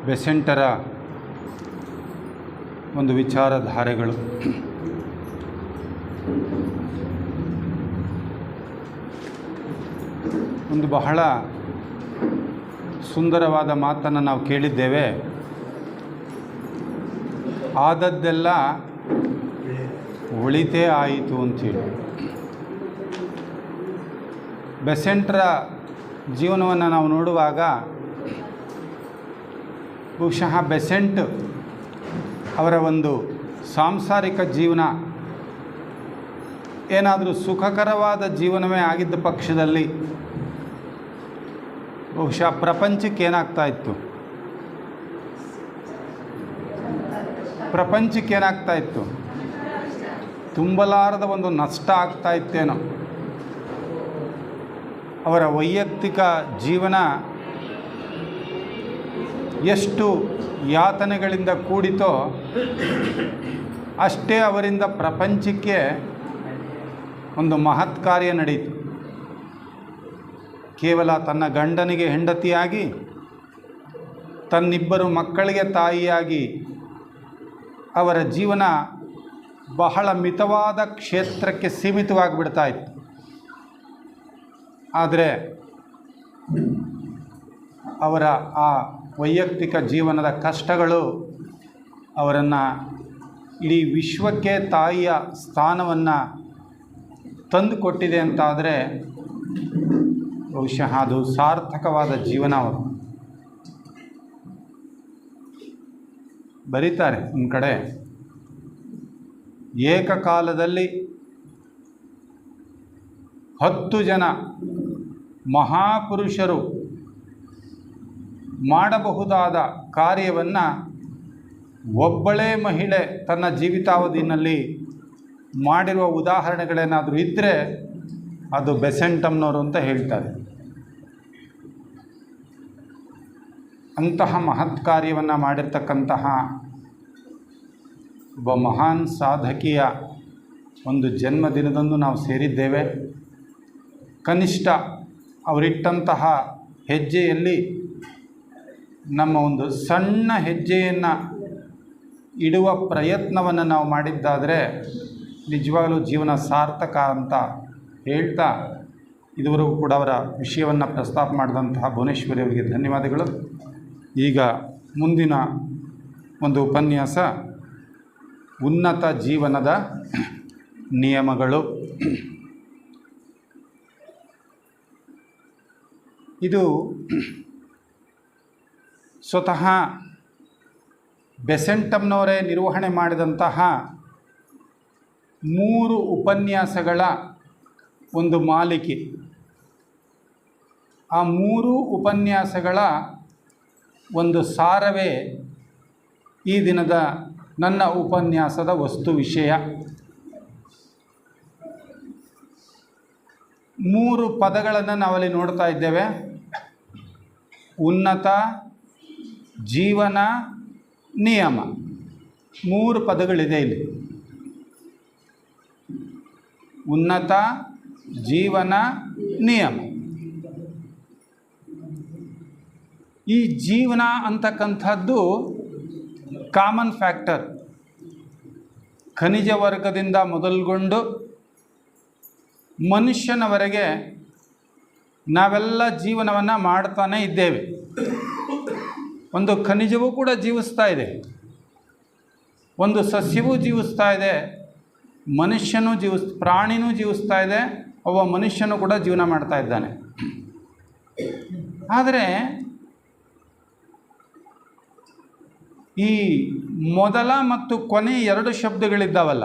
ಬೆಸೆಂಟರ ಒಂದು ವಿಚಾರಧಾರೆಗಳು. ಒಂದು ಬಹಳ ಸುಂದರವಾದ ಮಾತನ್ನು ನಾವು ಕೇಳಿದ್ದೇವೆ. ಆದದ್ದೆಲ್ಲ ಒಳಿತೇ ಆಯಿತು ಅಂಥೇಳಿ. ಬೆಸೆಂಟರ ಜೀವನವನ್ನು ನಾವು ನೋಡುವಾಗ ಬಹುಶಃ ಬೆಸೆಂಟ್ ಅವರ ಒಂದು ಸಾಂಸಾರಿಕ ಜೀವನ ಏನಾದರೂ ಸುಖಕರವಾದ ಜೀವನವೇ ಆಗಿದ್ದ ಪಕ್ಷದಲ್ಲಿ ಬಹುಶಃ ಪ್ರಪಂಚಕ್ಕೆ ಏನಾಗ್ತಾಯಿತ್ತು, ತುಂಬಲಾರದ ಒಂದು ನಷ್ಟ ಆಗ್ತಾಯಿತ್ತೇನೋ. ಅವರ ವೈಯಕ್ತಿಕ ಜೀವನ ಎಷ್ಟು ಯಾತನೆಗಳಿಂದ ಕೂಡಿತೋ ಅಷ್ಟೇ ಅವರಿಂದ ಪ್ರಪಂಚಕ್ಕೆ ಒಂದು ಮಹತ್ ಕಾರ್ಯ ನಡೆಯಿತು. ಕೇವಲ ತನ್ನ ಗಂಡನಿಗೆ ಹೆಂಡತಿಯಾಗಿ, ತನ್ನಿಬ್ಬರು ಮಕ್ಕಳಿಗೆ ತಾಯಿಯಾಗಿ ಅವರ ಜೀವನ ಬಹಳ ಮಿತವಾದ ಕ್ಷೇತ್ರಕ್ಕೆ ಸೀಮಿತವಾಗಿಬಿಡ್ತಾಯಿತ್ತು. ಆದರೆ ಅವರ ಆ ವೈಯಕ್ತಿಕ ಜೀವನದ ಕಷ್ಟಗಳು ಅವರನ್ನು ಇಡೀ ವಿಶ್ವಕ್ಕೆ ತಾಯಿಯ ಸ್ಥಾನವನ್ನು ತಂದುಕೊಟ್ಟಿದೆ ಅಂತಾದರೆ ಬಹುಶಃ ಅದು ಸಾರ್ಥಕವಾದ ಜೀವನ. ಅವರು ಬರೀತಾರೆ ಒಂದು ಕಡೆ, ಏಕಕಾಲದಲ್ಲಿ 10 ಜನ ಮಹಾಪುರುಷರು ಮಾಡಬಹುದಾದ ಕಾರ್ಯವನ್ನು ಒಬ್ಬಳೇ ಮಹಿಳೆ ತನ್ನ ಜೀವಿತಾವಧಿಯಲ್ಲಿ ಮಾಡಿರುವ ಉದಾಹರಣೆಗಳೇನಾದರೂ ಇದ್ದರೆ ಅದು ಬೆಸೆಂಟಮ್ನವರು ಅಂತ ಹೇಳ್ತಾರೆ. ಅಂತಹ ಮಹತ್ ಕಾರ್ಯವನ್ನು ಮಾಡಿರ್ತಕ್ಕಂತಹ ಒಬ್ಬ ಮಹಾನ್ ಸಾಧಕಿಯ ಒಂದು ಜನ್ಮದಿನದಂದು ನಾವು ಸೇರಿದ್ದೇವೆ. ಕನಿಷ್ಠ ಅವರಿಟ್ಟಂತಹ ಹೆಜ್ಜೆಯಲ್ಲಿ ನಮ್ಮ ಒಂದು ಸಣ್ಣ ಹೆಜ್ಜೆಯನ್ನು ಇಡುವ ಪ್ರಯತ್ನವನ್ನು ನಾವು ಮಾಡಿದ್ದಾದರೆ ನಿಜವಾಗಲೂ ಜೀವನ ಸಾರ್ಥಕ ಅಂತ ಹೇಳ್ತಾ, ಇದುವರೆಗೂ ಕೂಡ ಅವರ ವಿಷಯವನ್ನು ಪ್ರಸ್ತಾಪ ಮಾಡಿದಂತಹ ಭುವನೇಶ್ವರಿ ಅವರಿಗೆ ಧನ್ಯವಾದಗಳು. ಈಗ ಮುಂದಿನ ಒಂದು ಉಪನ್ಯಾಸ ಉನ್ನತ ಜೀವನದ ನಿಯಮಗಳು. ಇದು ಸ್ವತಃ ಬೆಸೆಂಟಮ್ನವರೇ ನಿರ್ವಹಣೆ ಮಾಡಿದಂತಹ 3 ಉಪನ್ಯಾಸಗಳ ಒಂದು ಮಾಲಿಕೆ. ಆ 3 ಉಪನ್ಯಾಸಗಳ ಒಂದು ಸಾರವೇ ಈ ದಿನದ ನನ್ನ ಉಪನ್ಯಾಸದ ವಸ್ತು ವಿಷಯ. 3 ಪದಗಳನ್ನು ನಾವಲ್ಲಿ ನೋಡ್ತಾ ಇದ್ದೇವೆ. ಉನ್ನತ ಜೀವನ ನಿಯಮ. 3 ಪದಗಳಿದೆ ಇಲ್ಲಿ. ಉನ್ನತ ಜೀವನ ನಿಯಮ. ಈ ಜೀವನ ಅಂತಕ್ಕಂಥದ್ದು ಕಾಮನ್ ಫ್ಯಾಕ್ಟರ್. ಖನಿಜ ವರ್ಗದಿಂದ ಮೊದಲುಗೊಂಡು ಮನುಷ್ಯನವರೆಗೆ ನಾವೆಲ್ಲ ಜೀವನವನ್ನು ಮಾಡ್ತಾನೇ ಇದ್ದೇವೆ. ಒಂದು ಖನಿಜವೂ ಕೂಡ ಜೀವಿಸ್ತಾ ಇದೆ, ಒಂದು ಸಸ್ಯವೂ ಜೀವಿಸ್ತಾ ಇದೆ, ಮನುಷ್ಯನೂ ಪ್ರಾಣಿನೂ ಜೀವಿಸ್ತಾ ಇದೆ, ಒಬ್ಬ ಮನುಷ್ಯನೂ ಕೂಡ ಜೀವನ ಮಾಡ್ತಾ ಇದ್ದಾನೆ. ಆದರೆ ಈ ಮೊದಲ ಮತ್ತು ಕೊನೆ 2 ಶಬ್ದಗಳಿದ್ದಾವಲ್ಲ,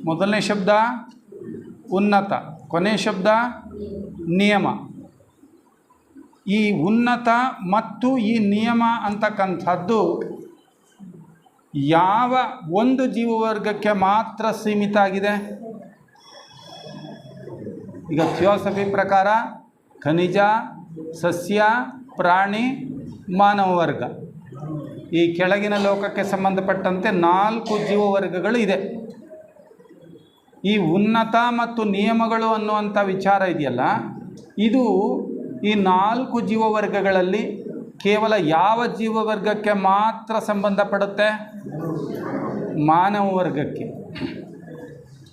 ಮೊದಲನೇ ಶಬ್ದ ಉನ್ನತ, ಕೊನೆ ಶಬ್ದ ನಿಯಮ. ಈ ಉನ್ನತ ಮತ್ತು ಈ ನಿಯಮ ಅಂತಕ್ಕಂಥದ್ದು ಯಾವ ಒಂದು ಜೀವವರ್ಗಕ್ಕೆ ಮಾತ್ರ ಸೀಮಿತ ಆಗಿದೆ? ಈಗ ಥಿಯೋಸಫಿ ಪ್ರಕಾರ ಖನಿಜ, ಸಸ್ಯ, ಪ್ರಾಣಿ, ಮಾನವ ವರ್ಗ, ಈ ಕೆಳಗಿನ ಲೋಕಕ್ಕೆ ಸಂಬಂಧಪಟ್ಟಂತೆ 4 ಜೀವವರ್ಗಗಳು ಇದೆ. ಈ ಉನ್ನತ ಮತ್ತು ನಿಯಮಗಳು ಅನ್ನುವಂಥ ವಿಚಾರ ಇದೆಯಲ್ಲ, ಇದು ಈ 4 ಜೀವವರ್ಗಗಳಲ್ಲಿ ಕೇವಲ ಯಾವ ಜೀವವರ್ಗಕ್ಕೆ ಮಾತ್ರ ಸಂಬಂಧಪಡುತ್ತೆ? ಮಾನವ ವರ್ಗಕ್ಕೆ.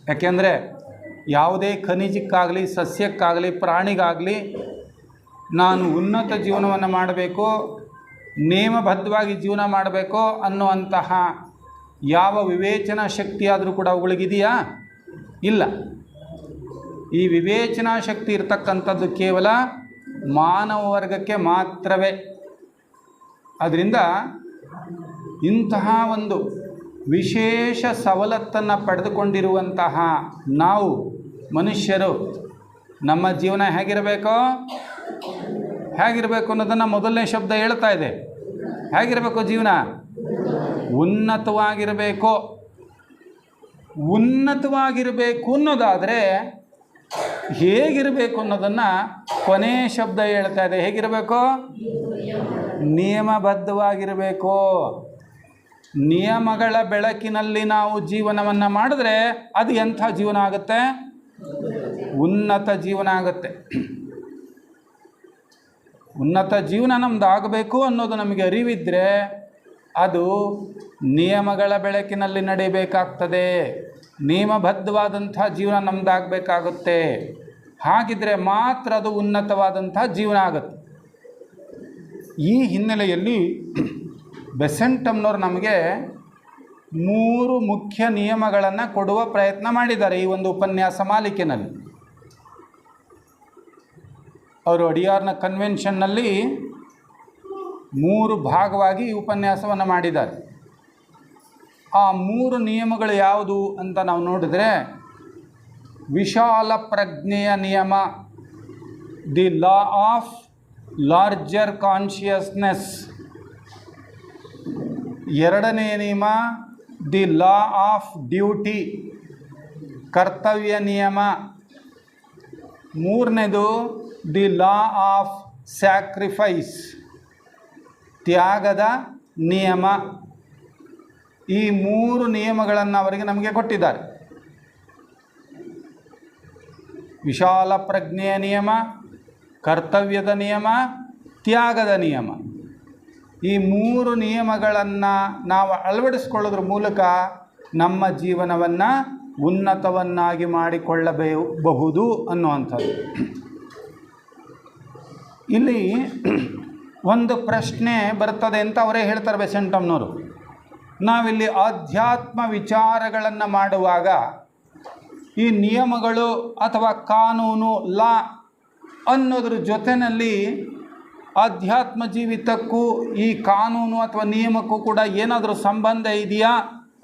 ಯಾಕೆಂದರೆ ಯಾವುದೇ ಖನಿಜಕ್ಕಾಗಲಿ, ಸಸ್ಯಕ್ಕಾಗಲಿ, ಪ್ರಾಣಿಗಾಗಲಿ ನಾನು ಉನ್ನತ ಜೀವನವನ್ನು ಮಾಡಬೇಕು, ನೇಮಬದ್ಧವಾಗಿ ಜೀವನ ಮಾಡಬೇಕು ಅನ್ನುವಂತಹ ಯಾವ ವಿವೇಚನಾ ಶಕ್ತಿ ಆದರೂ ಕೂಡ ಅವುಗಳಿಗಿದೆಯಾ? ಇಲ್ಲ. ಈ ವಿವೇಚನಾ ಶಕ್ತಿ ಇರತಕ್ಕಂಥದ್ದು ಕೇವಲ ಮಾನವ ವರ್ಗಕ್ಕೆ ಮಾತ್ರವೇ. ಅದರಿಂದ ಇಂತಹ ಒಂದು ವಿಶೇಷ ಸವಲತ್ತನ್ನು ಪಡೆದುಕೊಂಡಿರುವಂತಹ ನಾವು ಮನುಷ್ಯರು ನಮ್ಮ ಜೀವನ ಹೇಗಿರಬೇಕು ಅನ್ನೋದನ್ನು ಮೊದಲನೇ ಶಬ್ದ ಹೇಳ್ತಾ ಇದೆ. ಹೇಗಿರಬೇಕು ಜೀವನ? ಉನ್ನತವಾಗಿರಬೇಕು. ಉನ್ನತವಾಗಿರಬೇಕು ಅನ್ನೋದಾದರೆ ಹೇಗಿರಬೇಕು ಅನ್ನೋದನ್ನು ಕೊನೆ ಶಬ್ದ ಹೇಳ್ತಾ ಇದೆ. ಹೇಗಿರಬೇಕು? ನಿಯಮಬದ್ಧವಾಗಿರಬೇಕು. ನಿಯಮಗಳ ಬೆಳಕಿನಲ್ಲಿ ನಾವು ಜೀವನವನ್ನು ಮಾಡಿದ್ರೆ ಅದು ಎಂಥ ಜೀವನ ಆಗುತ್ತೆ? ಉನ್ನತ ಜೀವನ ಆಗುತ್ತೆ. ಉನ್ನತ ಜೀವನ ನಮ್ದು ಆಗಬೇಕು ಅನ್ನೋದು ನಮಗೆ ಅರಿವಿದ್ದರೆ ಅದು ನಿಯಮಗಳ ಬೆಳಕಿನಲ್ಲಿ ನಡೀಬೇಕಾಗ್ತದೆ. ನಿಯಮಬದ್ಧವಾದಂಥ ಜೀವನ ನಮ್ಮದಾಗಬೇಕಾಗುತ್ತೆ. ಹಾಗಿದ್ರೆ ಮಾತ್ರ ಅದು ಉನ್ನತವಾದಂಥ ಜೀವನ ಆಗುತ್ತೆ. ಈ ಹಿನ್ನೆಲೆಯಲ್ಲಿ ಬೆಸೆಂಟಮ್ನವರು ನಮಗೆ 3 ಮುಖ್ಯ ನಿಯಮಗಳನ್ನು ಕೊಡುವ ಪ್ರಯತ್ನ ಮಾಡಿದ್ದಾರೆ ಈ ಒಂದು ಉಪನ್ಯಾಸ ಮಾಲಿಕೆಯಲ್ಲಿ. ಅವರು ಅಡಿಯಾರ್ನ ಕನ್ವೆನ್ಷನ್ನಲ್ಲಿ 3 ಭಾಗವಾಗಿ ಈ ಉಪನ್ಯಾಸವನ್ನು ಮಾಡಿದ್ದಾರೆ. ಆ 3 ನಿಯಮಗಳು ಯಾವುದು ಅಂತ ನಾವು ನೋಡಿದರೆ, ವಿಶಾಲ ಪ್ರಜ್ಞೆಯ ನಿಯಮ, the law of larger consciousness. ಎರಡನೇ ನಿಯಮ ದಿ ಲಾ ಆಫ್ ಡ್ಯೂಟಿ, ಕರ್ತವ್ಯ ನಿಯಮ. ಮೂರನೇದು ದಿ ಲಾ ಆಫ್ ಸ್ಯಾಕ್ರಿಫೈಸ್, ತ್ಯಾಗದ ನಿಯಮ. ಈ 3 ನಿಯಮಗಳನ್ನು ಅವರಿಗೆ ನಮಗೆ ಕೊಟ್ಟಿದ್ದಾರೆ. ವಿಶಾಲ ಪ್ರಜ್ಞೆಯ ನಿಯಮ, ಕರ್ತವ್ಯದ ನಿಯಮ, ತ್ಯಾಗದ ನಿಯಮ. ಈ 3 ನಿಯಮಗಳನ್ನು ನಾವು ಅಳವಡಿಸ್ಕೊಳ್ಳೋದ್ರ ಮೂಲಕ ನಮ್ಮ ಜೀವನವನ್ನು ಉನ್ನತವನ್ನಾಗಿ ಮಾಡಿಕೊಳ್ಳಬಹುದು ಅನ್ನುವಂಥದ್ದು. ಇಲ್ಲಿ ಒಂದು ಪ್ರಶ್ನೆ ಬರ್ತದೆ ಅಂತ ಅವರೇ ಹೇಳ್ತಾರೆ ಬೆಸೆಂಟಮ್ನವರು. ನಾವಿಲ್ಲಿ ಆಧ್ಯಾತ್ಮ ವಿಚಾರಗಳನ್ನು ಮಾಡುವಾಗ ಈ ನಿಯಮಗಳು ಅಥವಾ ಕಾನೂನು, ಲಾ ಅನ್ನೋದ್ರ ಜೊತೆಯಲ್ಲಿ ಆಧ್ಯಾತ್ಮ ಜೀವಿತಕ್ಕೂ ಈ ಕಾನೂನು ಅಥವಾ ನಿಯಮಕ್ಕೂ ಕೂಡ ಏನಾದರೂ ಸಂಬಂಧ ಇದೆಯಾ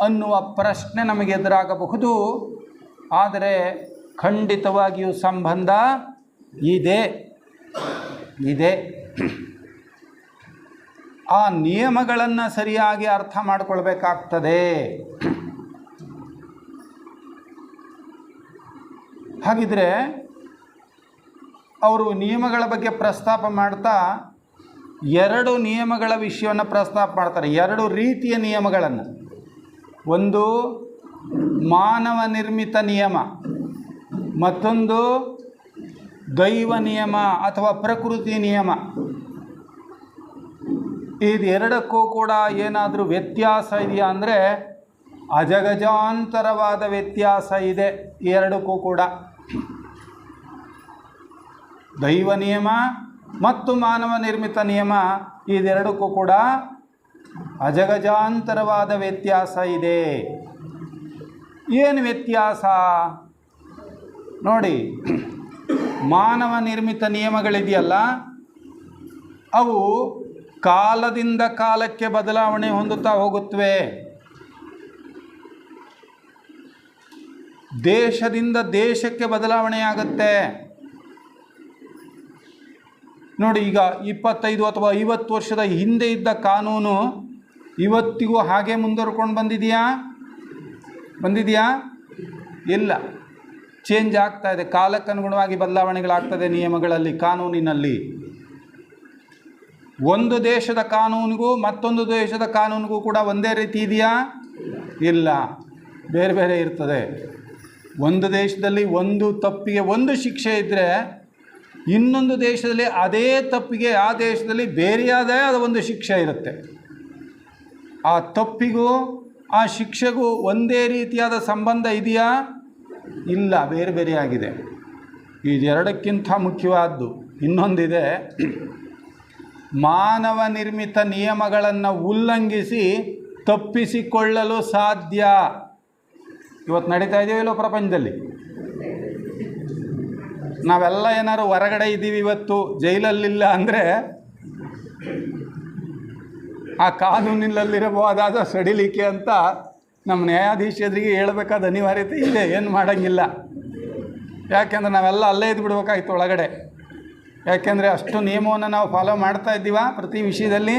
ಅನ್ನುವ ಪ್ರಶ್ನೆ ನಮಗೆ ಎದುರಾಗಬಹುದು. ಆದರೆ ಖಂಡಿತವಾಗಿಯೂ ಸಂಬಂಧ ಇದೆ. ಆ ನಿಯಮಗಳನ್ನು ಸರಿಯಾಗಿ ಅರ್ಥ ಮಾಡಿಕೊಳ್ಬೇಕಾಗ್ತದೆ. ಹಾಗಿದ್ರೆ ಅವರು ನಿಯಮಗಳ ಬಗ್ಗೆ ಪ್ರಸ್ತಾಪ ಮಾಡ್ತಾ 2 ನಿಯಮಗಳ ವಿಷಯವನ್ನು ಪ್ರಸ್ತಾಪ ಮಾಡ್ತಾರೆ. 2 ರೀತಿಯ ನಿಯಮಗಳನ್ನು. ಒಂದು ಮಾನವ ನಿರ್ಮಿತ ನಿಯಮ, ಮತ್ತೊಂದು ದೈವ ನಿಯಮ ಅಥವಾ ಪ್ರಕೃತಿ ನಿಯಮ. ಇದೆರಡಕ್ಕೂ ಕೂಡ ಏನಾದರೂ ವ್ಯತ್ಯಾಸ ಇದೆಯಾ ಅಂದರೆ ಅಜಗಜಾಂತರವಾದ ವ್ಯತ್ಯಾಸ ಇದೆ ಎರಡಕ್ಕೂ ಕೂಡ. ದೈವ ನಿಯಮ ಮತ್ತು ಮಾನವ ನಿರ್ಮಿತ ನಿಯಮ, ಇದೆರಡಕ್ಕೂ ಕೂಡ ಅಜಗಜಾಂತರವಾದ ವ್ಯತ್ಯಾಸ ಇದೆ. ಏನು ವ್ಯತ್ಯಾಸ ನೋಡಿ. ಮಾನವ ನಿರ್ಮಿತ ನಿಯಮಗಳಿದೆಯಲ್ಲ, ಅವು ಕಾಲದಿಂದ ಕಾಲಕ್ಕೆ ಬದಲಾವಣೆ ಹೊಂದುತ್ತಾ ಹೋಗುತ್ತವೆ. ದೇಶದಿಂದ ದೇಶಕ್ಕೆ ಬದಲಾವಣೆ ಆಗುತ್ತೆ. ನೋಡಿ, ಈಗ 25 ಅಥವಾ 50 ವರ್ಷದ ಹಿಂದೆ ಇದ್ದ ಕಾನೂನು ಇವತ್ತಿಗೂ ಹಾಗೆ ಮುಂದುವರ್ಕೊಂಡು ಬಂದಿದೆಯಾ? ಇಲ್ಲ, ಚೇಂಜ್ ಆಗ್ತಾ ಇದೆ. ಕಾಲಕ್ಕನುಗುಣವಾಗಿ ಬದಲಾವಣೆಗಳಾಗ್ತದೆ ನಿಯಮಗಳಲ್ಲಿ, ಕಾನೂನಿನಲ್ಲಿ. ಒಂದು ದೇಶದ ಕಾನೂನಿಗೂ ಮತ್ತೊಂದು ದೇಶದ ಕಾನೂನಿಗೂ ಕೂಡ ಒಂದೇ ರೀತಿ ಇದೆಯಾ? ಇಲ್ಲ, ಬೇರೆ ಬೇರೆ ಇರ್ತದೆ. ಒಂದು ದೇಶದಲ್ಲಿ ಒಂದು ತಪ್ಪಿಗೆ ಒಂದು ಶಿಕ್ಷೆ ಇದ್ದರೆ ಇನ್ನೊಂದು ದೇಶದಲ್ಲಿ ಅದೇ ತಪ್ಪಿಗೆ ಆ ದೇಶದಲ್ಲಿ ಬೇರೆಯಾದ ಒಂದು ಶಿಕ್ಷೆ ಇರುತ್ತೆ. ಆ ತಪ್ಪಿಗೂ ಆ ಶಿಕ್ಷೆಗೂ ಒಂದೇ ರೀತಿಯಾದ ಸಂಬಂಧ ಇದೆಯಾ? ಇಲ್ಲ, ಬೇರೆ ಬೇರೆಯಾಗಿದೆ. ಇದೆರಡಕ್ಕಿಂತ ಮುಖ್ಯವಾದ್ದು ಇನ್ನೊಂದಿದೆ. ಮಾನವ ನಿರ್ಮಿತ ನಿಯಮಗಳನ್ನು ಉಲ್ಲಂಘಿಸಿ ತಪ್ಪಿಸಿಕೊಳ್ಳಲು ಸಾಧ್ಯ. ಇವತ್ತು ನಡೀತಾ ಇದೆಯೋ ಪ್ರಪಂಚದಲ್ಲಿ. ನಾವೆಲ್ಲ ಏನಾದ್ರು ಹೊರಗಡೆ ಇದ್ದೀವಿ, ಇವತ್ತು ಜೈಲಲ್ಲಿಲ್ಲ ಅಂದರೆ ಆ ಕಾನೂನಿನಲ್ಲಿರಬಹುದಾದ ಸಡಿಲಿಕೆ ಅಂತ ನಮ್ಮ ನ್ಯಾಯಾಧೀಶರಿಗೆ ಹೇಳಬೇಕಾದ ಅನಿವಾರ್ಯತೆ ಇದೆ. ಏನು ಮಾಡೋಂಗಿಲ್ಲ, ಯಾಕೆಂದರೆ ನಾವೆಲ್ಲ ಅಲ್ಲೇ ಇದ್ದು ಬಿಡ್ಬೇಕಾಯ್ತು ಒಳಗಡೆ. ಯಾಕೆಂದರೆ ಅಷ್ಟು ನಿಯಮವನ್ನು ನಾವು ಫಾಲೋ ಮಾಡ್ತಾ ಇದ್ದೀವ ಪ್ರತಿ ವಿಷಯದಲ್ಲಿ,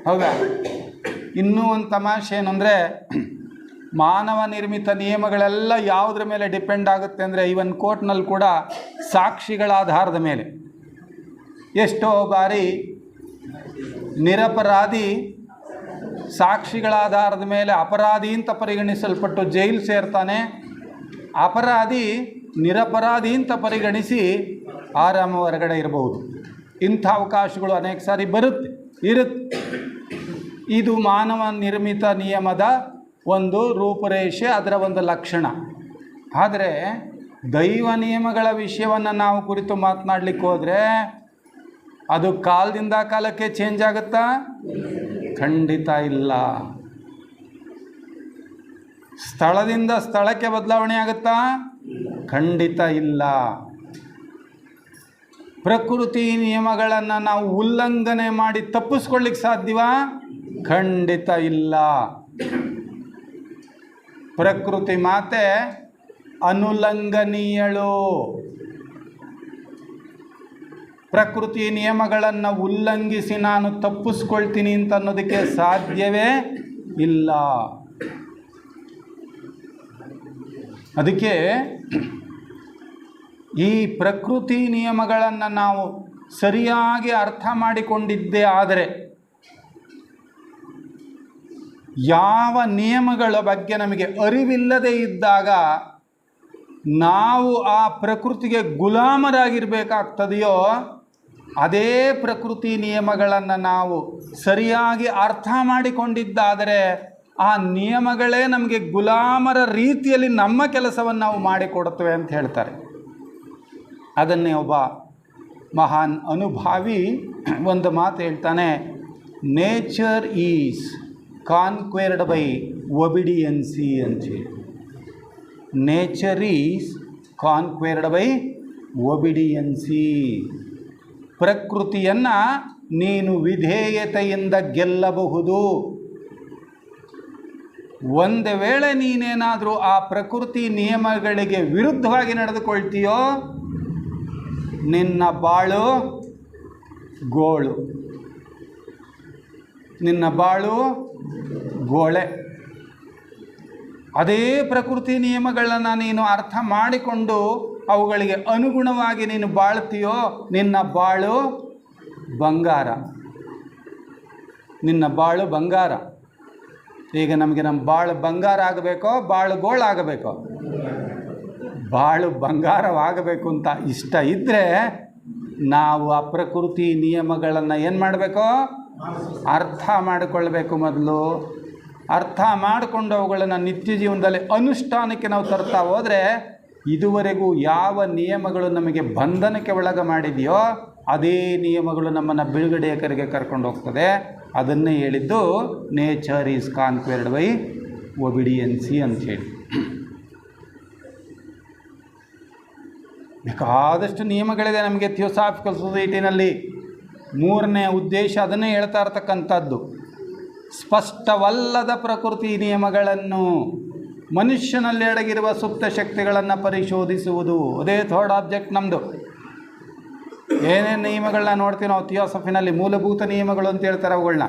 ಹೌದಾ? ಇನ್ನೂ ಒಂದು ತಮಾಷೆ ಏನಂದರೆ, ಮಾನವ ನಿರ್ಮಿತ ನಿಯಮಗಳೆಲ್ಲ ಯಾವುದ್ರ ಮೇಲೆ ಡಿಪೆಂಡ್ ಆಗುತ್ತೆ ಅಂದರೆ, ಈವನ್ ಕೋರ್ಟ್ನಲ್ಲಿ ಕೂಡ ಸಾಕ್ಷಿಗಳ ಆಧಾರದ ಮೇಲೆ. ಎಷ್ಟೋ ಬಾರಿ ನಿರಪರಾಧಿ ಸಾಕ್ಷಿಗಳ ಆಧಾರದ ಮೇಲೆ ಅಪರಾಧಿ ಅಂತ ಪರಿಗಣಿಸಲ್ಪಟ್ಟು ಜೈಲು ಸೇರ್ತಾನೆ. ಅಪರಾಧಿ ನಿರಪರಾಧಿ ಅಂತ ಪರಿಗಣಿಸಿ ಆರಾಮ ಹೊರಗಡೆ ಇರಬಹುದು. ಇಂಥ ಅವಕಾಶಗಳು ಅನೇಕ ಸಾರಿ ಇರುತ್ತೆ. ಇದು ಮಾನವ ನಿರ್ಮಿತ ನಿಯಮದ ಒಂದು ರೂಪುರೇಷೆ, ಅದರ ಒಂದು ಲಕ್ಷಣ. ಆದರೆ ದೈವ ನಿಯಮಗಳ ವಿಷಯವನ್ನು ನಾವು ಕುರಿತು ಮಾತನಾಡಲಿಕ್ಕೆ ಹೋದರೆ ಅದು ಕಾಲದಿಂದ ಕಾಲಕ್ಕೆ ಚೇಂಜ್ ಆಗುತ್ತಾ? ಖಂಡಿತ ಇಲ್ಲ. ಸ್ಥಳದಿಂದ ಸ್ಥಳಕ್ಕೆ ಬದಲಾವಣೆ ಆಗುತ್ತಾ? ಖಂಡಿತ ಇಲ್ಲ. ಪ್ರಕೃತಿ ನಿಯಮಗಳನ್ನು ನಾವು ಉಲ್ಲಂಘನೆ ಮಾಡಿ ತಪ್ಪಿಸ್ಕೊಳ್ಳಿಕ್ಕೆ ಸಾಧ್ಯವಾ? ಖಂಡಿತ ಇಲ್ಲ. ಪ್ರಕೃತಿ ಮಾತೆ ಅನುಲ್ಲಂಘನೀಯಳು. ಪ್ರಕೃತಿ ನಿಯಮಗಳನ್ನು ಉಲ್ಲಂಘಿಸಿ ನಾನು ತಪ್ಪಿಸ್ಕೊಳ್ತೀನಿ ಅಂತ ಅನ್ನೋದಕ್ಕೆ ಸಾಧ್ಯವೇ ಇಲ್ಲ. ಅದಕ್ಕೆ ಈ ಪ್ರಕೃತಿ ನಿಯಮಗಳನ್ನು ನಾವು ಸರಿಯಾಗಿ ಅರ್ಥ ಮಾಡಿಕೊಂಡಿದ್ದೇ ಆದರೆ, ಯಾವ ನಿಯಮಗಳ ಬಗ್ಗೆ ನಮಗೆ ಅರಿವಿಲ್ಲದೆ ಇದ್ದಾಗ ನಾವು ಆ ಪ್ರಕೃತಿಗೆ ಗುಲಾಮರಾಗಿರಬೇಕಾಗ್ತದೆಯೋ, ಅದೇ ಪ್ರಕೃತಿ ನಿಯಮಗಳನ್ನು ನಾವು ಸರಿಯಾಗಿ ಅರ್ಥ ಮಾಡಿಕೊಂಡಿದ್ದಾದರೆ ಆ ನಿಯಮಗಳೇ ನಮಗೆ ಗುಲಾಮರ ರೀತಿಯಲ್ಲಿ ನಮ್ಮ ಕೆಲಸವನ್ನು ನಾವು ಮಾಡಿಕೊಡುತ್ತವೆ ಅಂತ ಹೇಳ್ತಾರೆ. ಅದನ್ನೇ ಒಬ್ಬ ಮಹಾನ್ ಅನುಭಾವಿ ಒಂದು ಮಾತು ಹೇಳ್ತಾನೆ, nature is conquered by obedience ಅಂತೇಳಿ. Nature is conquered by obedience. ಪ್ರಕೃತಿಯನ್ನು ನೀನು ವಿಧೇಯತೆಯಿಂದ ಗೆಲ್ಲಬಹುದು. ಒಂದು ವೇಳೆ ನೀನೇನಾದರೂ ಆ ಪ್ರಕೃತಿ ನಿಯಮಗಳಿಗೆ ವಿರುದ್ಧವಾಗಿ ನಡೆದುಕೊಳ್ತೀಯೋ, ನಿನ್ನ ಬಾಳು ಗೋಳು, ನಿನ್ನ ಬಾಳು ಗೋಳೆ. ಅದೇ ಪ್ರಕೃತಿ ನಿಯಮಗಳನ್ನು ನೀನು ಅರ್ಥ ಮಾಡಿಕೊಂಡು ಅವುಗಳಿಗೆ ಅನುಗುಣವಾಗಿ ನೀನು ಬಾಳ್ತೀಯೋ, ನಿನ್ನ ಬಾಳು ಬಂಗಾರ, ನಿನ್ನ ಬಾಳು ಬಂಗಾರ. ಈಗ ನಮಗೆ ನಮ್ಮ ಬಾಳು ಬಂಗಾರ ಆಗಬೇಕೋ ಬಾಳು ಗೋಳಾಗಬೇಕೋ? ಬಾಳು ಬಂಗಾರವಾಗಬೇಕು ಅಂತ ಇಷ್ಟ ಇದ್ದರೆ ನಾವು ಆ ಪ್ರಕೃತಿ ನಿಯಮಗಳನ್ನು ಏನು ಮಾಡಬೇಕು? ಅರ್ಥ ಮಾಡಿಕೊಳ್ಬೇಕು. ಮೊದಲು ಅರ್ಥ ಮಾಡಿಕೊಂಡು ಅವುಗಳನ್ನು ನಿತ್ಯ ಜೀವನದಲ್ಲಿ ಅನುಷ್ಠಾನಕ್ಕೆ ನಾವು ತರ್ತಾ ಹೋದರೆ, ಇದುವರೆಗೂ ಯಾವ ನಿಯಮಗಳು ನಮಗೆ ಬಂಧನಕ್ಕೆ ಒಳಗ ಮಾಡಿದೆಯೋ ಅದೇ ನಿಯಮಗಳು ನಮ್ಮನ್ನು ಬಿಡುಗಡೆಯ ಕರೆಗೆ ಕರ್ಕೊಂಡು ಹೋಗ್ತದೆ. ಅದನ್ನೇ ಹೇಳಿದ್ದು ನೇಚರ್ ಈಸ್ ಕಾನ್ಕ್ವೆರ್ಡ್ ಬೈ ಒಬಿಡಿಯನ್ಸಿ ಅಂಥೇಳಿ. ಬೇಕಾದಷ್ಟು ನಿಯಮಗಳಿದೆ ನಮಗೆ ಥಿಯೋಸಾಫಿಕಲ್ ಸೊಸೈಟಿನಲ್ಲಿ. ಮೂರನೇ ಉದ್ದೇಶ ಅದನ್ನೇ ಹೇಳ್ತಾ ಇರ್ತಕ್ಕಂಥದ್ದು, ಸ್ಪಷ್ಟವಲ್ಲದ ಪ್ರಕೃತಿ ನಿಯಮಗಳನ್ನು, ಮನುಷ್ಯನಲ್ಲಿ ಅಡಗಿರುವ ಸುಪ್ತ ಶಕ್ತಿಗಳನ್ನು ಪರಿಶೋಧಿಸುವುದು. ಅದೇ ಥರ್ಡ್ ಆಬ್ಜೆಕ್ಟ್ ನಮ್ಮದು. ಏನೇನು ನಿಯಮಗಳನ್ನ ನೋಡ್ತೀವಿ ನಾವು ಥಿಯೋಸಫಿನಲ್ಲಿ, ಮೂಲಭೂತ ನಿಯಮಗಳು ಅಂತ ಹೇಳ್ತಾರೆ ಅವುಗಳನ್ನ.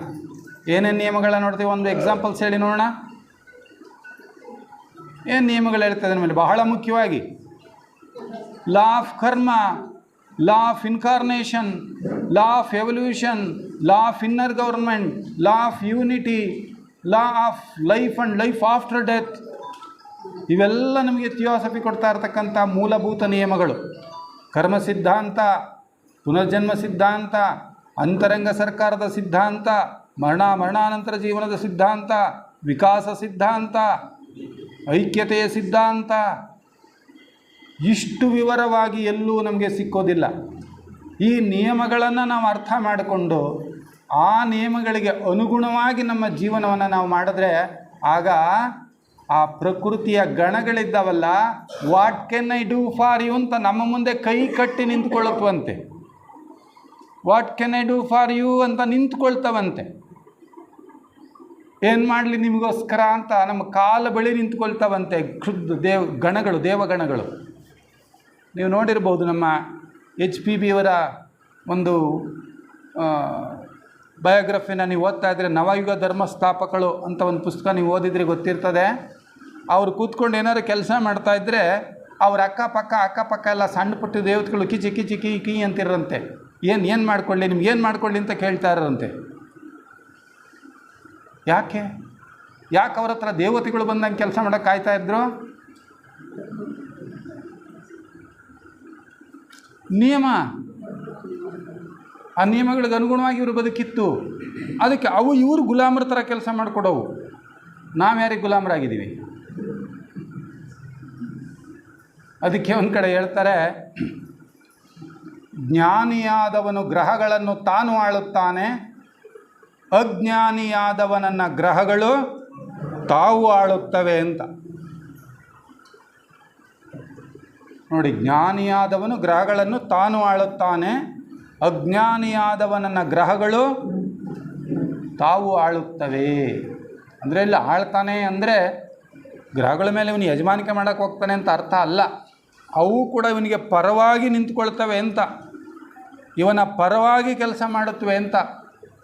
ಏನೇನು ನಿಯಮಗಳನ್ನ ನೋಡ್ತೀವಿ? ಒಂದು ಎಕ್ಸಾಂಪಲ್ಸ್ ಹೇಳಿ ನೋಡೋಣ. ಏನು ನಿಯಮಗಳು ಹೇಳ್ತದೆ ನಮ್ಮ ಮೇಲೆ? ಬಹಳ ಮುಖ್ಯವಾಗಿ ಲಾ ಆಫ್ ಕರ್ಮ, law of incarnation, law of evolution, law of inner government, law of unity, law of life and life after death. ಇವೆಲ್ಲ ನಮಗೆ ಥಿಯೋಸಫಿ ಕೊಡ್ತಾ ಇರ್ತಕ್ಕಂಥ ಮೂಲಭೂತ ನಿಯಮಗಳು. ಕರ್ಮ ಸಿದ್ಧಾಂತ, ಪುನರ್ಜನ್ಮ ಸಿದ್ಧಾಂತ, ಅಂತರಂಗ ಸರ್ಕಾರದ ಸಿದ್ಧಾಂತ, ಮರಣಾನಂತರ ಜೀವನದ ಸಿದ್ಧಾಂತ, ವಿಕಾಸ ಸಿದ್ಧಾಂತ, ಐಕ್ಯತೆಯ ಸಿದ್ಧಾಂತ, ಇಷ್ಟು ವಿವರವಾಗಿ ಎಲ್ಲೂ ನಮಗೆ ಸಿಕ್ಕೋದಿಲ್ಲ. ಈ ನಿಯಮಗಳನ್ನು ನಾವು ಅರ್ಥ ಮಾಡಿಕೊಂಡು ಆ ನಿಯಮಗಳಿಗೆ ಅನುಗುಣವಾಗಿ ನಮ್ಮ ಜೀವನವನ್ನು ನಾವು ಮಾಡಿದ್ರೆ ಆಗ ಆ ಪ್ರಕೃತಿಯ ಗಣಗಳಿದ್ದಾವಲ್ಲ, what can I do for you ಅಂತ ನಮ್ಮ ಮುಂದೆ ಕೈ ಕಟ್ಟಿ ನಿಂತ್ಕೊಳ್ಳುತ್ತವಂತೆ. What can I do for you ಅಂತ ನಿಂತ್ಕೊಳ್ತವಂತೆ. ಏನು ಮಾಡಲಿ ನಿಮಗೋಸ್ಕರ ಅಂತ ನಮ್ಮ ಕಾಲ ಬಳಿ ನಿಂತ್ಕೊಳ್ತವಂತೆ ಕ್ಷುದ್ಧ ದೇವಗಣಗಳು. ನೀವು ನೋಡಿರ್ಬೋದು, ನಮ್ಮ HPB ಅವರ ಒಂದು ಬಯೋಗ್ರಫಿನ ನೀವು ಓದ್ತಾ ಇದ್ದರೆ, ನವಯುಗ ಧರ್ಮಸ್ಥಾಪಕಳು ಅಂತ ಒಂದು ಪುಸ್ತಕ ನೀವು ಓದಿದ್ರೆ ಗೊತ್ತಿರ್ತದೆ. ಅವ್ರು ಕೂತ್ಕೊಂಡು ಏನಾದ್ರು ಕೆಲಸ ಮಾಡ್ತಾಯಿದ್ರೆ ಅವ್ರ ಅಕ್ಕಪಕ್ಕ ಎಲ್ಲ ಸಣ್ಣ ಪುಟ್ಟ ದೇವತೆಗಳು ಕಿಚಿ ಅಂತಿರಂತೆ. ಏನು ಮಾಡ್ಕೊಳ್ಳಿ, ನಿಮ್ಗೆ ಏನು ಮಾಡ್ಕೊಳ್ಳಿ ಅಂತ ಕೇಳ್ತಾ ಇರೋರಂತೆ. ಯಾಕೆ ಅವ್ರ ಹತ್ರ ದೇವತೆಗಳು ಬಂದಂಗೆ ಕೆಲಸ ಮಾಡೋಕ್ಕೆ ಕಾಯ್ತಾ ಇದ್ರು? ನಿಯಮ, ಆ ನಿಯಮಗಳಿಗೆ ಅನುಗುಣವಾಗಿ ಇವರು ಬದುಕಿತ್ತು. ಅದಕ್ಕೆ ಅವು ಇವರು ಗುಲಾಮರ ಥರ ಕೆಲಸ ಮಾಡಿಕೊಡೋವು. ನಾವು ಯಾರಿಗೆ ಗುಲಾಮರಾಗಿದ್ದೀವಿ? ಅದಕ್ಕೆ ಒಂದು ಕಡೆ ಹೇಳ್ತಾರೆ, ಜ್ಞಾನಿಯಾದವನು ಗ್ರಹಗಳನ್ನು ತಾನು ಆಳುತ್ತಾನೆ, ಅಜ್ಞಾನಿಯಾದವನನ್ನು ಗ್ರಹಗಳು ತಾವು ಆಳುತ್ತವೆ ಅಂತ. ನೋಡಿ, ಜ್ಞಾನಿಯಾದವನು ಗ್ರಹಗಳನ್ನು ತಾನು ಆಳುತ್ತಾನೆ, ಅಜ್ಞಾನಿಯಾದವನನ್ನು ಗ್ರಹಗಳು ತಾವು ಆಳುತ್ತವೆ. ಅಂದರೆ ಇಲ್ಲಿ ಆಳ್ತಾನೆ ಅಂದರೆ ಗ್ರಹಗಳ ಮೇಲೆ ಇವನು ಯಜಮಾನಿಕೆ ಮಾಡೋಕ್ಕೆ ಹೋಗ್ತಾನೆ ಅಂತ ಅರ್ಥ ಅಲ್ಲ. ಅವು ಕೂಡ ಇವನಿಗೆ ಪರವಾಗಿ ನಿಂತ್ಕೊಳ್ತವೆ ಅಂತ, ಇವನ ಪರವಾಗಿ ಕೆಲಸ ಮಾಡುತ್ತವೆ ಅಂತ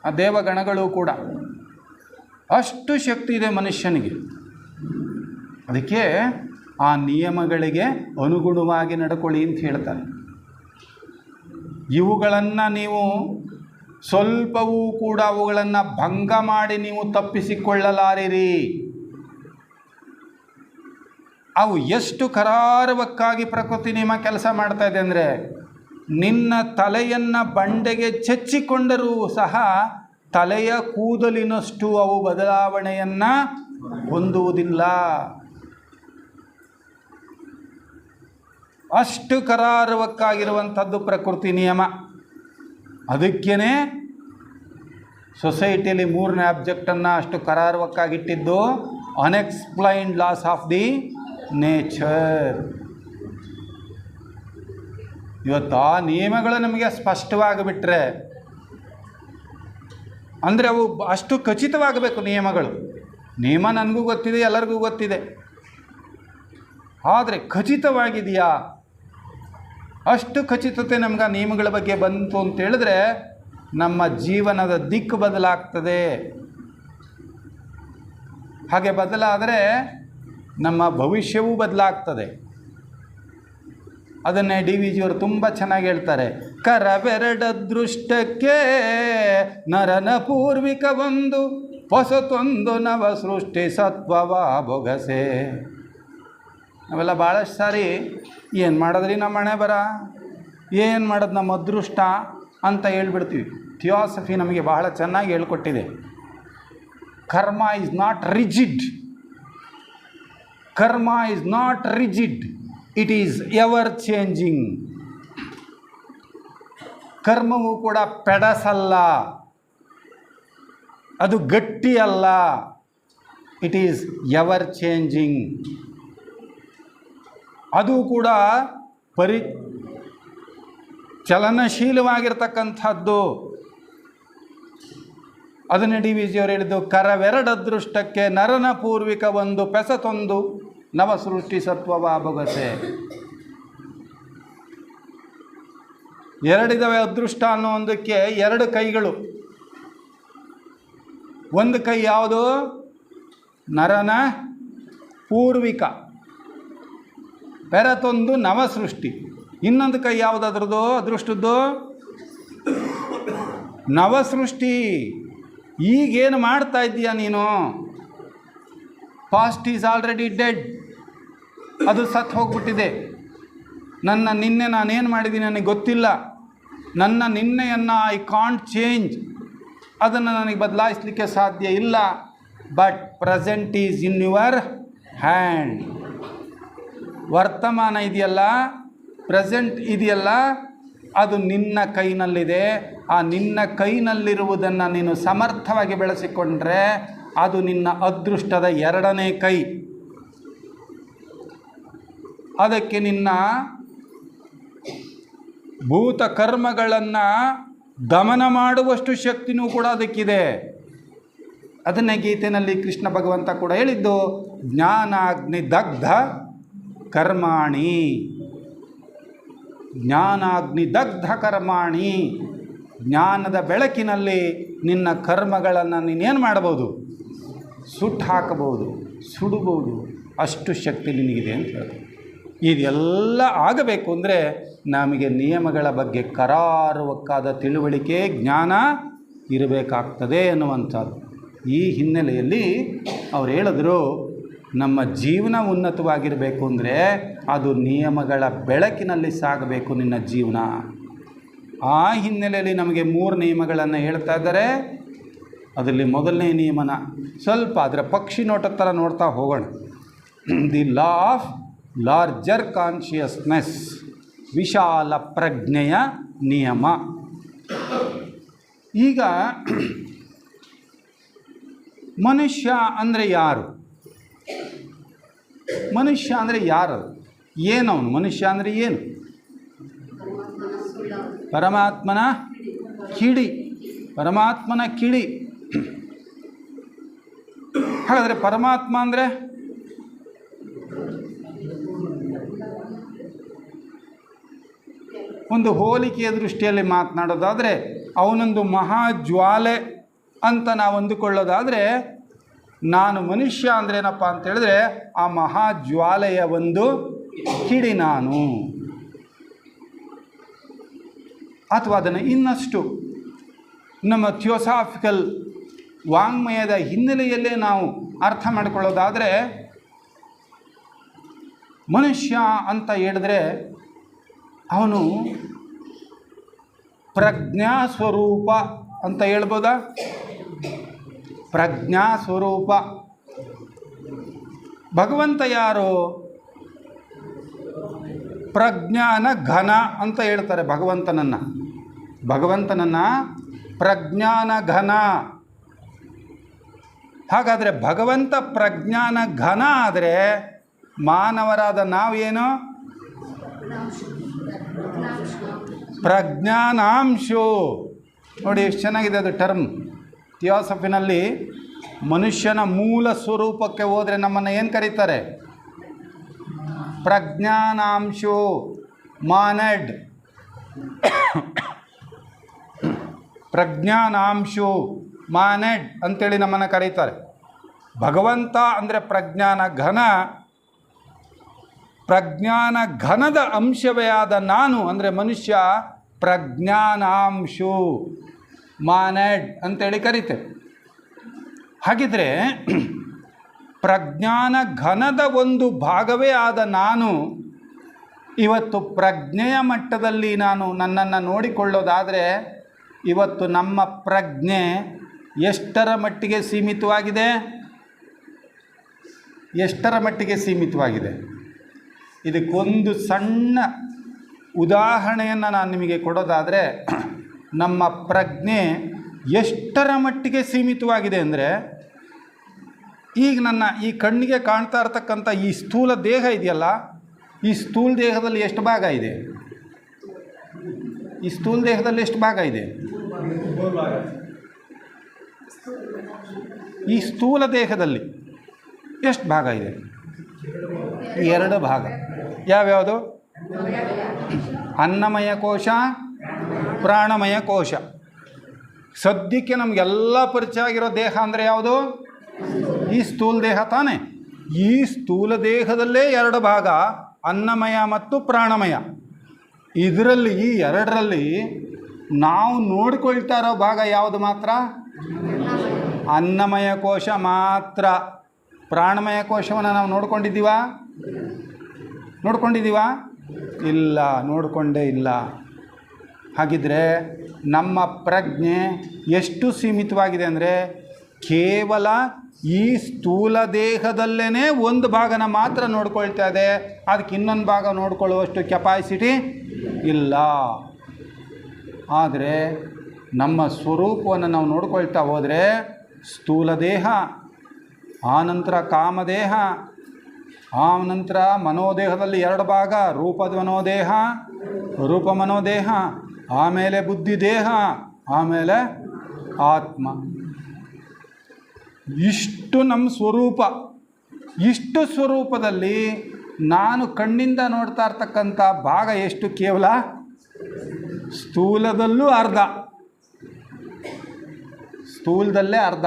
ಆ ದೇವಗಣಗಳು ಕೂಡ. ಅಷ್ಟು ಶಕ್ತಿ ಇದೆ ಮನುಷ್ಯನಿಗೆ. ಅದಕ್ಕೆ ಆ ನಿಯಮಗಳಿಗೆ ಅನುಗುಣವಾಗಿ ನಡ್ಕೊಳ್ಳಿ ಅಂತ ಹೇಳ್ತಾರೆ. ಇವುಗಳನ್ನು ನೀವು ಸ್ವಲ್ಪವೂ ಕೂಡ ಅವುಗಳನ್ನು ಭಂಗ ಮಾಡಿ ನೀವು ತಪ್ಪಿಸಿಕೊಳ್ಳಲಾರಿರಿ. ಅವು ಎಷ್ಟು ಕರಾರವಕ್ಕಾಗಿ ಪ್ರಕೃತಿ ನಿಯಮ ಕೆಲಸ ಮಾಡ್ತಾ ಇದೆ ಅಂದರೆ, ನಿನ್ನ ತಲೆಯನ್ನು ಬಂಡೆಗೆ ಚಚ್ಚಿಕೊಂಡರೂ ಸಹ ತಲೆಯ ಕೂದಲಿನಷ್ಟು ಅವು ಬದಲಾವಣೆಯನ್ನು ಹೊಂದುವುದಿಲ್ಲ. ಅಷ್ಟು ಕರಾರವಕ್ಕಾಗಿರುವಂಥದ್ದು ಪ್ರಕೃತಿ ನಿಯಮ. ಅದಕ್ಕೇ ಸೊಸೈಟಿಯಲ್ಲಿ 3ನೇ ಆಬ್ಜೆಕ್ಟನ್ನು ಅಷ್ಟು ಕರಾರವಕ್ಕಾಗಿಟ್ಟಿದ್ದು unexplained laws of the nature. ಇವತ್ತು ಆ ನಿಯಮಗಳು ನಮಗೆ ಸ್ಪಷ್ಟವಾಗಿಬಿಟ್ರೆ, ಅಂದರೆ ಅವು ಅಷ್ಟು ಖಚಿತವಾಗಬೇಕು ನಿಯಮ ನನಗೂ ಗೊತ್ತಿದೆ, ಎಲ್ಲರಿಗೂ ಗೊತ್ತಿದೆ. ಆದರೆ ಖಚಿತವಾಗಿದೆಯಾ? ಅಷ್ಟು ಖಚಿತತೆ ನಮ್ಗೆ ಆ ನಿಯಮಗಳ ಬಗ್ಗೆ ಬಂತು ಅಂತ ಹೇಳಿದ್ರೆ ನಮ್ಮ ಜೀವನದ ದಿಕ್ಕು ಬದಲಾಗ್ತದೆ. ಹಾಗೆ ಬದಲಾದರೆ ನಮ್ಮ ಭವಿಷ್ಯವೂ ಬದಲಾಗ್ತದೆ. ಅದನ್ನೇ DVG ಅವರು ತುಂಬ ಚೆನ್ನಾಗಿ ಹೇಳ್ತಾರೆ. ಕರವೆರಡದೃಷ್ಟಕ್ಕೆ ನರನ ಪೂರ್ವಿಕ ಒಂದು ಹೊಸತೊಂದು ನವ ಸೃಷ್ಟಿ ಸತ್ವವ ಬೊಗಸೆ. ನಾವೆಲ್ಲ ಭಾಳಷ್ಟು ಸಾರಿ ಏನು ಮಾಡೋದ್ರಿ ನಮ್ಮ ಹಣೆ ಬರ, ಏನು ಮಾಡೋದು ನಮ್ಮ ಅದೃಷ್ಟ ಅಂತ ಹೇಳ್ಬಿಡ್ತೀವಿ. ಥಿಯಾಸಫಿ ನಮಗೆ ಬಹಳ ಚೆನ್ನಾಗಿ ಹೇಳ್ಕೊಟ್ಟಿದೆ. ಕರ್ಮ is not rigid. It is ever changing. ಕರ್ಮವು ಕೂಡ ಪೆಡಸಲ್ಲ, ಅದು ಗಟ್ಟಿ ಅಲ್ಲ. It is ever changing. ಅದು ಕೂಡ ಚಲನಶೀಲವಾಗಿರ್ತಕ್ಕಂಥದ್ದು. ಅದನ್ನು DVG ಅವರು ಹೇಳಿದ್ದು, ಕರವೆರಡದೃಷ್ಟಕ್ಕೆ ನರನ ಪೂರ್ವಿಕ ಒಂದು ಪೆಸತೊಂದು ನವ ಸೃಷ್ಟಿ ಸತ್ವವ ಬೊಗಸೆ. ಎರಡಿದವೆ ಅದೃಷ್ಟ ಅನ್ನೋ ಒಂದಕ್ಕೆ 2 ಕೈಗಳು. ಒಂದು ಕೈ ಯಾವುದು? ನರನ ಪೂರ್ವಿಕ, ಪೆರತೊಂದು ನವಸೃಷ್ಟಿ. ಇನ್ನೊಂದು ಕೈ ಯಾವುದಾದ್ರದ್ದು ಅದೃಷ್ಟದ್ದು? ನವಸೃಷ್ಟಿ. ಈಗೇನು ಮಾಡ್ತಾ ಇದ್ದೀಯ ನೀನು? Past is already dead. ಅದು ಸತ್ತು ಹೋಗ್ಬಿಟ್ಟಿದೆ. ನಿನ್ನೆ ನಾನೇನು ಮಾಡಿದ್ದೀನಿ ನನಗೆ ಗೊತ್ತಿಲ್ಲ, ನನ್ನ ನಿನ್ನೆಯನ್ನು ಐ ಕಾಂಟ್ ಚೇಂಜ್, ಅದನ್ನು ನನಗೆ ಬದಲಾಯಿಸಲಿಕ್ಕೆ ಸಾಧ್ಯ ಇಲ್ಲ. But present is in your hand. ವರ್ತಮಾನ ಇದೆಯಲ್ಲ, ಪ್ರೆಸೆಂಟ್ ಇದೆಯಲ್ಲ, ಅದು ನಿನ್ನ ಕೈನಲ್ಲಿದೆ. ಆ ನಿನ್ನ ಕೈನಲ್ಲಿರುವುದನ್ನು ನೀನು ಸಮರ್ಥವಾಗಿ ಬೆಳೆಸಿಕೊಂಡ್ರೆ ಅದು ನಿನ್ನ ಅದೃಷ್ಟದ ಎರಡನೇ ಕೈ. ಅದಕ್ಕೆ ನಿನ್ನ ಭೂತ ಕರ್ಮಗಳನ್ನು ದಮನ ಮಾಡುವಷ್ಟು ಶಕ್ತಿನೂ ಕೂಡ ಅದಕ್ಕಿದೆ. ಅದನ್ನೇ ಗೀತೆಯಲ್ಲಿ ಕೃಷ್ಣ ಭಗವಂತ ಕೂಡ ಹೇಳಿದ್ದು, ಜ್ಞಾನಾಗ್ನಿ ದಗ್ಧ ಕರ್ಮಾಣಿ, ಜ್ಞಾನಾಗ್ನಿ ದಗ್ಧ ಕರ್ಮಾಣಿ. ಜ್ಞಾನದ ಬೆಳಕಿನಲ್ಲಿ ನಿನ್ನ ಕರ್ಮಗಳನ್ನು ನೀನೇನು ಮಾಡ್ಬೋದು? ಸುಟ್ಟು ಹಾಕಬಹುದು, ಸುಡಬಹುದು. ಅಷ್ಟು ಶಕ್ತಿ ನಿನಗಿದೆ ಅಂತ ಹೇಳಿ. ಇದೆಲ್ಲ ಆಗಬೇಕು ಅಂದರೆ ನಮಗೆ ನಿಯಮಗಳ ಬಗ್ಗೆ ಕರಾರುವಕ್ಕಾದ ತಿಳುವಳಿಕೆ, ಜ್ಞಾನ ಇರಬೇಕಾಗ್ತದೆ ಎನ್ನುವಂಥದ್ದು. ಈ ಹಿನ್ನೆಲೆಯಲ್ಲಿ ಅವ್ರು ಹೇಳಿದ್ರು, ನಮ್ಮ ಜೀವನ ಉನ್ನತವಾಗಿರಬೇಕು ಅಂದರೆ ಅದು ನಿಯಮಗಳ ಬೆಳಕಿನಲ್ಲಿ ಸಾಗಬೇಕು ನಿನ್ನ ಜೀವನ. ಆ ಹಿನ್ನೆಲೆಯಲ್ಲಿ ನಮಗೆ 3 ನಿಯಮಗಳನ್ನು ಹೇಳ್ತಾ ಇದ್ದಾರೆ. ಅದರಲ್ಲಿ ಮೊದಲನೇ ನಿಯಮನ ಸ್ವಲ್ಪ ಅದರ ಪಕ್ಷಿ ನೋಟದ ಥರ ನೋಡ್ತಾ ಹೋಗೋಣ. The law of larger consciousness, ವಿಶಾಲ ಪ್ರಜ್ಞೆಯ ನಿಯಮ. ಈಗ ಮನುಷ್ಯ ಅಂದರೆ ಯಾರು? ಮನುಷ್ಯ ಅಂದರೆ ಯಾರು? ಏನವನು? ಮನುಷ್ಯ ಅಂದರೆ ಏನು? ಪರಮಾತ್ಮನ ಕಿಡಿ, ಪರಮಾತ್ಮನ ಕಿಡಿ. ಹಾಗಾದರೆ ಪರಮಾತ್ಮ ಅಂದರೆ ಒಂದು ಹೋಲಿಕೆಯ ದೃಷ್ಟಿಯಲ್ಲಿ ಮಾತನಾಡೋದಾದರೆ ಅವನೊಂದು ಮಹಾಜ್ವಾಲೆ ಅಂತ ನಾವು ಅಂದುಕೊಳ್ಳೋದಾದರೆ, ನಾನು ಮನುಷ್ಯ ಅಂದರೆ ಏನಪ್ಪ ಅಂತ ಹೇಳಿದ್ರೆ ಆ ಮಹಾಜ್ವಾಲೆಯ ಒಂದು ಕಿಡಿ ನಾನು. ಅಥವಾ ಅದನ್ನು ಇನ್ನಷ್ಟು ನಮ್ಮ ಥಿಯೋಸಾಫಿಕಲ್ ವಾಂಗ್ಮಯದ ಹಿನ್ನೆಲೆಯಲ್ಲೇ ನಾವು ಅರ್ಥ ಮಾಡಿಕೊಳ್ಳೋದಾದರೆ, ಮನುಷ್ಯ ಅಂತ ಹೇಳಿದ್ರೆ ಅವನು ಪ್ರಜ್ಞಾ ಸ್ವರೂಪ ಅಂತ ಹೇಳ್ಬೋದಾ? ಪ್ರಜ್ಞಾ ಸ್ವರೂಪ. ಭಗವಂತ ಯಾರು? ಪ್ರಜ್ಞಾನ ಘನ ಅಂತ ಹೇಳ್ತಾರೆ ಭಗವಂತನನ್ನು ಪ್ರಜ್ಞಾನ ಘನ. ಹಾಗಾದರೆ ಭಗವಂತ ಪ್ರಜ್ಞಾನ ಘನ ಆದರೆ ಮಾನವರಾದ ನಾವೇನು? ಪ್ರಜ್ಞಾನಾಂಶು. ನೋಡಿ ಎಷ್ಟು ಚೆನ್ನಾಗಿದೆ ಅದು ಟರ್ಮ್. ಥಿಯಾಸಫಿನಲ್ಲಿ ಮನುಷ್ಯನ ಮೂಲ ಸ್ವರೂಪಕ್ಕೆ ಹೋದರೆ ನಮ್ಮನ್ನು ಏನು ಕರೀತಾರೆ? ಪ್ರಜ್ಞಾನಾಂಶು, ಮಾನೆಡ್. ಪ್ರಜ್ಞಾನಾಂಶು, ಮಾನೆಡ್ ಅಂತೇಳಿ ನಮ್ಮನ್ನು ಕರೀತಾರೆ. ಭಗವಂತ ಅಂದರೆ ಪ್ರಜ್ಞಾನ ಘನ. ಪ್ರಜ್ಞಾನ ಘನದ ಅಂಶವೇ ಆದ ನಾನು ಅಂದರೆ ಮನುಷ್ಯ ಪ್ರಜ್ಞಾನಾಂಶು, ಮಾನೆಡ್ ಅಂತೇಳಿ ಕರೀತೇವೆ. ಹಾಗಿದ್ರೆ ಪ್ರಜ್ಞಾನ ಘನದ ಒಂದು ಭಾಗವೇ ಆದ ನಾನು ಇವತ್ತು ಪ್ರಜ್ಞೆಯ ಮಟ್ಟದಲ್ಲಿ ನಾನು ನನ್ನನ್ನು ನೋಡಿಕೊಳ್ಳೋದಾದರೆ, ಇವತ್ತು ನಮ್ಮ ಪ್ರಜ್ಞೆ ಎಷ್ಟರ ಮಟ್ಟಿಗೆ ಸೀಮಿತವಾಗಿದೆ? ಎಷ್ಟರ ಮಟ್ಟಿಗೆ ಸೀಮಿತವಾಗಿದೆ? ಇದಕ್ಕೊಂದು ಸಣ್ಣ ಉದಾಹರಣೆಯನ್ನು ನಾನು ನಿಮಗೆ ಕೊಡೋದಾದರೆ, ನಮ್ಮ ಪ್ರಜ್ಞೆ ಎಷ್ಟರ ಮಟ್ಟಿಗೆ ಸೀಮಿತವಾಗಿದೆ ಅಂದರೆ, ಈಗ ನನ್ನ ಈ ಕಣ್ಣಿಗೆ ಕಾಣ್ತಾ ಇರ್ತಕ್ಕಂಥ ಈ ಸ್ಥೂಲ ದೇಹ ಇದೆಯಲ್ಲ, ಈ ಸ್ಥೂಲ ದೇಹದಲ್ಲಿ ಎಷ್ಟು ಭಾಗ ಇದೆ? ಈ ಸ್ಥೂಲ ದೇಹದಲ್ಲಿ ಎಷ್ಟು ಭಾಗ ಇದೆ? ಈ ಸ್ಥೂಲ ದೇಹದಲ್ಲಿ ಎಷ್ಟು ಭಾಗ ಇದೆ? 2 ಭಾಗ. ಯಾವ್ಯಾವುದು? ಅನ್ನಮಯ ಕೋಶ, ಪ್ರಾಣಮಯ ಕೋಶ. ಸದ್ಯಕ್ಕೆ ನಮಗೆಲ್ಲ ಪರಿಚಯ ಆಗಿರೋ ದೇಹ ಅಂದರೆ ಯಾವುದು? ಈ ಸ್ಥೂಲ ದೇಹ ತಾನೇ. ಈ ಸ್ಥೂಲ ದೇಹದಲ್ಲೇ 2 ಭಾಗ, ಅನ್ನಮಯ ಮತ್ತು ಪ್ರಾಣಮಯ. ಇದರಲ್ಲಿ ಈ 2ರಲ್ಲಿ ನಾವು ನೋಡಿಕೊಳ್ತಾ ಇರೋ ಭಾಗ ಯಾವುದು ಮಾತ್ರ? ಅನ್ನಮಯ ಕೋಶ ಮಾತ್ರ. ಪ್ರಾಣಮಯ ಕೋಶವನ್ನು ನಾವು ನೋಡ್ಕೊಂಡಿದ್ದೀವಾ? ಇಲ್ಲ, ನೋಡಿಕೊಂಡೇ ಇಲ್ಲ. ಹಾಗಿದ್ರೆ ನಮ್ಮ ಪ್ರಜ್ಞೆ ಎಷ್ಟು ಸೀಮಿತವಾಗಿದೆ ಅಂದರೆ ಕೇವಲ ಈ ಸ್ಥೂಲ ದೇಹದಲ್ಲೇ ಒಂದು ಭಾಗನ ಮಾತ್ರ ನೋಡ್ಕೊಳ್ತಾ ಇದೆ, ಅದಕ್ಕೆ ಇನ್ನೊಂದು ಭಾಗ ನೋಡ್ಕೊಳ್ಳುವಷ್ಟು ಕೆಪಾಸಿಟಿ ಇಲ್ಲ. ಆದರೆ ನಮ್ಮ ಸ್ವರೂಪವನ್ನು ನಾವು ನೋಡ್ಕೊಳ್ತಾ ಹೋದರೆ ಸ್ಥೂಲ ದೇಹ, ಆನಂತರ ಕಾಮದೇಹ, ಆನಂತರ ಮನೋದೇಹದಲ್ಲಿ 2 ಭಾಗ, ರೂಪದ ಮನೋದೇಹ, ರೂಪ ಮನೋದೇಹ, ಆಮೇಲೆ ಬುದ್ಧಿದೇಹ, ಆಮೇಲೆ ಆತ್ಮ. ಇಷ್ಟು ನಮ್ಮ ಸ್ವರೂಪ. ಇಷ್ಟು ಸ್ವರೂಪದಲ್ಲಿ ನಾನು ಕಣ್ಣಿಂದ ನೋಡ್ತಾ ಇರ್ತಕ್ಕಂಥ ಭಾಗ ಎಷ್ಟು? ಕೇವಲ ಸ್ಥೂಲದಲ್ಲೂ ಅರ್ಧ, ಸ್ಥೂಲದಲ್ಲೇ ಅರ್ಧ.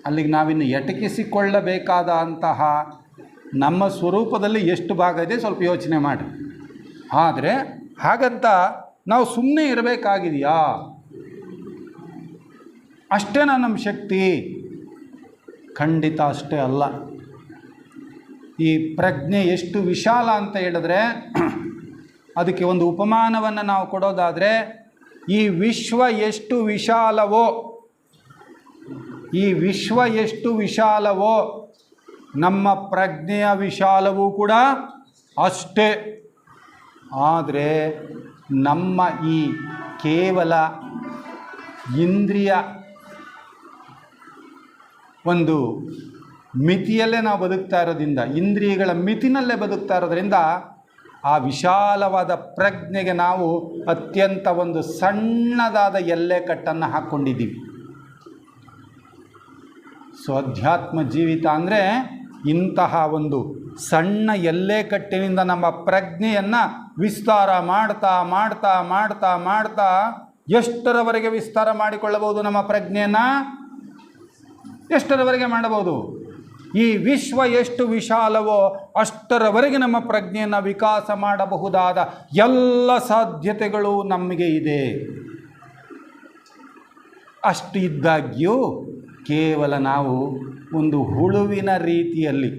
ಅಲ್ಲಿಗೆ ನಾವಿನ್ನು ಎಟಕಿಸಿಕೊಳ್ಳಬೇಕಾದ ಅಂತಹ ನಮ್ಮ ಸ್ವರೂಪದಲ್ಲಿ ಎಷ್ಟು ಭಾಗ ಇದೆ ಸ್ವಲ್ಪ ಯೋಚನೆ ಮಾಡಿ. ಆದರೆ ಹಾಗಂತ ನಾವು ಸುಮ್ಮನೆ ಇರಬೇಕಾಗಿದೆಯಾ? ಅಷ್ಟೇನಾ ನಮ್ಮ ಶಕ್ತಿ? ಖಂಡಿತ ಅಷ್ಟೇ ಅಲ್ಲ. ಈ ಪ್ರಜ್ಞೆ ಎಷ್ಟು ವಿಶಾಲ ಅಂತ ಹೇಳಿದ್ರೆ ಅದಕ್ಕೆ ಒಂದು ಉಪಮಾನವನ್ನು ನಾವು ಕೊಡೋದಾದರೆ, ಈ ವಿಶ್ವ ಎಷ್ಟು ವಿಶಾಲವೋ, ಈ ವಿಶ್ವ ಎಷ್ಟು ವಿಶಾಲವೋ ನಮ್ಮ ಪ್ರಜ್ಞೆಯ ವಿಶಾಲವೂ ಕೂಡ ಅಷ್ಟೇ. ಆದರೆ ನಮ್ಮ ಈ ಕೇವಲ ಇಂದ್ರಿಯ ಒಂದು ಮಿತಿಯಲ್ಲೇ ನಾವು ಬದುಕ್ತಾ ಇರೋದ್ರಿಂದ, ಇಂದ್ರಿಯಗಳ ಮಿತಿನಲ್ಲೇ ಬದುಕ್ತಾ ಇರೋದ್ರಿಂದ ಆ ವಿಶಾಲವಾದ ಪ್ರಜ್ಞೆಗೆ ನಾವು ಅತ್ಯಂತ ಒಂದು ಸಣ್ಣದಾದ ಎಲ್ಲೆ ಕಟ್ಟನ್ನು ಹಾಕ್ಕೊಂಡಿದ್ದೀವಿ. ಸೊ ಅಧ್ಯಾತ್ಮ ಜೀವಿತ ಅಂದರೆ ಇಂತಹ ಒಂದು ಸಣ್ಣ ಎಲ್ಲೆ ಕಟ್ಟಿನಿಂದ ನಮ್ಮ ಪ್ರಜ್ಞೆಯನ್ನು ವಿಸ್ತಾರ ಮಾಡ್ತಾ ಮಾಡ್ತಾ ಮಾಡ್ತಾ ಮಾಡ್ತಾ ಎಷ್ಟರವರೆಗೆ ವಿಸ್ತಾರ ಮಾಡಿಕೊಳ್ಳಬಹುದು? ನಮ್ಮ ಪ್ರಜ್ಞೆಯನ್ನು ಎಷ್ಟರವರೆಗೆ ಮಾಡಬಹುದು? ಈ ವಿಶ್ವ ಎಷ್ಟು ವಿಶಾಲವೋ ಅಷ್ಟರವರೆಗೆ ನಮ್ಮ ಪ್ರಜ್ಞೆಯನ್ನು ವಿಕಾಸ ಮಾಡಬಹುದಾದ ಎಲ್ಲ ಸಾಧ್ಯತೆಗಳು ನಮಗೆ ಇದೆ. ಅಷ್ಟು ಇದ್ದಾಗ್ಯೂ ಕೇವಲ ನಾವು ಒಂದು ಹುಳುವಿನ ರೀತಿಯಲ್ಲಿ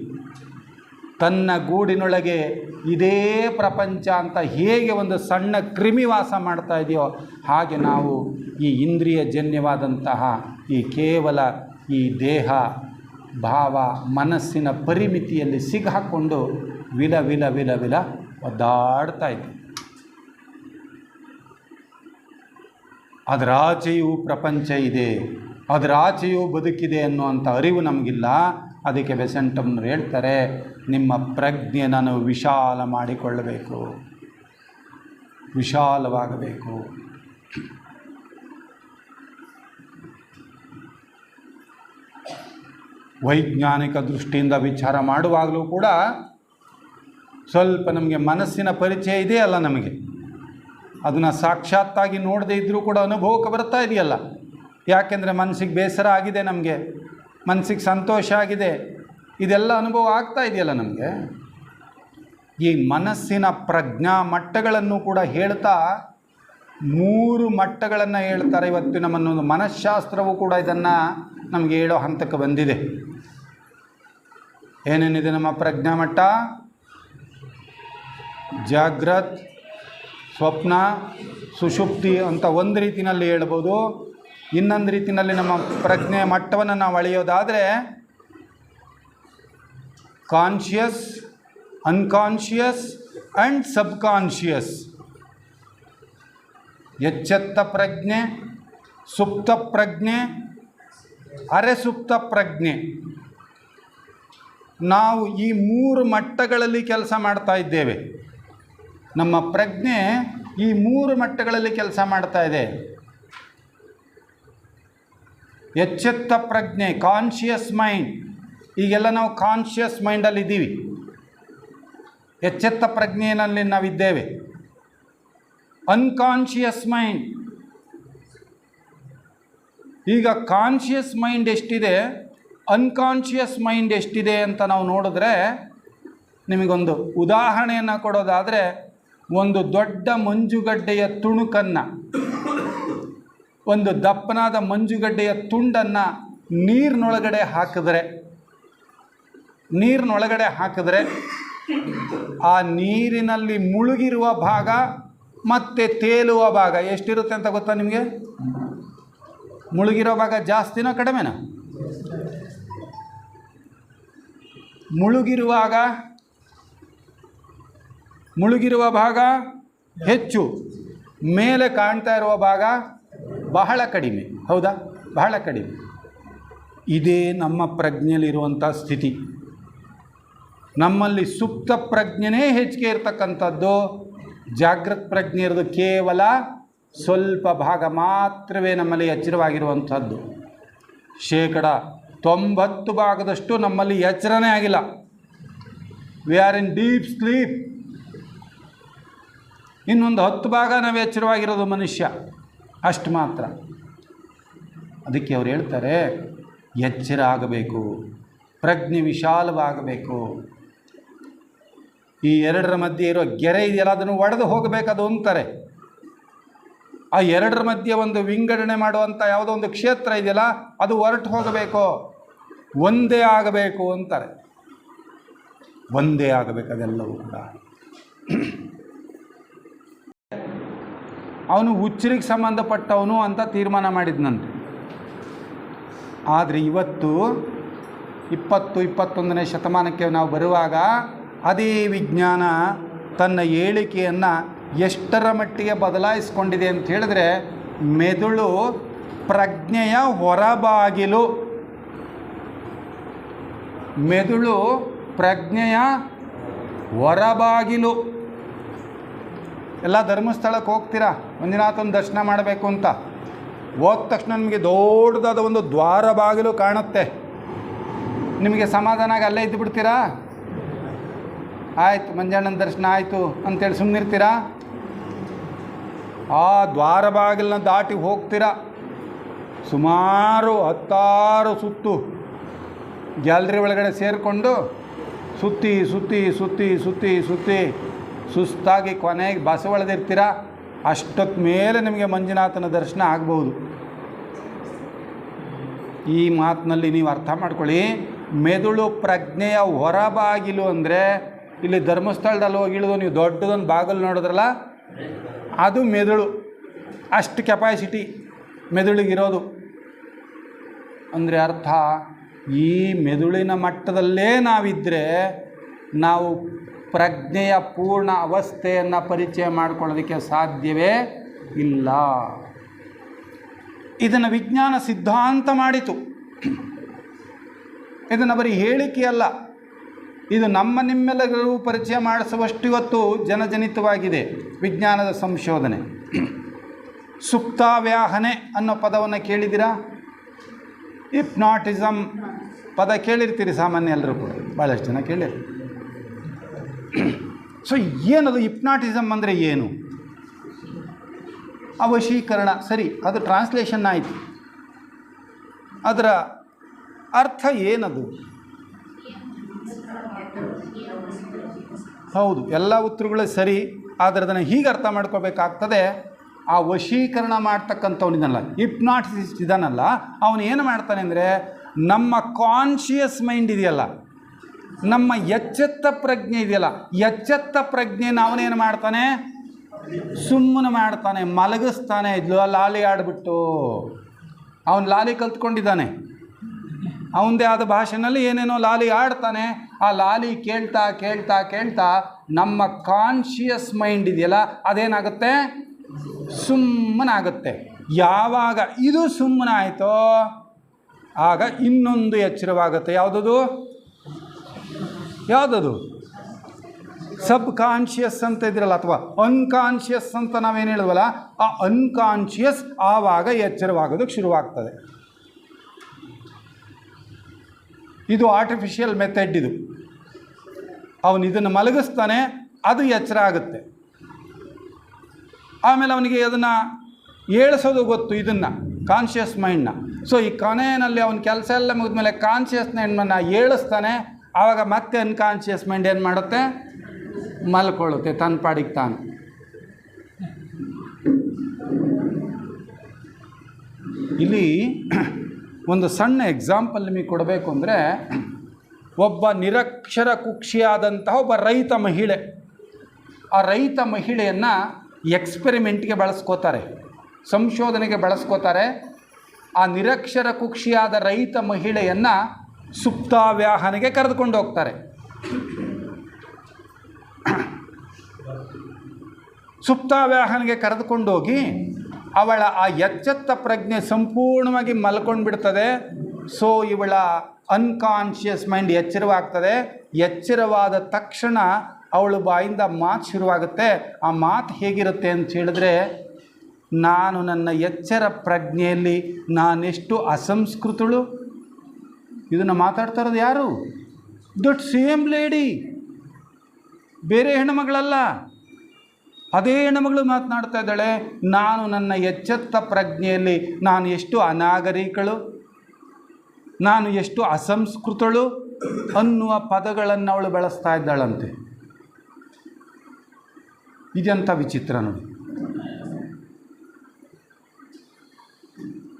ತನ್ನ ಗೂಡಿನೊಳಗೆ ಇದೇ ಪ್ರಪಂಚ ಅಂತ ಹೇಗೆ ಒಂದು ಸಣ್ಣ ಕ್ರಿಮಿ ವಾಸ ಮಾಡ್ತಾ ಇದೆಯೋ ಹಾಗೆ ನಾವು ಈ ಇಂದ್ರಿಯ ಜನ್ಯವಾದಂತಹ ಈ ಕೇವಲ ಈ ದೇಹ ಭಾವ ಮನಸ್ಸಿನ ಪರಿಮಿತಿಯಲ್ಲಿ ಸಿಕ್ಕಾಕೊಂಡು ವಿಲ ವಿಲ ವಿಲ ವಿಲ ಒದ್ದಾಡ್ತಾ ಇದ್ದೀವಿ. ಅದರಾಚೆಯೂ ಪ್ರಪಂಚ ಇದೆ, ಅದರಾಚೆಯೂ ಬದುಕಿದೆ ಅನ್ನುವಂಥ ಅರಿವು ನಮಗಿಲ್ಲ. ಅದಕ್ಕೆ ಬೆಸೆಂಟಮ್ನವ್ರು ಹೇಳ್ತಾರೆ, ನಿಮ್ಮ ಪ್ರಜ್ಞೆಯನ್ನು ವಿಶಾಲ ಮಾಡಿಕೊಳ್ಳಬೇಕು, ವಿಶಾಲವಾಗಬೇಕು. ವೈಜ್ಞಾನಿಕ ದೃಷ್ಟಿಯಿಂದ ವಿಚಾರ ಮಾಡುವಾಗಲೂ ಕೂಡ ಸ್ವಲ್ಪ ನಮಗೆ ಮನಸ್ಸಿನ ಪರಿಚಯ ಇದೆಯಲ್ಲ, ನಮಗೆ ಅದನ್ನು ಸಾಕ್ಷಾತ್ತಾಗಿ ನೋಡದೇ ಇದ್ದರೂ ಕೂಡ ಅನುಭವಕ್ಕೆ ಬರ್ತಾ ಇದೆಯಲ್ಲ. ಯಾಕೆಂದರೆ ಮನಸ್ಸಿಗೆ ಬೇಸರ ಆಗಿದೆ, ನಮಗೆ ಮನಸ್ಸಿಗೆ ಸಂತೋಷ ಆಗಿದೆ, ಇದೆಲ್ಲ ಅನುಭವ ಆಗ್ತಾ ಇದೆಯಲ್ಲ ನಮಗೆ. ಈ ಮನಸ್ಸಿನ ಪ್ರಜ್ಞಾ ಮಟ್ಟಗಳನ್ನು ಕೂಡ ಹೇಳ್ತಾ 3 ಮಟ್ಟಗಳನ್ನು ಹೇಳ್ತಾರೆ. ಇವತ್ತು ನಮ್ಮನ್ನೊಂದು ಮನಃಶಾಸ್ತ್ರವು ಕೂಡ ಇದನ್ನು ನಮಗೆ ಹೇಳೋ ಹಂತಕ್ಕೆ ಬಂದಿದೆ. ಏನೇನಿದೆ ನಮ್ಮ ಪ್ರಜ್ಞಾ ಮಟ್ಟ? ಜಾಗ್ರತ್, ಸ್ವಪ್ನ, ಸುಷುಪ್ತಿ ಅಂತ ಒಂದು ರೀತಿಯಲ್ಲಿ ಹೇಳ್ಬೋದು. ಇನ್ನೊಂದು ರೀತಿಯಲ್ಲಿ ನಮ್ಮ ಪ್ರಜ್ಞೆಯ ಮಟ್ಟವನ್ನು ನಾವು ಅಳೆಯೋದಾದರೆ ಕಾನ್ಷಿಯಸ್, ಅನ್ಕಾನ್ಷಿಯಸ್ ಆ್ಯಂಡ್ ಸಬ್ಕಾನ್ಷಿಯಸ್. ಎಚ್ಚೆತ್ತ ಪ್ರಜ್ಞೆ, ಸುಪ್ತ ಪ್ರಜ್ಞೆ, ಅರೆಸುಪ್ತ ಪ್ರಜ್ಞೆ. ನಾವು ಈ 3 ಮಟ್ಟಗಳಲ್ಲಿ ಕೆಲಸ ಮಾಡ್ತಾ ಇದ್ದೇವೆ. ನಮ್ಮ ಪ್ರಜ್ಞೆ ಈ 3 ಮಟ್ಟಗಳಲ್ಲಿ ಕೆಲಸ ಮಾಡ್ತಾ ಇದೆ. ಎಚ್ಚೆತ್ತ ಪ್ರಜ್ಞೆ, ಕಾನ್ಷಿಯಸ್ ಮೈಂಡ್. ಈಗೆಲ್ಲ ನಾವು ಕಾನ್ಷಿಯಸ್ ಮೈಂಡಲ್ಲಿ ಇದ್ದೀವಿ, ಎಚ್ಚೆತ್ತ ಪ್ರಜ್ಞೆಯಲ್ಲಿ ನಾವಿದ್ದೇವೆ. Unconscious mind. ಈಗ ಕಾನ್ಷಿಯಸ್ ಮೈಂಡ್ ಎಷ್ಟಿದೆ, ಅನ್ಕಾನ್ಷಿಯಸ್ ಮೈಂಡ್ ಎಷ್ಟಿದೆ ಅಂತ ನಾವು ನೋಡಿದ್ರೆ, ನಿಮಗೊಂದು ಉದಾಹರಣೆಯನ್ನು ಕೊಡೋದಾದರೆ, ಒಂದು ದೊಡ್ಡ ಮಂಜುಗಡ್ಡೆಯ ತುಣುಕನ್ನು, ಒಂದು ದಪ್ಪನಾದ ಮಂಜುಗಡ್ಡೆಯ ತುಂಡನ್ನು ನೀರಿನೊಳಗಡೆ ಹಾಕಿದ್ರೆ ಆ ನೀರಿನಲ್ಲಿ ಮುಳುಗಿರುವ ಭಾಗ ಮತ್ತು ತೇಲುವ ಭಾಗ ಎಷ್ಟಿರುತ್ತೆ ಅಂತ ಗೊತ್ತಾ ನಿಮಗೆ? ಮುಳುಗಿರೋ ಭಾಗ ಜಾಸ್ತಿನೋ ಕಡಿಮೆನೋ? ಮುಳುಗಿರುವ ಭಾಗ ಹೆಚ್ಚು, ಮೇಲೆ ಕಾಣ್ತಾ ಇರುವ ಭಾಗ ಬಹಳ ಕಡಿಮೆ. ಹೌದಾ? ಬಹಳ ಕಡಿಮೆ. ಇದೇ ನಮ್ಮ ಪ್ರಜ್ಞೆಯಲ್ಲಿರುವಂಥ ಸ್ಥಿತಿ. ನಮ್ಮಲ್ಲಿ ಸುಪ್ತ ಪ್ರಜ್ಞೆನೇ ಹೆಚ್ಚಿಗೆ ಇರತಕ್ಕಂಥದ್ದು, ಜಾಗೃತ ಪ್ರಜ್ಞೆ ಇರೋದು ಕೇವಲ ಸ್ವಲ್ಪ ಭಾಗ ಮಾತ್ರವೇ ನಮ್ಮಲ್ಲಿ ಎಚ್ಚರವಾಗಿರುವಂಥದ್ದು. 90% ನಮ್ಮಲ್ಲಿ ಎಚ್ಚರನೇ ಆಗಿಲ್ಲ. We are in deep sleep. ಇನ್ನೊಂದು 10% ನಾವು ಎಚ್ಚರವಾಗಿರೋದು ಮನುಷ್ಯ, ಅಷ್ಟು ಮಾತ್ರ. ಅದಕ್ಕೆ ಅವ್ರು ಹೇಳ್ತಾರೆ, ಎಚ್ಚರ ಆಗಬೇಕು, ಪ್ರಜ್ಞೆ ವಿಶಾಲವಾಗಬೇಕು. ಈ ಎರಡರ ಮಧ್ಯೆ ಇರೋ ಗೆರೆ ಇದೆಯಲ್ಲ, ಅದನ್ನು ಒಡೆದು ಹೋಗಬೇಕದು ಅಂತಾರೆ. ಆ ಎರಡರ ಮಧ್ಯೆ ಒಂದು ವಿಂಗಡಣೆ ಮಾಡುವಂಥ ಯಾವುದೋ ಒಂದು ಕ್ಷೇತ್ರ ಇದೆಯಲ್ಲ, ಅದು ಹೊರಟು ಹೋಗಬೇಕು, ಒಂದೇ ಆಗಬೇಕು ಅಂತಾರೆ. ಒಂದೇ ಆಗಬೇಕು ಅದೆಲ್ಲವೂ ಕೂಡ. ಅವನು ಹುಚ್ಚರಿಗೆ ಸಂಬಂಧಪಟ್ಟವನು ಅಂತ ತೀರ್ಮಾನ ಮಾಡಿದ್ನಂತೆ. ಆದರೆ ಇವತ್ತು 20-21ನೇ ಶತಮಾನಕ್ಕೆ ನಾವು ಬರುವಾಗ ಅದೇ ವಿಜ್ಞಾನ ತನ್ನ ಹೇಳಿಕೆಯನ್ನು ಎಷ್ಟರ ಮಟ್ಟಿಗೆ ಬದಲಾಯಿಸ್ಕೊಂಡಿದೆ ಅಂತ ಹೇಳಿದ್ರೆ, ಮೆದುಳು ಪ್ರಜ್ಞೆಯ ಹೊರಬಾಗಿಲು. ಮೆದುಳು ಪ್ರಜ್ಞೆಯ ಹೊರಬಾಗಿಲು. ಎಲ್ಲ ಧರ್ಮಸ್ಥಳಕ್ಕೆ ಹೋಗ್ತೀರಾ, ಮಂಜುನಾಥನ ದರ್ಶನ ಮಾಡಬೇಕು ಅಂತ ಹೋದ ತಕ್ಷಣ ನಿಮಗೆ ದೊಡ್ಡದಾದ ಒಂದು ದ್ವಾರ ಬಾಗಿಲು ಕಾಣುತ್ತೆ. ನಿಮಗೆ ಸಮಾಧಾನಾಗಿ ಅಲ್ಲೇ ಇದ್ದು ಬಿಡ್ತೀರಾ? ಆಯಿತು, ಮಂಜಣ್ಣನ ದರ್ಶನ ಆಯಿತು ಅಂತೇಳಿ ಸುಮ್ಮನಿರ್ತೀರಾ? ಆ ದ್ವಾರ ಬಾಗಿಲನ್ನ ದಾಟಿ ಹೋಗ್ತೀರಾ. ಸುಮಾರು 10 ಸುತ್ತು ಗ್ಯಾಲರಿ ಒಳಗಡೆ ಸೇರಿಕೊಂಡು ಸುತ್ತಿ ಸುತ್ತಿ ಸುತ್ತಿ ಸುತ್ತಿ ಸುತ್ತಿ ಸುಸ್ತಾಗಿ ಕೊನೆಗೆ ಬಸವಳೆದಿರ್ತೀರ. ಅಷ್ಟೊತ್ತು ಮೇಲೆ ನಿಮಗೆ ಮಂಜುನಾಥನ ದರ್ಶನ ಆಗ್ಬೋದು. ಈ ಮಾತಿನಲ್ಲಿ ನೀವು ಅರ್ಥ ಮಾಡ್ಕೊಳ್ಳಿ, ಮೆದುಳು ಪ್ರಜ್ಞೆಯ ಹೊರಬಾಗಿಲು ಅಂದರೆ ಇಲ್ಲಿ ಧರ್ಮಸ್ಥಳದಲ್ಲಿ ಹೋಗಿ ಇಳಿದು ನೀವು ದೊಡ್ಡದೊಂದು ಬಾಗಿಲು ನೋಡಿದ್ರಲ್ಲ, ಅದು ಮೆದುಳು. ಅಷ್ಟು ಕೆಪಾಸಿಟಿ ಮೆದುಳಿಗಿರೋದು. ಅಂದರೆ ಅರ್ಥ, ಈ ಮೆದುಳಿನ ಮಟ್ಟದಲ್ಲೇ ನಾವಿದ್ದರೆ ನಾವು ಪ್ರಜ್ಞೆಯ ಪೂರ್ಣ ಅವಸ್ಥೆಯನ್ನು ಪರಿಚಯ ಮಾಡಿಕೊಳ್ಳೋದಕ್ಕೆ ಸಾಧ್ಯವೇ ಇಲ್ಲ. ಇದನ್ನು ವಿಜ್ಞಾನ ಸಿದ್ಧಾಂತ ಮಾಡಿತು. ಇದನ್ನು ಬರೀ ಹೇಳಿಕೆಯಲ್ಲ, ಇದು ನಿಮ್ಮೆಲ್ಲರಿಗೂ ಪರಿಚಯ ಮಾಡಿಸುವಷ್ಟು ಇವತ್ತು ಜನಜನಿತವಾಗಿದೆ ವಿಜ್ಞಾನದ ಸಂಶೋಧನೆ. ಸುಪ್ತಾವ್ಯಾಹನೆ ಅನ್ನೋ ಪದವನ್ನು ಕೇಳಿದ್ದೀರಾ? ಹಿಪ್ನಾಟಿಸಮ್ ಪದ ಕೇಳಿರ್ತೀರಿ ಸಾಮಾನ್ಯ ಎಲ್ಲರೂ ಕೂಡ, ಭಾಳಷ್ಟು ಜನ ಕೇಳಿರಿ. ಸೊ ಏನದು ಹಿಪ್ನಾಟಿಸಮ್ ಅಂದರೆ ಏನು? ಅವಶೀಕರಣ. ಸರಿ, ಅದು ಟ್ರಾನ್ಸ್ಲೇಷನ್ ಆಯಿತು. ಅದರ ಅರ್ಥ ಏನದು? ಹೌದು, ಎಲ್ಲ ಉತ್ತರಗಳೇ ಸರಿ. ಆದರೆ ಅದನ್ನು ಹೀಗೆ ಅರ್ಥ ಮಾಡ್ಕೋಬೇಕಾಗ್ತದೆ. ಆ ವಶೀಕರಣ ಮಾಡ್ತಕ್ಕಂಥವನಿದನಲ್ಲ, ಹಿಪ್ನಾಟಿಸಿಸ್ಟ್ ಇದನ್ನಲ್ಲ, ಅವನು ಏನು ಮಾಡ್ತಾನೆ ಅಂದರೆ, ನಮ್ಮ ಕಾನ್ಷಿಯಸ್ ಮೈಂಡ್ ಇದೆಯಲ್ಲ, ನಮ್ಮ ಎಚ್ಚೆತ್ತ ಪ್ರಜ್ಞೆ ಇದೆಯಲ್ಲ, ಎಚ್ಚೆತ್ತ ಪ್ರಜ್ಞೆನ ಅವನೇನು ಮಾಡ್ತಾನೆ? ಸುಮ್ಮನೆ ಮಾಡ್ತಾನೆ, ಮಲಗಿಸ್ತಾನೆ. ಲಾಲಿ ಆಡಿಬಿಟ್ಟು ಅವನು ಲಾಲಿ ಕಲ್ತ್ಕೊಂಡಿದ್ದಾನೆ. ಅವನದೇ ಆದ ಭಾಷೆನಲ್ಲಿ ಏನೇನೋ ಲಾಲಿ ಆಡ್ತಾನೆ. ಆ ಲಾಲಿ ಕೇಳ್ತಾ ಕೇಳ್ತಾ ಕೇಳ್ತಾ ನಮ್ಮ ಕಾನ್ಷಿಯಸ್ ಮೈಂಡ್ ಇದೆಯಲ್ಲ, ಅದೇನಾಗುತ್ತೆ? ಸುಮ್ಮನಾಗುತ್ತೆ. ಯಾವಾಗ ಇದು ಸುಮ್ಮನೆ ಆಯಿತೋ ಆಗ ಇನ್ನೊಂದು ಎಚ್ಚರವಾಗುತ್ತೆ. ಯಾವುದದು? ಸಬ್ ಕಾನ್ಷಿಯಸ್ ಅಂತ ಇದ್ರಲ್ಲ, ಅಥವಾ ಅನ್ಕಾನ್ಷಿಯಸ್ ಅಂತ ನಾವೇನು ಹೇಳಿದ್ವಲ್ಲ, ಆ ಅನ್ಕಾನ್ಷಿಯಸ್ ಆವಾಗ ಎಚ್ಚರವಾಗೋದಕ್ಕೆ ಶುರುವಾಗ್ತದೆ. ಇದು ಆರ್ಟಿಫಿಷಿಯಲ್ ಮೆಥಡ್. ಇದು ಅವನು ಇದನ್ನು ಮಲಗಿಸ್ತಾನೆ, ಅದು ಎಚ್ಚರ ಆಗುತ್ತೆ. ಆಮೇಲೆ ಅವನಿಗೆ ಅದನ್ನು ಏಳಿಸೋದು ಗೊತ್ತು, ಇದನ್ನು ಕಾನ್ಷಿಯಸ್ ಮೈಂಡ್ನ. ಸೊ ಈ ಕೊನೆಯಲ್ಲಿ ಅವನ ಕೆಲಸ ಎಲ್ಲ ಮುಗಿದ್ಮೇಲೆ ಕಾನ್ಷಿಯಸ್ ಮೈಂಡನ್ನು ಏಳಿಸ್ತಾನೆ. ಆವಾಗ ಮತ್ತೆ ಅನ್ಕಾನ್ಷಿಯಸ್ ಮೈಂಡ್ ಏನು ಮಾಡುತ್ತೆ? ಮಲ್ಕೊಳ್ಳುತ್ತೆ ತನ್ನ ಪಾಡಿಗೆ ತಾನು. ಇಲ್ಲಿ ಒಂದು ಸಣ್ಣ ಎಕ್ಸಾಂಪಲ್ ನಿಮಗೆ ಕೊಡಬೇಕು ಅಂದರೆ, ಒಬ್ಬ ನಿರಕ್ಷರ ಕುಕ್ಷಿಯಾದಂತಹ ಒಬ್ಬ ರೈತ ಮಹಿಳೆ. ಆ ರೈತ ಮಹಿಳೆಯನ್ನು ಎಕ್ಸ್ಪೆರಿಮೆಂಟ್ಗೆ ಬಳಸ್ಕೋತಾರೆ, ಸಂಶೋಧನೆಗೆ ಬಳಸ್ಕೋತಾರೆ. ಆ ನಿರಕ್ಷರ ಕುಕ್ಷಿಯಾದ ರೈತ ಮಹಿಳೆಯನ್ನು ಸುಪ್ತಾವ್ಯಾಹನೆಗೆ ಕರೆದುಕೊಂಡು ಹೋಗ್ತಾರೆ. ಸುಪ್ತಾವ್ಯಾಹನೆಗೆ ಕರೆದುಕೊಂಡೋಗಿ ಅವಳ ಆ ಎಚ್ಚೆತ್ತ ಪ್ರಜ್ಞೆ ಸಂಪೂರ್ಣವಾಗಿ ಮಲ್ಕೊಂಡು ಬಿಡ್ತದೆ. ಸೊ ಇವಳ ಅನ್ಕಾನ್ಷಿಯಸ್ ಮೈಂಡ್ ಎಚ್ಚರವಾಗ್ತದೆ. ಎಚ್ಚರವಾದ ತಕ್ಷಣ ಅವಳು ಬಾಯಿಂದ ಮಾತು ಶುರುವಾಗುತ್ತೆ. ಆ ಮಾತು ಹೇಗಿರುತ್ತೆ ಅಂತ ಹೇಳಿದ್ರೆ, ನಾನು ನನ್ನ ಎಚ್ಚರ ಪ್ರಜ್ಞೆಯಲ್ಲಿ ನಾನೆಷ್ಟು ಅಸಂಸ್ಕೃತಳು. ಇದನ್ನು ಮಾತಾಡ್ತಾ ಇರೋದು ಯಾರು? ದಟ್ ಸೇಮ್ ಲೇಡಿ, ಬೇರೆ ಹೆಣ್ಣುಮಗಳಲ್ಲ, ಅದೇ ಹೆಣ್ಣುಮಗಳು ಮಾತನಾಡ್ತಾ ಇದ್ದಾಳೆ. ನಾನು ನನ್ನ ಎಚ್ಚೆತ್ತ ಪ್ರಜ್ಞೆಯಲ್ಲಿ ನಾನು ಎಷ್ಟು ಅನಾಗರಿಕಳು, ನಾನು ಎಷ್ಟು ಅಸಂಸ್ಕೃತಳು ಅನ್ನುವ ಪದಗಳನ್ನು ಅವಳು ಬಳಸ್ತಾ ಇದ್ದಾಳಂತೆ. ಇದೆಂಥ ವಿಚಿತ್ರ ನೋಡಿ.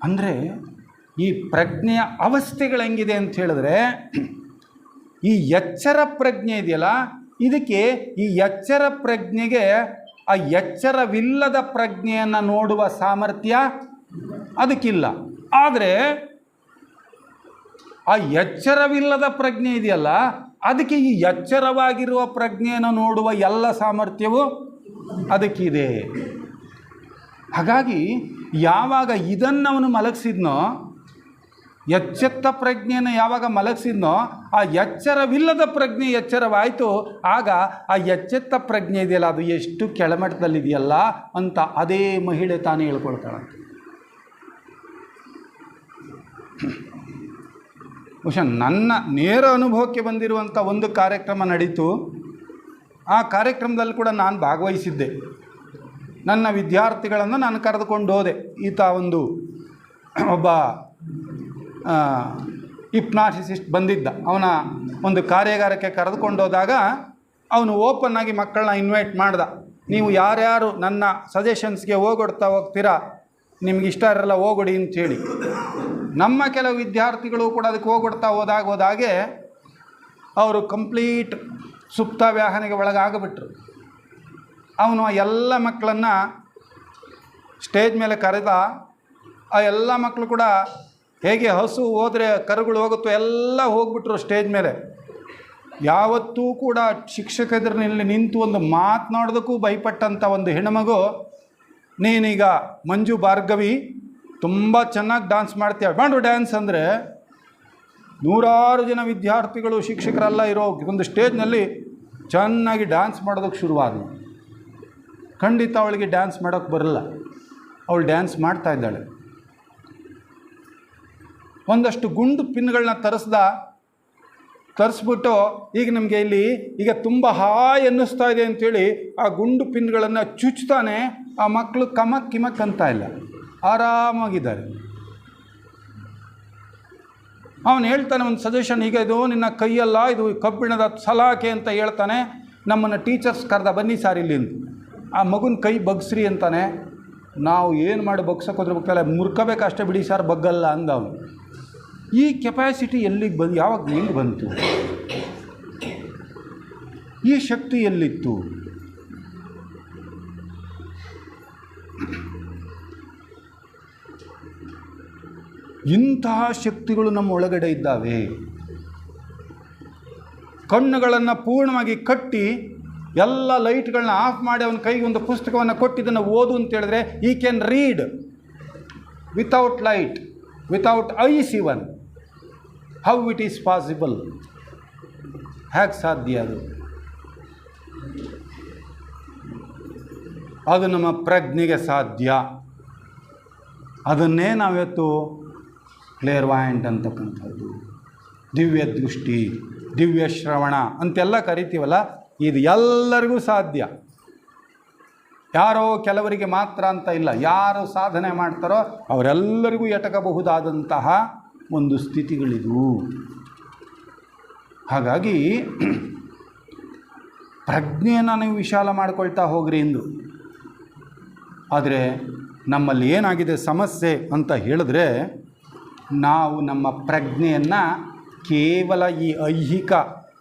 ಅಂದರೆ ಈ ಪ್ರಜ್ಞೆಯ ಅವಸ್ಥೆಗಳು ಹೆಂಗಿದೆ ಅಂತ ಹೇಳಿದ್ರೆ, ಈ ಎಚ್ಚರ ಪ್ರಜ್ಞೆ ಇದೆಯಲ್ಲ, ಇದಕ್ಕೆ ಈ ಎಚ್ಚರ ಪ್ರಜ್ಞೆಗೆ ಆ ಎಚ್ಚರವಿಲ್ಲದ ಪ್ರಜ್ಞೆಯನ್ನು ನೋಡುವ ಸಾಮರ್ಥ್ಯ ಅದಕ್ಕಿಲ್ಲ. ಆದರೆ ಆ ಎಚ್ಚರವಿಲ್ಲದ ಪ್ರಜ್ಞೆ ಇದೆಯಲ್ಲ, ಅದಕ್ಕೆ ಈ ಎಚ್ಚರವಾಗಿರುವ ಪ್ರಜ್ಞೆಯನ್ನು ನೋಡುವ ಎಲ್ಲ ಸಾಮರ್ಥ್ಯವೂ ಅದಕ್ಕಿದೆ. ಹಾಗಾಗಿ ಯಾವಾಗ ಇದನ್ನು ಅವನು ಮಲಗಿಸಿದ್ನೋ, ಎಚ್ಚೆತ್ತ ಪ್ರಜ್ಞೆಯನ್ನು ಯಾವಾಗ ಮಲಗಿಸಿದ್ನೋ, ಆ ಎಚ್ಚರವಿಲ್ಲದ ಪ್ರಜ್ಞೆ ಎಚ್ಚರವಾಯಿತು. ಆಗ ಆ ಎಚ್ಚೆತ್ತ ಪ್ರಜ್ಞೆ ಇದೆಯಲ್ಲ, ಅದು ಎಷ್ಟು ಕೆಳಮಟ್ಟದಲ್ಲಿದೆಯಲ್ಲ ಅಂತ ಅದೇ ಮಹಿಳೆ ತಾನೇ ಹೇಳ್ಕೊಳ್ತಾಳೆ. ಬಹುಶಃ ನನ್ನ ನೇರ ಅನುಭವಕ್ಕೆ ಬಂದಿರುವಂಥ ಒಂದು ಕಾರ್ಯಕ್ರಮ ನಡೀತು. ಆ ಕಾರ್ಯಕ್ರಮದಲ್ಲಿ ಕೂಡ ನಾನು ಭಾಗವಹಿಸಿದ್ದೆ. ನನ್ನ ವಿದ್ಯಾರ್ಥಿಗಳನ್ನು ನಾನು ಕರೆದುಕೊಂಡು ಹೋದೆ. ಈತ ಒಬ್ಬ ಹಿಪ್ನಾಟಿಸಿಸ್ಟ್ ಬಂದಿದ್ದ. ಅವನ ಒಂದು ಕಾರ್ಯಾಗಾರಕ್ಕೆ ಕರೆದುಕೊಂಡು ಹೋದಾಗ ಅವನು ಓಪನ್ ಆಗಿ ಮಕ್ಕಳನ್ನ ಇನ್ವೈಟ್ ಮಾಡ್ದ. ನೀವು ಯಾರ್ಯಾರು ನನ್ನ ಸಜೆಷನ್ಸ್ಗೆ ಹೋಗ್ತೀರಾ, ನಿಮ್ಗೆ ಇಷ್ಟ ಇರಲ್ಲ ಹೋಗೊಡಿ ಅಂತೇಳಿ. ನಮ್ಮ ಕೆಲವು ವಿದ್ಯಾರ್ಥಿಗಳು ಕೂಡ ಅದಕ್ಕೆ ಹೋದಾಗೆ ಅವರು ಕಂಪ್ಲೀಟ್ ಸುಪ್ತಾವ್ಯಾಹನೆಗೆ ಒಳಗಾಗಿಬಿಟ್ರು. ಅವನು ಆ ಎಲ್ಲ ಮಕ್ಕಳನ್ನು ಸ್ಟೇಜ್ ಮೇಲೆ ಕರೆದ. ಆ ಎಲ್ಲ ಮಕ್ಕಳು ಕೂಡ ಹೇಗೆ ಹಸು ಹೋದರೆ ಕರುಗಳು ಹೋಗುತ್ತೋ ಎಲ್ಲ ಹೋಗ್ಬಿಟ್ರು ಸ್ಟೇಜ್ ಮೇಲೆ. ಯಾವತ್ತೂ ಕೂಡ ಶಿಕ್ಷಕರಲ್ಲಿ ನಿಂತು ಒಂದು ಮಾತನಾಡೋದಕ್ಕೂ ಭಯಪಟ್ಟಂಥ ಒಂದು ಹೆಣ್ಣುಮಗು, ನೀನೀಗ ಮಂಜು ಭಾರ್ಗವಿ ತುಂಬ ಚೆನ್ನಾಗಿ ಡ್ಯಾನ್ಸ್ ಮಾಡ್ತೀಯ, ಮಾಡು ಡ್ಯಾನ್ಸ್ ಅಂದರೆ, ನೂರಾರು ಜನ ವಿದ್ಯಾರ್ಥಿಗಳು ಶಿಕ್ಷಕರೆಲ್ಲ ಇರೋ ಒಂದು ಸ್ಟೇಜ್ನಲ್ಲಿ ಚೆನ್ನಾಗಿ ಡ್ಯಾನ್ಸ್ ಮಾಡೋದಕ್ಕೆ ಶುರುವಾದವು. ಖಂಡಿತ ಅವಳಿಗೆ ಡ್ಯಾನ್ಸ್ ಮಾಡೋಕ್ಕೆ ಬರಲ್ಲ, ಅವಳು ಡ್ಯಾನ್ಸ್ ಮಾಡ್ತಾ ಇದ್ದಾಳೆ. ಒಂದಷ್ಟು ಗುಂಡು ಪಿನ್ಗಳನ್ನ ತರಿಸ್ಬಿಟ್ಟು ಈಗ ನಮಗೆ ಈಗ ತುಂಬ ಹಾಯ್ ಅನ್ನಿಸ್ತಾ ಇದೆ ಅಂಥೇಳಿ ಆ ಗುಂಡು ಪಿನ್ಗಳನ್ನು ಚುಚ್ತಾನೆ. ಆ ಮಕ್ಕಳು ಕಿಮಕ್ ಅಂತ ಇಲ್ಲ, ಆರಾಮಾಗಿದ್ದಾರೆ. ಅವನು ಹೇಳ್ತಾನೆ ಒಂದು ಸಜೆಷನ್, ಈಗ ಇದು ನಿನ್ನ ಕೈಯಲ್ಲ, ಇದು ಕಬ್ಬಿಣದ ಸಲಾಕೆ ಅಂತ ಹೇಳ್ತಾನೆ. ನಮ್ಮನ್ನು ಟೀಚರ್ಸ್ ಕರೆದ, ಬನ್ನಿ ಸಾರ್ ಇಲ್ಲಿ ಅಂತ. ಆ ಮಗುನ ಕೈ ಬಗ್ಸ್ರಿ ಅಂತಾನೆ. ನಾವು ಏನು ಮಾಡಿ ಬಗ್ಸೋಕೆ ಹೋದ್ರೆ ಬಗ್ಗಲ್ಲ, ಮುರ್ಕೋಬೇಕಷ್ಟೇ ಬಿಡಿ ಸರ್, ಬಗ್ಗಲ್ಲ ಅಂದ ಅವನು. ಈ ಕೆಪಾಸಿಟಿ ಎಲ್ಲಿಗೆ ಬಂದು, ಯಾವಾಗ ಹೆಂಗೆ ಬಂತು? ಈ ಶಕ್ತಿ ಎಲ್ಲಿತ್ತು? ಇಂತಹ ಶಕ್ತಿಗಳು ನಮ್ಮ ಒಳಗಡೆ ಇದ್ದಾವೆ. ಕಣ್ಣುಗಳನ್ನು ಪೂರ್ಣವಾಗಿ ಕಟ್ಟಿ ಎಲ್ಲ ಲೈಟ್ಗಳನ್ನ ಆಫ್ ಮಾಡಿ ಅವನ ಕೈಗೆ ಒಂದು ಪುಸ್ತಕವನ್ನು ಕೊಟ್ಟಿದ್ದನ್ನು ಓದು ಅಂತ ಹೇಳಿದ್ರೆ, ಈ can read without light, without ice even. How it is possible? ಹೇಗೆ ಸಾಧ್ಯ ಅದು? ಅದು ನಮ್ಮ ಪ್ರಜ್ಞೆಗೆ ಸಾಧ್ಯ. ಅದನ್ನೇ ನಾವಿವತ್ತು ಕ್ಲೇರ್ವಾಯಂಟ್ ಅಂತಕ್ಕಂಥದ್ದು, ದಿವ್ಯ ದೃಷ್ಟಿ, ದಿವ್ಯ ಶ್ರವಣ ಅಂತೆಲ್ಲ ಕರಿತೀವಲ್ಲ, ಇದು ಎಲ್ಲರಿಗೂ ಸಾಧ್ಯ. ಯಾರೋ ಕೆಲವರಿಗೆ ಮಾತ್ರ ಅಂತ ಇಲ್ಲ. ಯಾರು ಸಾಧನೆ ಮಾಡ್ತಾರೋ ಅವರೆಲ್ಲರಿಗೂ ಎಟಕಬಹುದಾದಂತಹ ಒಂದು ಸ್ಥಿತಿಗಳಿದು. ಹಾಗಾಗಿ ಪ್ರಜ್ಞೆಯನ್ನು ನೀವು ವಿಶಾಲ ಮಾಡ್ಕೊಳ್ತಾ ಹೋಗ್ರಿ ಎಂದು. ಆದರೆ ನಮ್ಮಲ್ಲಿ ಏನಾಗಿದೆ ಸಮಸ್ಯೆ ಅಂತ ಹೇಳಿದ್ರೆ, ನಾವು ನಮ್ಮ ಪ್ರಜ್ಞೆಯನ್ನು ಕೇವಲ ಈ ಐಹಿಕ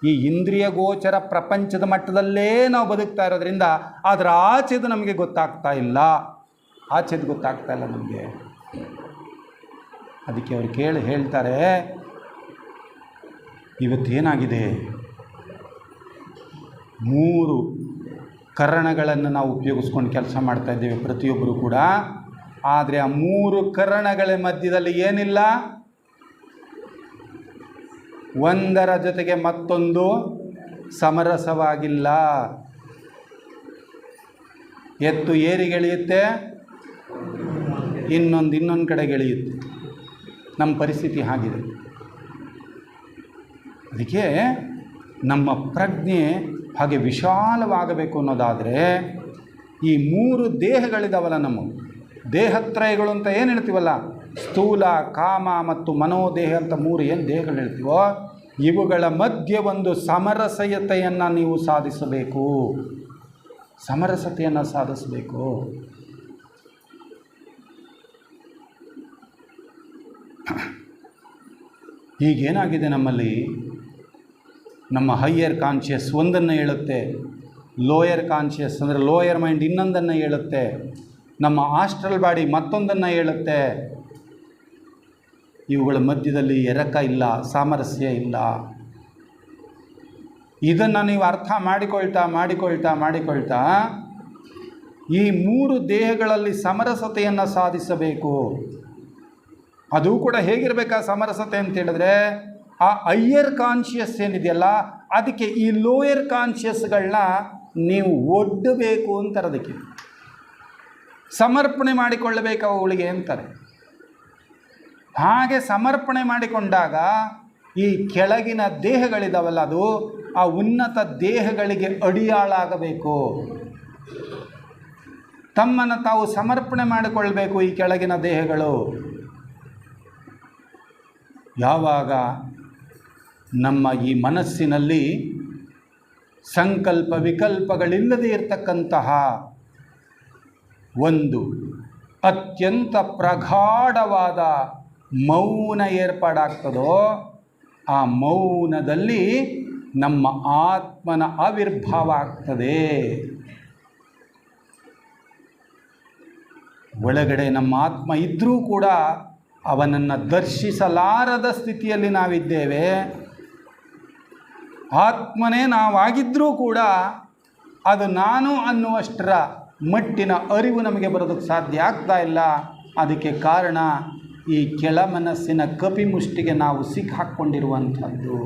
ಈ ಇಂದ್ರಿಯ ಗೋಚರ ಪ್ರಪಂಚದ ಮಟ್ಟದಲ್ಲೇ ನಾವು ಬದುಕ್ತಾ ಇರೋದ್ರಿಂದ ಅದರ ಆಚೆದು ನಮಗೆ ಗೊತ್ತಾಗ್ತಾ ಇಲ್ಲ, ಆಚೆದು ಗೊತ್ತಾಗ್ತಾ ಇಲ್ಲ ನಮಗೆ. ಅದಕ್ಕೆ ಅವರು ಹೇಳ್ತಾರೆ, ಇವತ್ತೇನಾಗಿದೆ, 3 ಕರಣಗಳನ್ನು ನಾವು ಉಪಯೋಗಿಸ್ಕೊಂಡು ಕೆಲಸ ಮಾಡ್ತಾ ಇದ್ದೇವೆ ಪ್ರತಿಯೊಬ್ಬರು ಕೂಡ. ಆದರೆ ಆ 3 ಕರಣಗಳ ಮಧ್ಯದಲ್ಲಿ ಏನಿಲ್ಲ, ಒಂದರ ಜೊತೆಗೆ ಮತ್ತೊಂದು ಸಮರಸವಾಗಿಲ್ಲ. ಎತ್ತು ಏರಿಗೆಳೆಯುತ್ತೆ, ಇನ್ನೊಂದು ಕಡೆಗೆಳೆಯುತ್ತೆ. ನಮ್ಮ ಪರಿಸ್ಥಿತಿ ಹಾಗಿದೆ. ಅದಕ್ಕೆ ನಮ್ಮ ಪ್ರಜ್ಞೆ ಹಾಗೆ ವಿಶಾಲವಾಗಬೇಕು ಅನ್ನೋದಾದರೆ ಈ 3 ದೇಹಗಳಿದಾವಲ್ಲ, ನಮ್ಮ ದೇಹತ್ರಯಗಳು ಅಂತ ಏನು ಹೇಳ್ತೀವಲ್ಲ, ಸ್ಥೂಲ, ಕಾಮ ಮತ್ತು ಮನೋದೇಹ ಅಂತ 3 ಏನು ದೇಹಗಳು ಹೇಳ್ತೀವೋ, ಇವುಗಳ ಮಧ್ಯೆ ಒಂದು ಸಮರಸತೆಯನ್ನು ನೀವು ಸಾಧಿಸಬೇಕು, ಸಮರಸತೆಯನ್ನು ಸಾಧಿಸಬೇಕು. ಈಗೇನಾಗಿದೆ ನಮ್ಮಲ್ಲಿ, ನಮ್ಮ ಹೈಯರ್ ಕಾನ್ಷಿಯಸ್ ಒಂದನ್ನು ಹೇಳುತ್ತೆ, ಲೋಯರ್ ಕಾನ್ಷಿಯಸ್ ಅಂದರೆ ಲೋಯರ್ ಮೈಂಡ್ ಇನ್ನೊಂದನ್ನು ಹೇಳುತ್ತೆ, ನಮ್ಮ ಆಸ್ಟ್ರಲ್ ಬಾಡಿ ಮತ್ತೊಂದನ್ನು ಹೇಳುತ್ತೆ. ಇವುಗಳ ಮಧ್ಯದಲ್ಲಿ ಎರಕ ಇಲ್ಲ, ಸಾಮರಸ್ಯ ಇಲ್ಲ. ಇದನ್ನು ನೀವು ಅರ್ಥ ಮಾಡಿಕೊಳ್ತಾ ಈ 3 ದೇಹಗಳಲ್ಲಿ ಸಮರಸತೆಯನ್ನು ಸಾಧಿಸಬೇಕು. ಅದು ಕೂಡ ಹೇಗಿರಬೇಕಾ ಸಮರಸತೆ ಅಂತ ಹೇಳಿದ್ರೆ, ಆ ಹೈಯರ್ ಕಾನ್ಷಿಯಸ್ ಏನಿದೆಯಲ್ಲ ಅದಕ್ಕೆ ಈ ಲೋಯರ್ ಕಾನ್ಷಿಯಸ್ಗಳನ್ನ ನೀವು ಒಡ್ಡಬೇಕು ಅಂತಾರೆ, ಅದಕ್ಕೆ ಸಮರ್ಪಣೆ ಮಾಡಿಕೊಳ್ಳಬೇಕು ಅವುಗಳಿಗೆ ಅಂತಾರೆ. ಹಾಗೆ ಸಮರ್ಪಣೆ ಮಾಡಿಕೊಂಡಾಗ ಈ ಕೆಳಗಿನ ದೇಹಗಳಿದಾವಲ್ಲ, ಅದು ಆ ಉನ್ನತ ದೇಹಗಳಿಗೆ ಅಡಿಯಾಳಾಗಬೇಕು. ತಮ್ಮನ್ನು ತಾವು ಸಮರ್ಪಣೆ ಮಾಡಿಕೊಳ್ಬೇಕು ಈ ಕೆಳಗಿನ ದೇಹಗಳು. ಯಾವಾಗ ನಮ್ಮ ಈ ಮನಸ್ಸಿನಲ್ಲಿ ಸಂಕಲ್ಪ ವಿಕಲ್ಪಗಳಿಲ್ಲದೆ ಇರತಕ್ಕಂತಹ ಒಂದು ಅತ್ಯಂತ ಪ್ರಗಾಢವಾದ ಮೌನ ಏರ್ಪಾಡಾಗ್ತದೋ, ಆ ಮೌನದಲ್ಲಿ ನಮ್ಮ ಆತ್ಮನ ಆವಿರ್ಭಾವ ಆಗ್ತದೆ. ಒಳಗಡೆ ನಮ್ಮ ಆತ್ಮ ಇದ್ದರೂ ಕೂಡ ಅವನನ್ನು ದರ್ಶಿಸಲಾರದ ಸ್ಥಿತಿಯಲ್ಲಿ ನಾವಿದ್ದೇವೆ. ಆತ್ಮನೇ ನಾವಾಗಿದ್ದರೂ ಕೂಡ ಅದು ನಾನು ಅನ್ನುವಷ್ಟರ ಮಟ್ಟಿನ ಅರಿವು ನಮಗೆ ಬರೋದಕ್ಕೆ ಸಾಧ್ಯ ಆಗ್ತಾ ಇಲ್ಲ. ಅದಕ್ಕೆ ಕಾರಣ ಈ ಕೆಳ ಮನಸ್ಸಿನ ಕಪಿಮುಷ್ಟಿಗೆ ನಾವು ಸಿಕ್ಕಾಕ್ಕೊಂಡಿರುವಂಥದ್ದು.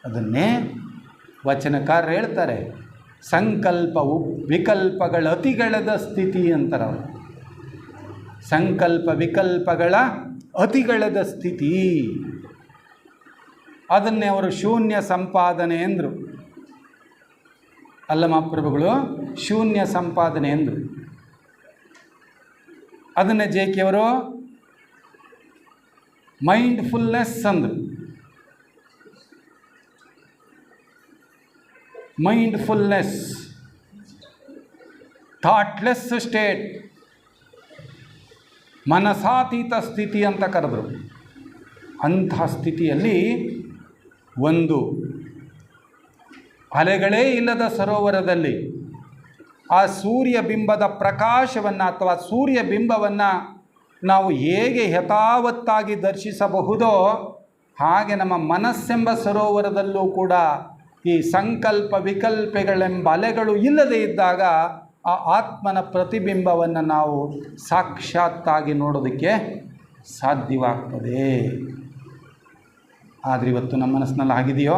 ಅದನ್ನೇ ವಚನಕಾರರು ಹೇಳ್ತಾರೆ, ಸಂಕಲ್ಪವು ವಿಕಲ್ಪಗಳ ಅತಿಗೆಳೆದ ಸ್ಥಿತಿ ಅಂತಾರೆ ಅವರು. ಸಂಕಲ್ಪ ವಿಕಲ್ಪಗಳ ಅತಿಗೆಳೆದ ಸ್ಥಿತಿ, ಅದನ್ನೇ ಅವರು ಶೂನ್ಯ ಸಂಪಾದನೆ ಎಂದರು. ಅಲ್ಲಮಪ್ರಭುಗಳು ಶೂನ್ಯ ಸಂಪಾದನೆ ಎಂದರು. ಅದನ್ನೇ ಜೇಕಿಯವರು ಮೈಂಡ್ಫುಲ್ನೆಸ್ ಅಂದರು. ಮೈಂಡ್ಫುಲ್ನೆಸ್, ಥಾಟ್ಲೆಸ್ ಸ್ಟೇಟ್, ಮನಸಾತೀತ ಸ್ಥಿತಿ ಅಂತ ಕರೆದರು. ಅಂತಹ ಸ್ಥಿತಿಯಲ್ಲಿ ಒಂದು ಅಲೆಗಳೇ ಇಲ್ಲದ ಸರೋವರದಲ್ಲಿ ಆ ಸೂರ್ಯ ಬಿಂಬದ ಪ್ರಕಾಶವನ್ನು ಅಥವಾ ಸೂರ್ಯ ಬಿಂಬವನ್ನು ನಾವು ಹೇಗೆ ಯಥಾವತ್ತಾಗಿ ದರ್ಶಿಸಬಹುದೋ ಹಾಗೆ ನಮ್ಮ ಮನಸ್ಸೆಂಬ ಸರೋವರದಲ್ಲೂ ಕೂಡ ಈ ಸಂಕಲ್ಪ ವಿಕಲ್ಪಗಳೆಂಬ ಅಲೆಗಳು ಇಲ್ಲದೇ ಇದ್ದಾಗ ಆ ಆತ್ಮನ ಪ್ರತಿಬಿಂಬವನ್ನು ನಾವು ಸಾಕ್ಷಾತ್ತಾಗಿ ನೋಡೋದಕ್ಕೆ ಸಾಧ್ಯವಾಗ್ತದೆ. ಆದರೆ ಇವತ್ತು ನಮ್ಮ ಮನಸ್ಸಿನಲ್ಲಿ ಆಗಿದೆಯೋ?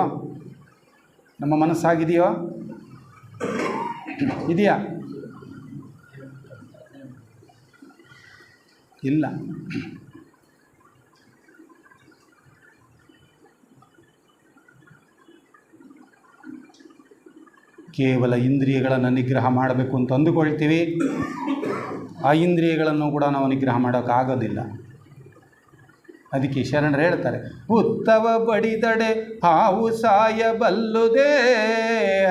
ನಮ್ಮ ಮನಸ್ಸಾಗಿದೆಯೋ? ಇದೆಯಾ? ಇಲ್ಲ. ಕೇವಲ ಇಂದ್ರಿಯಗಳನ್ನು ನಿಗ್ರಹ ಮಾಡಬೇಕು ಅಂತ ಅಂದುಕೊಳ್ತೀವಿ. ಆ ಇಂದ್ರಿಯಗಳನ್ನು ಕೂಡ ನಾವು ನಿಗ್ರಹ ಮಾಡೋಕ್ಕಾಗೋದಿಲ್ಲ. ಅದಕ್ಕೆ ಶರಣರು ಹೇಳ್ತಾರೆ, ಉತ್ತವ ಬಡಿದಡೆ ಹಾವು ಸಾಯಬಲ್ಲುದೇ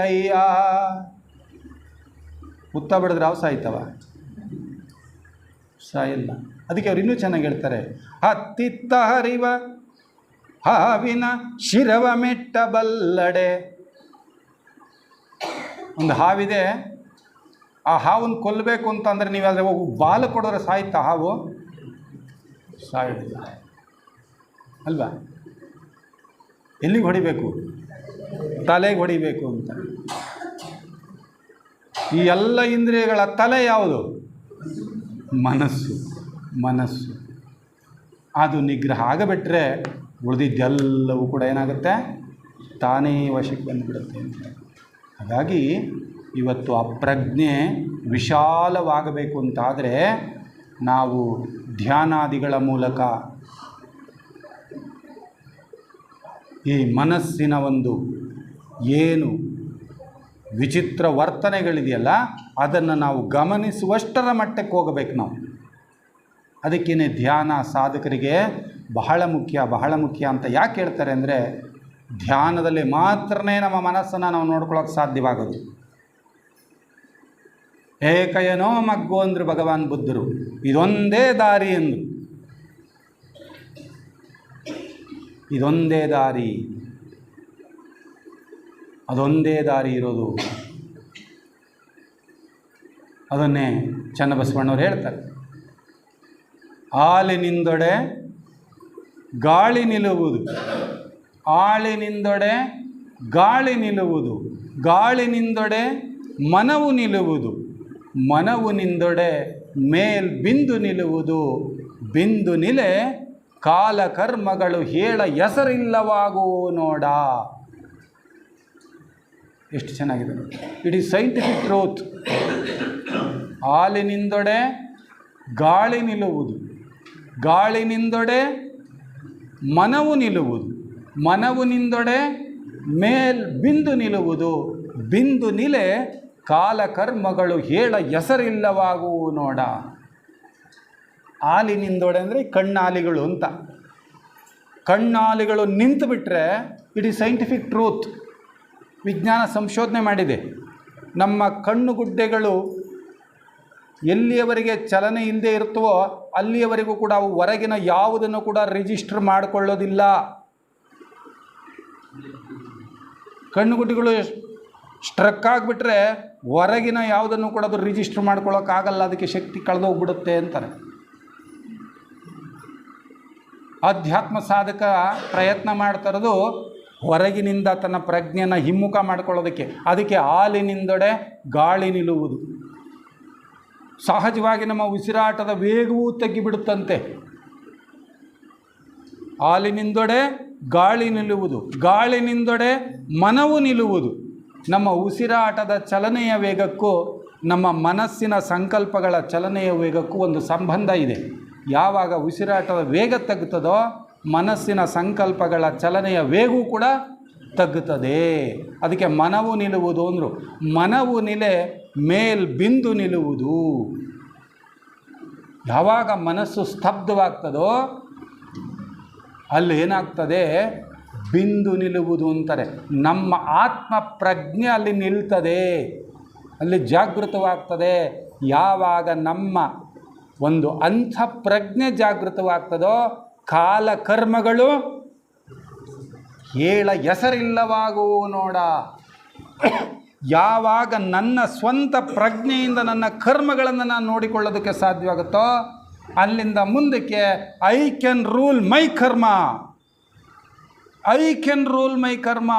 ಅಯ್ಯ. ಉತ್ತ ಬಡಿದ್ರೆ ಹಾವು ಸಾಯ್ತವ? ಸಾಯಲ್ಲ. ಅದಕ್ಕೆ ಅವ್ರು ಇನ್ನೂ ಚೆನ್ನಾಗಿ ಹೇಳ್ತಾರೆ, ಹತ್ತಿತ್ತ ಹರಿವ ಹಾವಿನ ಶಿರವ ಮೆಟ್ಟಬಲ್ಲಡೆ. ಒಂದು ಹಾವಿದೆ, ಆ ಹಾವನ್ನು ಕೊಲ್ಲಬೇಕು ಅಂತಂದರೆ ನೀವು ಆದರೆ ಹೋಗಿ ಬಾಲು ಕೊಡೋದ್ರೆ ಸಾಯ್ತಾ ಹಾವು? ಸಾಯೋದಿಲ್ಲ ಅಲ್ವಾ? ಎಲ್ಲಿಗೆ ಹೊಡಿಬೇಕು? ತಲೆಗೆ ಹೊಡಿಬೇಕು ಅಂತ. ಈ ಎಲ್ಲ ಇಂದ್ರಿಯಗಳ ತಲೆ ಯಾವುದು? ಮನಸ್ಸು. ಮನಸ್ಸು ಅದು ನಿಗ್ರಹ ಆಗಬಿಟ್ರೆ ಉಳಿದಿದ್ದೆಲ್ಲವೂ ಕೂಡ ಏನಾಗುತ್ತೆ? ತಾನೇ ವಶಕ್ಕೆ ಬಂದುಬಿಡುತ್ತೆ ಅಂತ. ಹಾಗಾಗಿ ಇವತ್ತು ಆ ಪ್ರಜ್ಞೆ ವಿಶಾಲವಾಗಬೇಕು ಅಂತಾದರೆ ನಾವು ಧ್ಯಾನಾದಿಗಳ ಮೂಲಕ ಈ ಮನಸ್ಸಿನ ಒಂದು ಏನು ವಿಚಿತ್ರ ವರ್ತನೆಗಳಿದೆಯಲ್ಲ ಅದನ್ನು ನಾವು ಗಮನಿಸುವಷ್ಟರ ಮಟ್ಟಕ್ಕೆ ಹೋಗಬೇಕು ನಾವು. ಅದಕ್ಕೇನೆ ಧ್ಯಾನ ಸಾಧಕರಿಗೆ ಬಹಳ ಮುಖ್ಯ ಅಂತ ಯಾಕೆ ಹೇಳ್ತಾರೆ ಅಂದರೆ, ಧ್ಯಾನದಲ್ಲಿ ಮಾತ್ರನೇ ನಮ್ಮ ಮನಸ್ಸನ್ನು ನಾವು ನೋಡ್ಕೊಳ್ಳೋಕೆ ಸಾಧ್ಯವಾಗೋದು. ಏಕಯನೋ ಮಗ್ಗು ಅಂದರು ಭಗವಾನ್ ಬುದ್ಧರು. ಇದೊಂದೇ ದಾರಿ ಅಂದರು. ಇದೊಂದೇ ದಾರಿ, ಅದೊಂದೇ ದಾರಿ ಇರೋದು. ಅದನ್ನೇ ಚನ್ನಬಸವಣ್ಣವ್ರು ಹೇಳ್ತಾರೆ. ಆಲಿನಿಂದೊಡೆ ಗಾಳಿ ನಿಲ್ಲುವುದು, ಆಳಿನಿಂದೊಡೆ ಗಾಳಿ ನಿಲ್ಲುವುದು, ಗಾಳಿನಿಂದೊಡೆ ಮನವು ನಿಲ್ಲುವುದು, ಮನವುನಿಂದೊಡೆ ಮೇಲ್ ಬಿಂದು ನಿಲ್ಲುವುದು, ಬಿಂದು ನಿಲೆ ಕಾಲ ಕರ್ಮಗಳು ಹೇಳ ಹೆಸರಿಲ್ಲವಾಗುವು ನೋಡ. ಎಷ್ಟು ಚೆನ್ನಾಗಿದೆ. It is scientific truth. ಹಾಲಿನಿಂದೊಡೆ ಗಾಳಿ ನಿಲ್ಲುವುದು, ಗಾಳಿನಿಂದೊಡೆ ಮನವು ನಿಲ್ಲುವುದು, ಮನವುನಿಂದೊಡೆ ಮೇಲ್ ಬಿಂದು ನಿಲ್ಲುವುದು, ಬಿಂದು ನಿಲೆ ಕಾಲ ಕರ್ಮಗಳು ಹೇಳ ಹೆಸರಿಲ್ಲವಾಗುವು ನೋಡ. ಹಾಲಿನಿಂದೊಡೆ ಅಂದರೆ ಕಣ್ಣಾಲಿಗಳು ಅಂತ. ಕಣ್ಣಾಲಿಗಳು ನಿಂತು ಬಿಟ್ಟರೆ ಇಟ್ ಈಸ್ ಸೈಂಟಿಫಿಕ್ ಟ್ರೂತ್. ವಿಜ್ಞಾನ ಸಂಶೋಧನೆ ಮಾಡಿದೆ. ನಮ್ಮ ಕಣ್ಣುಗುಡ್ಡೆಗಳು ಎಲ್ಲಿಯವರೆಗೆ ಚಲನೆ ಇಲ್ಲದೆ ಇರ್ತವೋ ಅಲ್ಲಿಯವರೆಗೂ ಕೂಡ ಅವು ಹೊರಗಿನ ಯಾವುದನ್ನು ಕೂಡ ರಿಜಿಸ್ಟರ್ ಮಾಡಿಕೊಳ್ಳೋದಿಲ್ಲ. ಕಣ್ಣುಗುಡ್ಡೆಗಳು ಸ್ಟ್ರಕ್ ಆಗಿಬಿಟ್ರೆ ಹೊರಗಿನ ಯಾವುದನ್ನು ಕೂಡ ಅದು ರಿಜಿಸ್ಟರ್ ಮಾಡ್ಕೊಳ್ಳೋಕ್ಕಾಗಲ್ಲ, ಅದಕ್ಕೆ ಶಕ್ತಿ ಕಳೆದೋಗ್ಬಿಡುತ್ತೆ ಅಂತಾರೆ. ಅಧ್ಯಾತ್ಮ ಸಾಧಕ ಪ್ರಯತ್ನ ಮಾಡ್ತಿರೋದು ಹೊರಗಿನಿಂದ ತನ್ನ ಪ್ರಜ್ಞೆಯನ್ನು ಹಿಮ್ಮುಖ ಮಾಡ್ಕೊಳ್ಳೋದಕ್ಕೆ. ಅದಕ್ಕೆ ಹಾಲಿನಿಂದೊಡೆ ಗಾಳಿ ನಿಲ್ಲುವುದು. ಸಹಜವಾಗಿ ನಮ್ಮ ಉಸಿರಾಟದ ವೇಗವೂ ತಗ್ಗಿಬಿಡುತ್ತಂತೆ. ಹಾಲಿನಿಂದೊಡೆ ಗಾಳಿ ನಿಲ್ಲುವುದು, ಗಾಳಿನಿಂದೊಡೆ ಮನವು ನಿಲ್ಲುವುದು. ನಮ್ಮ ಉಸಿರಾಟದ ಚಲನೆಯ ವೇಗಕ್ಕೂ ನಮ್ಮ ಮನಸ್ಸಿನ ಸಂಕಲ್ಪಗಳ ಚಲನೆಯ ವೇಗಕ್ಕೂ ಒಂದು ಸಂಬಂಧ ಇದೆ. ಯಾವಾಗ ಉಸಿರಾಟದ ವೇಗ ತಗ್ಗುತ್ತದೋ ಮನಸ್ಸಿನ ಸಂಕಲ್ಪಗಳ ಚಲನೆಯ ವೇಗವೂ ಕೂಡ ತಗ್ಗುತ್ತದೆ. ಅದಕ್ಕೆ ಮನವು ನಿಲ್ಲುವುದು ಅಂದರು. ಮನವು ನಿಲೆ ಮೇಲ್ ಬಿಂದು ನಿಲ್ಲುವುದು. ಯಾವಾಗ ಮನಸ್ಸು ಸ್ತಬ್ಧವಾಗ್ತದೋ ಅಲ್ಲಿ ಏನಾಗ್ತದೆ? ಬಿಂದು ನಿಲ್ಲುವುದು ಅಂತಾರೆ. ನಮ್ಮ ಆತ್ಮ ಪ್ರಜ್ಞೆ ಅಲ್ಲಿ ನಿಲ್ತದೆ, ಅಲ್ಲಿ ಜಾಗೃತವಾಗ್ತದೆ. ಯಾವಾಗ ನಮ್ಮ ಒಂದು ಅಂಥ ಪ್ರಜ್ಞೆ ಜಾಗೃತವಾಗ್ತದೋ ಕಾಲ ಕರ್ಮಗಳು ಹೇಳ ಹೆಸರಿಲ್ಲವಾಗುವು ನೋಡ. ಯಾವಾಗ ನನ್ನ ಸ್ವಂತ ಪ್ರಜ್ಞೆಯಿಂದ ನನ್ನ ಕರ್ಮಗಳನ್ನು ನಾನು ನೋಡಿಕೊಳ್ಳೋದಕ್ಕೆ ಸಾಧ್ಯವಾಗುತ್ತೋ ಅಲ್ಲಿಂದ ಮುಂದಕ್ಕೆ ಐ ಕ್ಯಾನ್ ರೂಲ್ ಮೈ ಕರ್ಮ, ಐ ಕ್ಯಾನ್ ರೂಲ್ ಮೈ ಕರ್ಮ.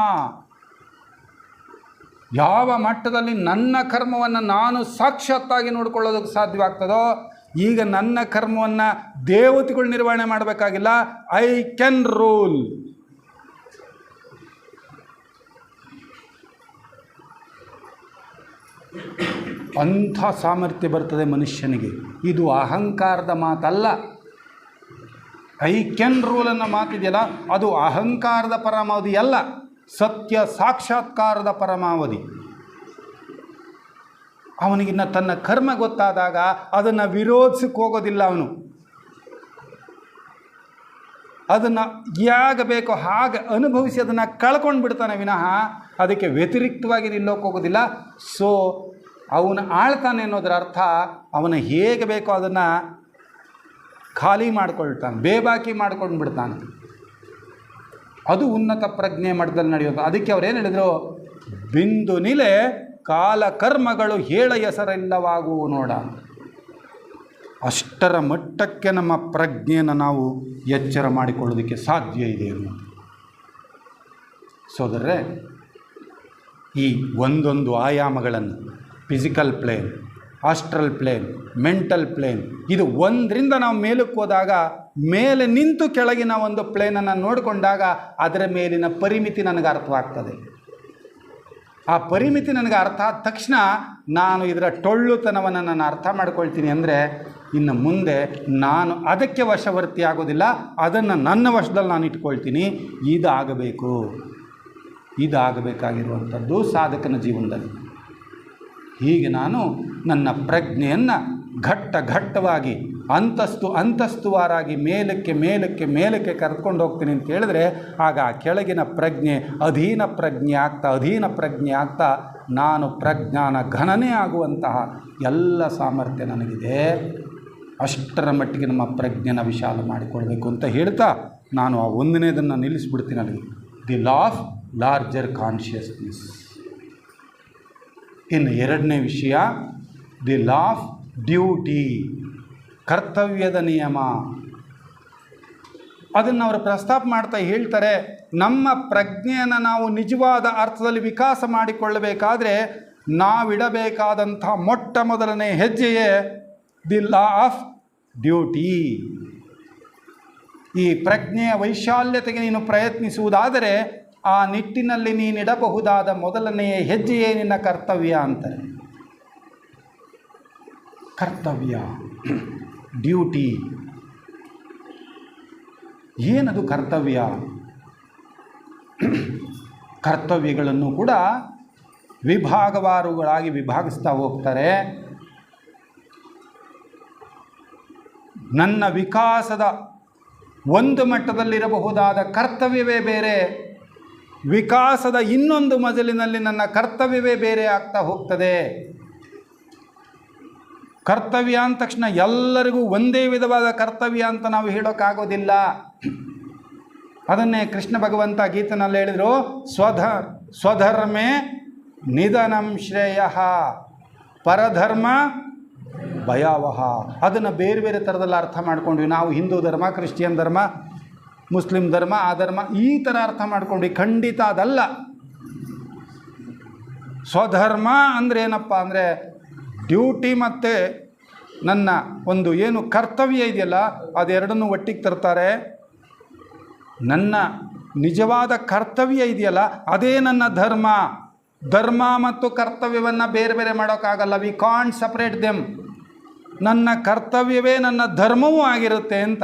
ಯಾವ ಮಟ್ಟದಲ್ಲಿ ನನ್ನ ಕರ್ಮವನ್ನು ನಾನು ಸಾಕ್ಷಾತ್ತಾಗಿ ನೋಡಿಕೊಳ್ಳೋದಕ್ಕೆ ಸಾಧ್ಯವಾಗ್ತದೋ, ಈಗ ನನ್ನ ಕರ್ಮವನ್ನು ದೇವತೆಗಳು ನಿರ್ವಹಣೆ ಮಾಡಬೇಕಾಗಿಲ್ಲ, ಐ ಕ್ಯಾನ್ ರೂಲ್. ಅಂಥ ಸಾಮರ್ಥ್ಯ ಬರ್ತದೆ ಮನುಷ್ಯನಿಗೆ. ಇದು ಅಹಂಕಾರದ ಮಾತಲ್ಲ. ಐ ಕ್ಯಾನ್ ರೂಲ್ ಅನ್ನೋ ಮಾತಿದೆಯಲ್ಲ ಅದು ಅಹಂಕಾರದ ಪರಮಾವಧಿ ಅಲ್ಲ, ಸತ್ಯ ಸಾಕ್ಷಾತ್ಕಾರದ ಪರಮಾವಧಿ. ಅವನಿಗಿನ್ನ ತನ್ನ ಕರ್ಮ ಗೊತ್ತಾದಾಗ ಅದನ್ನು ವಿರೋಧಿಸಕ್ಕೆ ಹೋಗೋದಿಲ್ಲ. ಅವನು ಅದನ್ನು ಹೇಗೆ ಬೇಕೋ ಹಾಗೆ ಅನುಭವಿಸಿ ಅದನ್ನು ಕಳ್ಕೊಂಡು ಬಿಡ್ತಾನೆ ವಿನಃ ಅದಕ್ಕೆ ವ್ಯತಿರಿಕ್ತವಾಗಿ ನಿಲ್ಲೋಕೆ ಹೋಗೋದಿಲ್ಲ. ಸೊ ಅವನು ಆಳ್ತಾನೆ ಅನ್ನೋದರ ಅರ್ಥ ಅವನು ಹೇಗೆ ಬೇಕೋ ಅದನ್ನು ಖಾಲಿ ಮಾಡ್ಕೊಳ್ತಾನೆ, ಬೇಬಾಕಿ ಮಾಡ್ಕೊಂಡು ಬಿಡ್ತಾನೆ. ಅದು ಉನ್ನತ ಪ್ರಜ್ಞೆ ಮಟ್ಟದಲ್ಲಿ ನಡೆಯೋದು. ಅದಕ್ಕೆ ಅವ್ರು ಏನು ಹೇಳಿದರು, ಬಿಂದು ನಿಲೆ ಕಾಲ ಕರ್ಮಗಳು ಹೇಳ ಹೆಸರೆಲ್ಲವಾಗುವು ನೋಡ. ಅಷ್ಟರ ಮಟ್ಟಕ್ಕೆ ನಮ್ಮ ಪ್ರಜ್ಞೆಯನ್ನು ನಾವು ಎಚ್ಚರ ಮಾಡಿಕೊಳ್ಳೋದಕ್ಕೆ ಸಾಧ್ಯ ಇದೆ ಅನ್ನೋದು. ಸೋದರರೇ, ಈ ಒಂದೊಂದು ಆಯಾಮಗಳನ್ನು physical plane, astral plane, mental plane, ಇದು ಒಂದರಿಂದ ನಾವು ಮೇಲಕ್ಕೆ ಹೋದಾಗ ಮೇಲೆ ನಿಂತು ಕೆಳಗಿನ ಒಂದು ಪ್ಲೇನನ್ನು ನೋಡಿಕೊಂಡಾಗ ಅದರ ಮೇಲಿನ ಪರಿಮಿತಿ ನನಗೆ ಅರ್ಥವಾಗ್ತದೆ. ಆ ಪರಿಮಿತಿ ನನಗೆ ಅರ್ಥ ಆದ ತಕ್ಷಣ ನಾನು ಇದರ ಟೊಳ್ಳುತನವನ್ನು ನಾನು ಅರ್ಥ ಮಾಡ್ಕೊಳ್ತೀನಿ. ಅಂದರೆ ಇನ್ನು ಮುಂದೆ ನಾನು ಅದಕ್ಕೆ ವಶವರ್ತಿ ಆಗೋದಿಲ್ಲ, ಅದನ್ನು ನನ್ನ ವಶದಲ್ಲಿ ನಾನು ಇಟ್ಕೊಳ್ತೀನಿ. ಇದಾಗಬೇಕಾಗಿರುವಂಥದ್ದು ಸಾಧಕನ ಜೀವನದಲ್ಲಿ. ಹೀಗೆ ನಾನು ನನ್ನ ಪ್ರಜ್ಞೆಯನ್ನು ಘಟ್ಟವಾಗಿ ಅಂತಸ್ತುವಾರಾಗಿ ಮೇಲಕ್ಕೆ ಕರೆದುಕೊಂಡು ಹೋಗ್ತೀನಿ ಅಂತ ಹೇಳಿದ್ರೆ, ಆಗ ಆ ಕೆಳಗಿನ ಪ್ರಜ್ಞೆ ಅಧೀನ ಪ್ರಜ್ಞೆ ಆಗ್ತಾ ನಾನು ಪ್ರಜ್ಞಾನ ಘನನೇ ಆಗುವಂತಹ ಎಲ್ಲ ಸಾಮರ್ಥ್ಯ ನನಗಿದೆ. ಅಷ್ಟರ ಮಟ್ಟಿಗೆ ನಮ್ಮ ಪ್ರಜ್ಞೆನ ವಿಶಾಲ ಮಾಡಿಕೊಳ್ಬೇಕು ಅಂತ ಹೇಳ್ತಾ ನಾನು ಆ ಒಂದನೇದನ್ನು ನಿಲ್ಲಿಸ್ಬಿಡ್ತೀನಿ. ಅಲ್ಲಿ the law of larger consciousness. ಇನ್ನು ಎರಡನೇ ವಿಷಯ, ದಿ ಲಾ ಆಫ್ ಡ್ಯೂಟಿ, ಕರ್ತವ್ಯದ ನಿಯಮ. ಅದನ್ನು ಅವರು ಪ್ರಸ್ತಾಪ ಮಾಡ್ತಾ ಹೇಳ್ತಾರೆ, ನಮ್ಮ ಪ್ರಜ್ಞೆಯನ್ನು ನಾವು ನಿಜವಾದ ಅರ್ಥದಲ್ಲಿ ವಿಕಾಸ ಮಾಡಿಕೊಳ್ಳಬೇಕಾದ್ರೆ ನಾವಿಡಬೇಕಾದಂಥ ಮೊಟ್ಟ ಮೊದಲನೇ ಹೆಜ್ಜೆಯೇ ದಿ ಲಾ ಆಫ್ ಡ್ಯೂಟಿ. ಈ ಪ್ರಜ್ಞೆಯ ವೈಶಾಲ್ಯತೆಗೆ ನೀನು ಪ್ರಯತ್ನಿಸುವುದಾದರೆ ಆ ನಿಟ್ಟಿನಲ್ಲಿ ನೀನಿಡಬಹುದಾದ ಮೊದಲನೆಯ ಹೆಜ್ಜೆಯೇ ನಿನ್ನ ಕರ್ತವ್ಯ ಅಂತಾರೆ. ಕರ್ತವ್ಯ, ಡ್ಯೂಟಿ. ಏನದು ಕರ್ತವ್ಯ? ಕರ್ತವ್ಯಗಳನ್ನು ಕೂಡ ವಿಭಾಗವಾರುಗಳಾಗಿ ವಿಭಾಗಿಸ್ತಾ ಹೋಗ್ತಾರೆ. ನನ್ನ ವಿಕಾಸದ ಒಂದು ಮಟ್ಟದಲ್ಲಿರಬಹುದಾದ ಕರ್ತವ್ಯವೇ ಬೇರೆ, ವಿಕಾಸದ ಇನ್ನೊಂದು ಮಜಲಿನಲ್ಲಿ ನನ್ನ ಕರ್ತವ್ಯವೇ ಬೇರೆ ಆಗ್ತಾ ಹೋಗ್ತದೆ. ಕರ್ತವ್ಯ ಅಂದ ತಕ್ಷಣ ಎಲ್ಲರಿಗೂ ಒಂದೇ ವಿಧವಾದ ಕರ್ತವ್ಯ ಅಂತ ನಾವು ಹೇಳೋಕ್ಕಾಗೋದಿಲ್ಲ. ಅದನ್ನೇ ಕೃಷ್ಣ ಭಗವಂತ ಗೀತನಲ್ಲಿ ಹೇಳಿದರು, ಸ್ವಧರ್ಮೇ ನಿಧನಂ ಶ್ರೇಯಃ ಪರಧರ್ಮ ಭಯಾವಹ. ಅದನ್ನು ಬೇರೆ ಬೇರೆ ಥರದಲ್ಲಿ ಅರ್ಥ ಮಾಡ್ಕೊಂಡ್ವಿ ನಾವು. ಹಿಂದೂ ಧರ್ಮ, ಕ್ರಿಶ್ಚಿಯನ್ ಧರ್ಮ, ಮುಸ್ಲಿಂ ಧರ್ಮ, ಆ ಧರ್ಮ, ಈ ಥರ ಅರ್ಥ ಮಾಡ್ಕೊಂಡ್ವಿ. ಖಂಡಿತ ಅದಲ್ಲ. ಸ್ವಧರ್ಮ ಅಂದರೆ ಏನಪ್ಪ ಅಂದರೆ ಡ್ಯೂಟಿ ಮತ್ತು ನನ್ನ ಒಂದು ಏನು ಕರ್ತವ್ಯ ಇದೆಯಲ್ಲ ಅದೆರಡನ್ನೂ ಒಟ್ಟಿಗೆ ತರ್ತಾರೆ. ನನ್ನ ನಿಜವಾದ ಕರ್ತವ್ಯ ಇದೆಯಲ್ಲ ಅದೇ ನನ್ನ ಧರ್ಮ. ಧರ್ಮ ಮತ್ತು ಕರ್ತವ್ಯವನ್ನು ಬೇರೆ ಬೇರೆ ಮಾಡೋಕ್ಕಾಗಲ್ಲ. We can't separate them. ನನ್ನ ಕರ್ತವ್ಯವೇ ನನ್ನ ಧರ್ಮವೂ ಆಗಿರುತ್ತೆ ಅಂತ.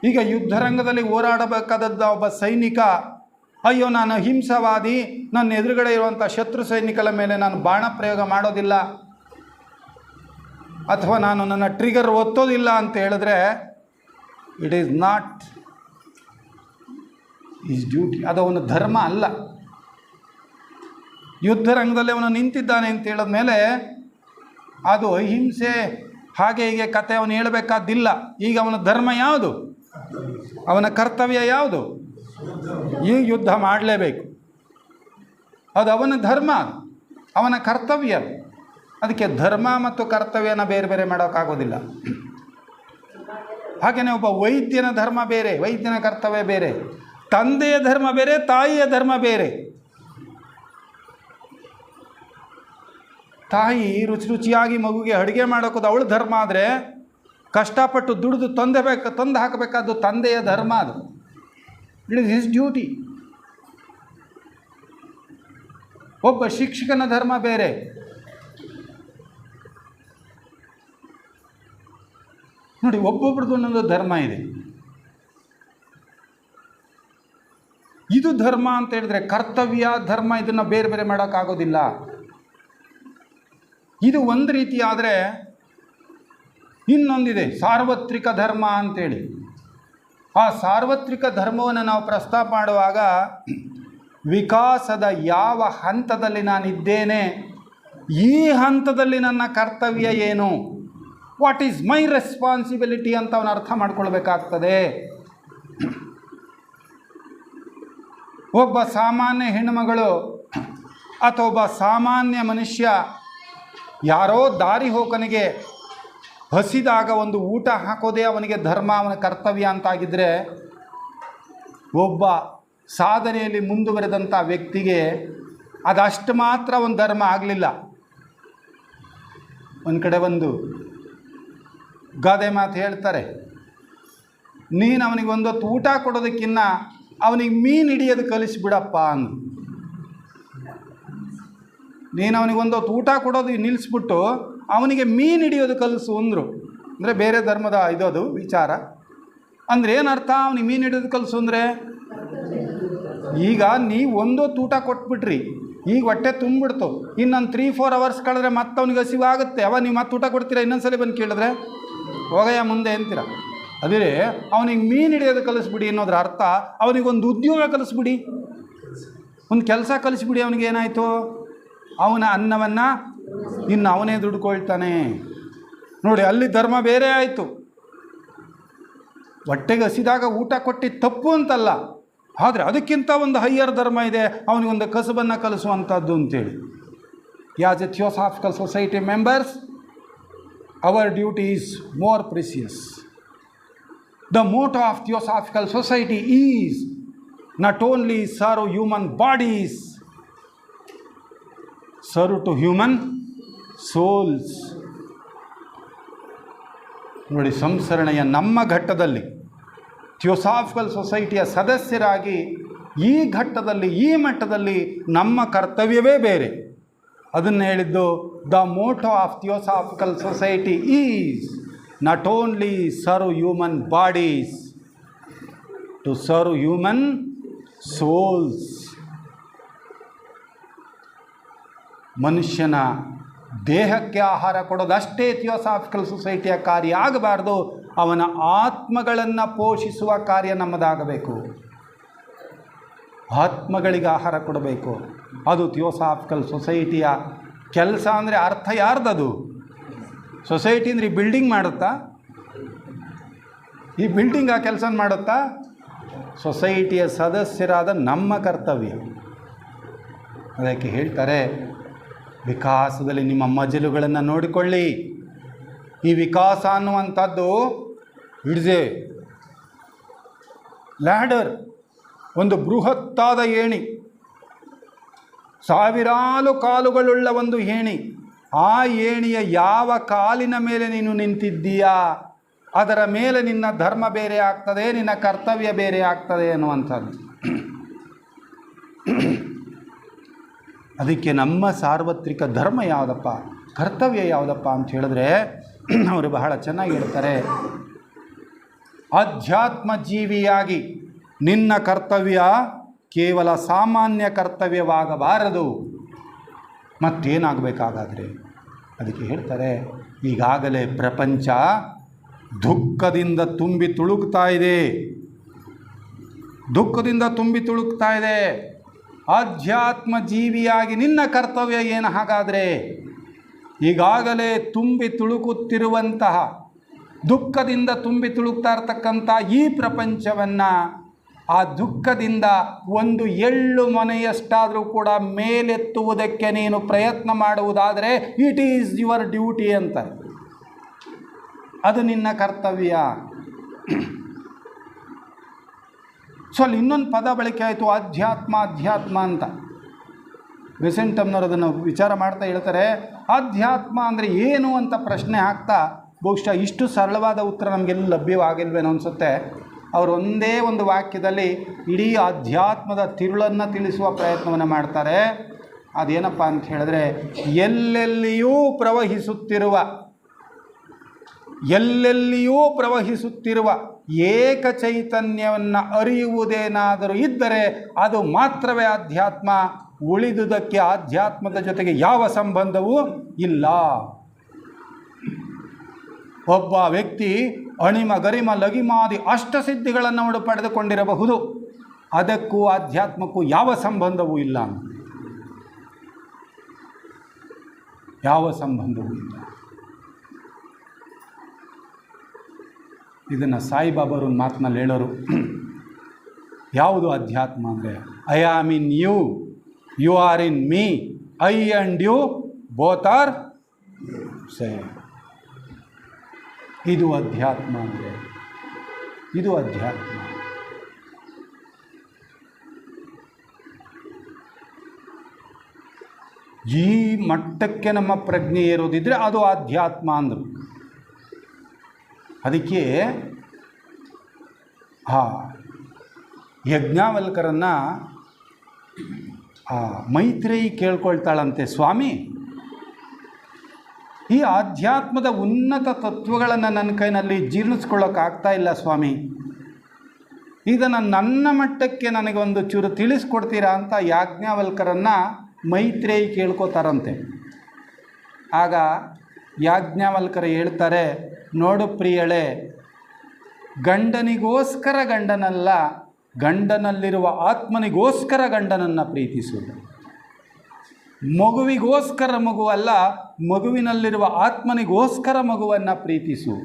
ಈಗ ಯುದ್ಧರಂಗದಲ್ಲಿ ಹೋರಾಡಬೇಕಾದದ್ದ ಒಬ್ಬ ಸೈನಿಕ, ಅಯ್ಯೋ ನಾನು ಹಿಂಸವಾದಿ, ನನ್ನ ಎದುರುಗಡೆ ಇರುವಂಥ ಶತ್ರು ಸೈನಿಕರ ಮೇಲೆ ನಾನು ಬಾಣ ಪ್ರಯೋಗ ಮಾಡೋದಿಲ್ಲ ಅಥವಾ ನಾನು ನನ್ನ ಟ್ರಿಗರ್ ಒತ್ತೋದಿಲ್ಲ ಅಂತ ಹೇಳಿದ್ರೆ it is not is duty. ಅದು ಅವನ ಧರ್ಮ ಅಲ್ಲ. ಯುದ್ಧರಂಗದಲ್ಲಿ ಅವನು ನಿಂತಿದ್ದಾನೆ ಅಂತ ಹೇಳಿದ ಮೇಲೆ ಅದು ಅಹಿಂಸೆ ಹಾಗೆ ಹೀಗೆ ಕತೆ ಅವನು ಹೇಳಬೇಕಾದ್ದಿಲ್ಲ. ಈಗ ಅವನ ಧರ್ಮ ಯಾವುದು? ಅವನ ಕರ್ತವ್ಯ ಯಾವುದು? ಈ ಯುದ್ಧ ಮಾಡಲೇಬೇಕು. ಅದು ಅವನ ಧರ್ಮ, ಅವನ ಕರ್ತವ್ಯ. ಅದಕ್ಕೆ ಧರ್ಮ ಮತ್ತು ಕರ್ತವ್ಯನ ಬೇರೆ ಬೇರೆ ಮಾಡೋಕ್ಕಾಗೋದಿಲ್ಲ. ಹಾಗೆಯೇ ಒಬ್ಬ ವೈದ್ಯನ ಧರ್ಮ ಬೇರೆ, ವೈದ್ಯನ ಕರ್ತವ್ಯ ಬೇರೆ. ತಂದೆಯ ಧರ್ಮ ಬೇರೆ, ತಾಯಿಯ ಧರ್ಮ ಬೇರೆ. ತಾಯಿ ರುಚಿಯಾಗಿ ಮಗುಗೆ ಅಡುಗೆ ಮಾಡೋಕೋದು ಅವಳ ಧರ್ಮ ಆದರೆ, ಕಷ್ಟಪಟ್ಟು ದುಡಿದು ತಂದು ಹಾಕಬೇಕಾದ್ದು ತಂದೆಯ ಧರ್ಮ. ಅದು ಇಟ್ ಇಸ್ ಹಿಸ್ ಡ್ಯೂಟಿ. ಒಬ್ಬ ಶಿಕ್ಷಕನ ಧರ್ಮ ಬೇರೆ. ನೋಡಿ, ಒಬ್ಬೊಬ್ರದ್ದು ಒಂದೊಂದು ಧರ್ಮ ಇದೆ. ಇದು ಧರ್ಮ ಅಂತ ಹೇಳಿದ್ರೆ ಕರ್ತವ್ಯ, ಧರ್ಮ ಇದನ್ನು ಬೇರೆ ಬೇರೆ ಮಾಡೋಕ್ಕಾಗೋದಿಲ್ಲ. ಇದು ಒಂದು ರೀತಿ ಆದರೆ ಇನ್ನೊಂದಿದೆ ಸಾರ್ವತ್ರಿಕ ಧರ್ಮ ಅಂತೇಳಿ. ಆ ಸಾರ್ವತ್ರಿಕ ಧರ್ಮವನ್ನು ನಾವು ಪ್ರಸ್ತಾಪ ಮಾಡುವಾಗ ವಿಕಾಸದ ಯಾವ ಹಂತದಲ್ಲಿ ನಾನಿದ್ದೇನೆ, ಈ ಹಂತದಲ್ಲಿ ನನ್ನ ಕರ್ತವ್ಯ ಏನು, ವಾಟ್ ಈಸ್ ಮೈ ರೆಸ್ಪಾನ್ಸಿಬಿಲಿಟಿ ಅಂತ ಅವನು ಅರ್ಥ ಮಾಡ್ಕೊಳ್ಬೇಕಾಗ್ತದೆ. ಒಬ್ಬ ಸಾಮಾನ್ಯ ಹೆಣ್ಣುಮಗಳು ಅಥವಾ ಒಬ್ಬ ಸಾಮಾನ್ಯ ಮನುಷ್ಯ ಯಾರೋ ದಾರಿ ಹೋಕನಿಗೆ ಹಸಿದಾಗ ಒಂದು ಊಟ ಹಾಕೋದೇ ಅವನಿಗೆ ಧರ್ಮ, ಅವನ ಕರ್ತವ್ಯ ಅಂತಾಗಿದ್ದರೆ, ಒಬ್ಬ ಸಾಧನೆಯಲ್ಲಿ ಮುಂದುವರೆದಂಥ ವ್ಯಕ್ತಿಗೆ ಅದಷ್ಟು ಮಾತ್ರ ಒಂದು ಧರ್ಮ ಆಗಲಿಲ್ಲ. ಒಂದು ಕಡೆ ಒಂದು ಗಾದೆ ಮಾತು ಹೇಳ್ತಾರೆ, ನೀನು ಅವನಿಗೆ ಒಂದೊತ್ತು ಊಟ ಕೊಡೋದಕ್ಕಿನ್ನ ಅವನಿಗೆ ಮೀನು ಹಿಡಿಯೋದು ಕಲಿಸ್ಬಿಡಪ್ಪ ಅಂದು. ನೀನು ಅವನಿಗೆ ಒಂದೊತ್ತು ಊಟ ಕೊಡೋದು ನಿಲ್ಲಿಸ್ಬಿಟ್ಟು ಅವನಿಗೆ ಮೀನು ಹಿಡಿಯೋದು ಕಲಿಸು ಅಂದರು. ಅಂದರೆ ಬೇರೆ ಧರ್ಮದ ಇದೋದು ವಿಚಾರ. ಅಂದರೆ ಏನರ್ಥ ಅವನಿಗೆ ಮೀನು ಹಿಡಿಯೋದು ಕಲಿಸು ಅಂದರೆ, ಈಗ ನೀವು ಒಂದೊತ್ತು ಊಟ ಕೊಟ್ಬಿಟ್ರಿ, ಈಗ ಹೊಟ್ಟೆ ತುಂಬಿಡ್ತು, ಇನ್ನೊಂದು 3-4 ಅವರ್ಸ್ ಕಳೆದ್ರೆ ಮತ್ತೆ ಅವ್ನಿಗೆ ಹಸಿವಾಗುತ್ತೆ. ಅವ ನೀವು ಮತ್ತೆ ಊಟ ಕೊಡ್ತೀರಾ, ಇನ್ನೊಂದ್ಸಲ ಬಂದು ಕೇಳಿದ್ರೆ ಹೋಗಯ್ಯ ಮುಂದೆ ಅಂತೀರ. ಅದೇ ಅವನಿಗೆ ಮೀನು ಹಿಡಿಯೋದು ಕಲಿಸ್ಬಿಡಿ ಅನ್ನೋದ್ರ ಅರ್ಥ ಅವನಿಗೊಂದು ಉದ್ಯೋಗ ಕಲಿಸ್ಬಿಡಿ, ಒಂದು ಕೆಲಸ ಕಲಿಸ್ಬಿಡಿ. ಅವನಿಗೆ ಏನಾಯಿತು, ಅವನ ಅನ್ನವನ್ನು ಇನ್ನು ಅವನೇ ದುಡ್ಕೊಳ್ತಾನೆ. ನೋಡಿ, ಅಲ್ಲಿ ಧರ್ಮ ಬೇರೆ ಆಯಿತು. ಹೊಟ್ಟೆಗೆ ಹಸಿದಾಗ ಊಟ ಕೊಟ್ಟು ತಪ್ಪು ಅಂತಲ್ಲ, ಆದರೆ ಅದಕ್ಕಿಂತ ಒಂದು ಹೈಯರ್ ಧರ್ಮ ಇದೆ, ಅವನಿಗೊಂದು ಕಸಬನ್ನು ಕಲಿಸುವಂಥದ್ದು ಅಂತೇಳಿ. As a theosophical society members, our duty is more precious. The motto of Theosophical Society is not only serve human bodies, serve to human souls. ನೋಡಿ, ಸಂಸರಣೆಯ ನಮ್ಮ ಘಟ್ಟದಲ್ಲಿ ಥಿಯೋಸಾಫಿಕಲ್ ಸೊಸೈಟಿಯ ಸದಸ್ಯರಾಗಿ ಈ ಘಟ್ಟದಲ್ಲಿ, ಈ ಮಟ್ಟದಲ್ಲಿ ನಮ್ಮ ಕರ್ತವ್ಯವೇ ಬೇರೆ. ಅದನ್ನು ಹೇಳಿದ್ದು, the motto of theosophical society is not only serve human bodies, to serve human souls. ಮನುಷ್ಯನ ದೇಹಕ್ಕೆ ಆಹಾರ ಕೊಡೋದಷ್ಟೇ ಥಿಯೋಸಾಫಿಕಲ್ ಸೊಸೈಟಿಯ ಕಾರ್ಯ ಆಗಬಾರ್ದು, ಅವನ ಆತ್ಮಗಳನ್ನು ಪೋಷಿಸುವ ಕಾರ್ಯ ನಮ್ಮದಾಗಬೇಕು. ಆತ್ಮಗಳಿಗೆ ಆಹಾರ ಕೊಡಬೇಕು. ಅದು ಥಿಯೋಸಾಫಿಕಲ್ ಸೊಸೈಟಿಯ ಕೆಲಸ. ಅಂದರೆ ಅರ್ಥ ಯಾರ್ದದು? ಸೊಸೈಟಿ ಅಂದರೆ ಈ ಬಿಲ್ಡಿಂಗ್ ಮಾಡುತ್ತಾ? ಈ ಬಿಲ್ಡಿಂಗ್ ಆ ಕೆಲಸ ಮಾಡುತ್ತಾ? ಸೊಸೈಟಿಯ ಸದಸ್ಯರಾದ ನಮ್ಮ ಕರ್ತವ್ಯ. ಅದಕ್ಕೆ ಹೇಳ್ತಾರೆ, ವಿಕಾಸದಲ್ಲಿ ನಿಮ್ಮ ಮಜಲುಗಳನ್ನು ನೋಡಿಕೊಳ್ಳಿ. ಈ ವಿಕಾಸ ಅನ್ನುವಂಥದ್ದು ಇಟ್ಸ್ ಎ ಲ್ಯಾಡರ್, ಒಂದು ಬೃಹತ್ತಾದ ಏಣಿ, ಸಾವಿರಾರು ಕಾಲುಗಳುಳ್ಳ ಒಂದು ಏಣಿ. ಆ ಏಣಿಯ ಯಾವ ಕಾಲಿನ ಮೇಲೆ ನೀನು ನಿಂತಿದ್ದೀಯಾ, ಅದರ ಮೇಲೆ ನಿನ್ನ ಧರ್ಮ ಬೇರೆ ಆಗ್ತದೆ, ನಿನ್ನ ಕರ್ತವ್ಯ ಬೇರೆ ಆಗ್ತದೆ ಅನ್ನುವಂಥದ್ದು. ಅದಕ್ಕೆ ನಮ್ಮ ಸಾರ್ವತ್ರಿಕ ಧರ್ಮ ಯಾವುದಪ್ಪ, ಕರ್ತವ್ಯ ಯಾವುದಪ್ಪ ಅಂತ ಹೇಳಿದ್ರೆ, ಅವರು ಬಹಳ ಚೆನ್ನಾಗಿ ಹೇಳ್ತಾರೆ, ಅಧ್ಯಾತ್ಮ ಜೀವಿಯಾಗಿ ನಿನ್ನ ಕರ್ತವ್ಯ ಕೇವಲ ಸಾಮಾನ್ಯ ಕರ್ತವ್ಯವಾಗಬಾರದು. ಮತ್ತೇನಾಗಬೇಕಾಗಾದರೆ? ಅದಕ್ಕೆ ಹೇಳ್ತಾರೆ, ಈಗಾಗಲೇ ಪ್ರಪಂಚ ದುಃಖದಿಂದ ತುಂಬಿ ತುಳುಕ್ತಾ ಇದೆ, ದುಃಖದಿಂದ ತುಂಬಿ ತುಳುಕ್ತಾ ಇದೆ. ಆಧ್ಯಾತ್ಮ ಜೀವಿಯಾಗಿ ನಿನ್ನ ಕರ್ತವ್ಯ ಏನು ಹಾಗಾದರೆ? ಈಗಾಗಲೇ ತುಂಬಿ ತುಳುಕುತ್ತಿರುವಂತಹ, ದುಃಖದಿಂದ ತುಂಬಿ ತುಳುಕ್ತಾ ಇರ್ತಕ್ಕಂಥ ಈ ಪ್ರಪಂಚವನ್ನು ಆ ದುಃಖದಿಂದ ಒಂದು ಎಳ್ಳು ಮನೆಯಷ್ಟಾದರೂ ಕೂಡ ಮೇಲೆತ್ತುವುದಕ್ಕೆ ನೀನು ಪ್ರಯತ್ನ ಮಾಡುವುದಾದರೆ ಇಟ್ ಈಸ್ ಯುವರ್ ಡ್ಯೂಟಿ ಅಂತಾರೆ. ಅದು ನಿನ್ನ ಕರ್ತವ್ಯ. ಸೊ ಅಲ್ಲಿ ಇನ್ನೊಂದು ಪದ ಬಳಕೆ ಆಯಿತು, ಅಧ್ಯಾತ್ಮ ಅಧ್ಯಾತ್ಮ ಅಂತ. ಬೆಸೆಂಟಮ್ನವರು ಅದನ್ನು ವಿಚಾರ ಮಾಡ್ತಾ ಹೇಳ್ತಾರೆ, ಅಧ್ಯಾತ್ಮ ಅಂದರೆ ಏನು ಅಂತ ಪ್ರಶ್ನೆ ಹಾಕ್ತಾ, ಬಹುಶಃ ಇಷ್ಟು ಸರಳವಾದ ಉತ್ತರ ನಮಗೆಲ್ಲ ಲಭ್ಯವಾಗಿಲ್ವೇನೋ ಅನಿಸುತ್ತೆ. ಅವರು ಒಂದೇ ಒಂದು ವಾಕ್ಯದಲ್ಲಿ ಇಡೀ ಅಧ್ಯಾತ್ಮದ ತಿರುಳನ್ನು ತಿಳಿಸುವ ಪ್ರಯತ್ನವನ್ನು ಮಾಡ್ತಾರೆ. ಅದೇನಪ್ಪ ಅಂತ ಹೇಳಿದ್ರೆ, ಎಲ್ಲೆಲ್ಲಿಯೂ ಪ್ರವಹಿಸುತ್ತಿರುವ ಏಕ ಚೈತನ್ಯವನ್ನು ಅರಿಯುವುದೇನಾದರೂ ಇದ್ದರೆ ಅದು ಮಾತ್ರವೇ ಅಧ್ಯಾತ್ಮ. ಉಳಿದುದಕ್ಕೆ ಆಧ್ಯಾತ್ಮದ ಜೊತೆಗೆ ಯಾವ ಸಂಬಂಧವೂ ಇಲ್ಲ. ಒಬ್ಬ ವ್ಯಕ್ತಿ ಅಣಿಮ ಗರಿಮ ಲಗಿಮಾದಿ ಅಷ್ಟಸಿದ್ಧಿಗಳನ್ನು ಪಡೆದುಕೊಂಡಿರಬಹುದು, ಅದಕ್ಕೂ ಆಧ್ಯಾತ್ಮಕ್ಕೂ ಯಾವ ಸಂಬಂಧವೂ ಇಲ್ಲ, ಯಾವ ಸಂಬಂಧವೂ ಇಲ್ಲ. ಇದನ್ನು ಸಾಯಿಬಾಬಾರು ಮಾತಿನಲ್ಲಿ ಹೇಳೋರು, ಯಾವುದು ಅಧ್ಯಾತ್ಮ ಅಂದರೆ I am in you, you are in me, I and you both are same. ಇದು ಅಧ್ಯಾತ್ಮ ಅಂದರೆ, ಇದು ಅಧ್ಯಾತ್ಮ. ಈ ಮಟ್ಟಕ್ಕೆ ನಮ್ಮ ಪ್ರಜ್ಞೆ ಏರೋದಿದ್ದರೆ ಅದು ಆಧ್ಯಾತ್ಮ ಅಂದರು. ಅದಕ್ಕೆ ಯಜ್ಞಾವಲ್ಕರನ್ನು ಮೈತ್ರೇಯಿ ಕೇಳ್ಕೊಳ್ತಾಳಂತೆ, ಸ್ವಾಮಿ ಈ ಆಧ್ಯಾತ್ಮದ ಉನ್ನತ ತತ್ವಗಳನ್ನು ನನ್ನ ಕೈನಲ್ಲಿ ಜೀರ್ಣಿಸ್ಕೊಳ್ಳೋಕ್ಕಾಗ್ತಾ ಇಲ್ಲ ಸ್ವಾಮಿ, ಇದನ್ನು ನನ್ನ ಮಟ್ಟಕ್ಕೆ ನನಗೆ ಒಂದು ಚೂರು ತಿಳಿಸ್ಕೊಡ್ತೀರಾ ಅಂತ ಯಾಜ್ಞಾವಲ್ಕರನ್ನು ಮೈತ್ರೇಯಿ ಕೇಳ್ಕೋತಾರಂತೆ. ಆಗ ಯಾಜ್ಞಾವಲ್ಕರ ಹೇಳ್ತಾರೆ, ನೋಡು ಪ್ರಿಯಳೇ, ಗಂಡನಿಗೋಸ್ಕರ ಗಂಡನಲ್ಲ, ಗಂಡನಲ್ಲಿರುವ ಆತ್ಮನಿಗೋಸ್ಕರ ಗಂಡನನ್ನು ಪ್ರೀತಿಸುವುದು. ಮಗುವಿಗೋಸ್ಕರ ಮಗುವಲ್ಲ, ಮಗುವಿನಲ್ಲಿರುವ ಆತ್ಮನಿಗೋಸ್ಕರ ಮಗುವನ್ನು ಪ್ರೀತಿಸು.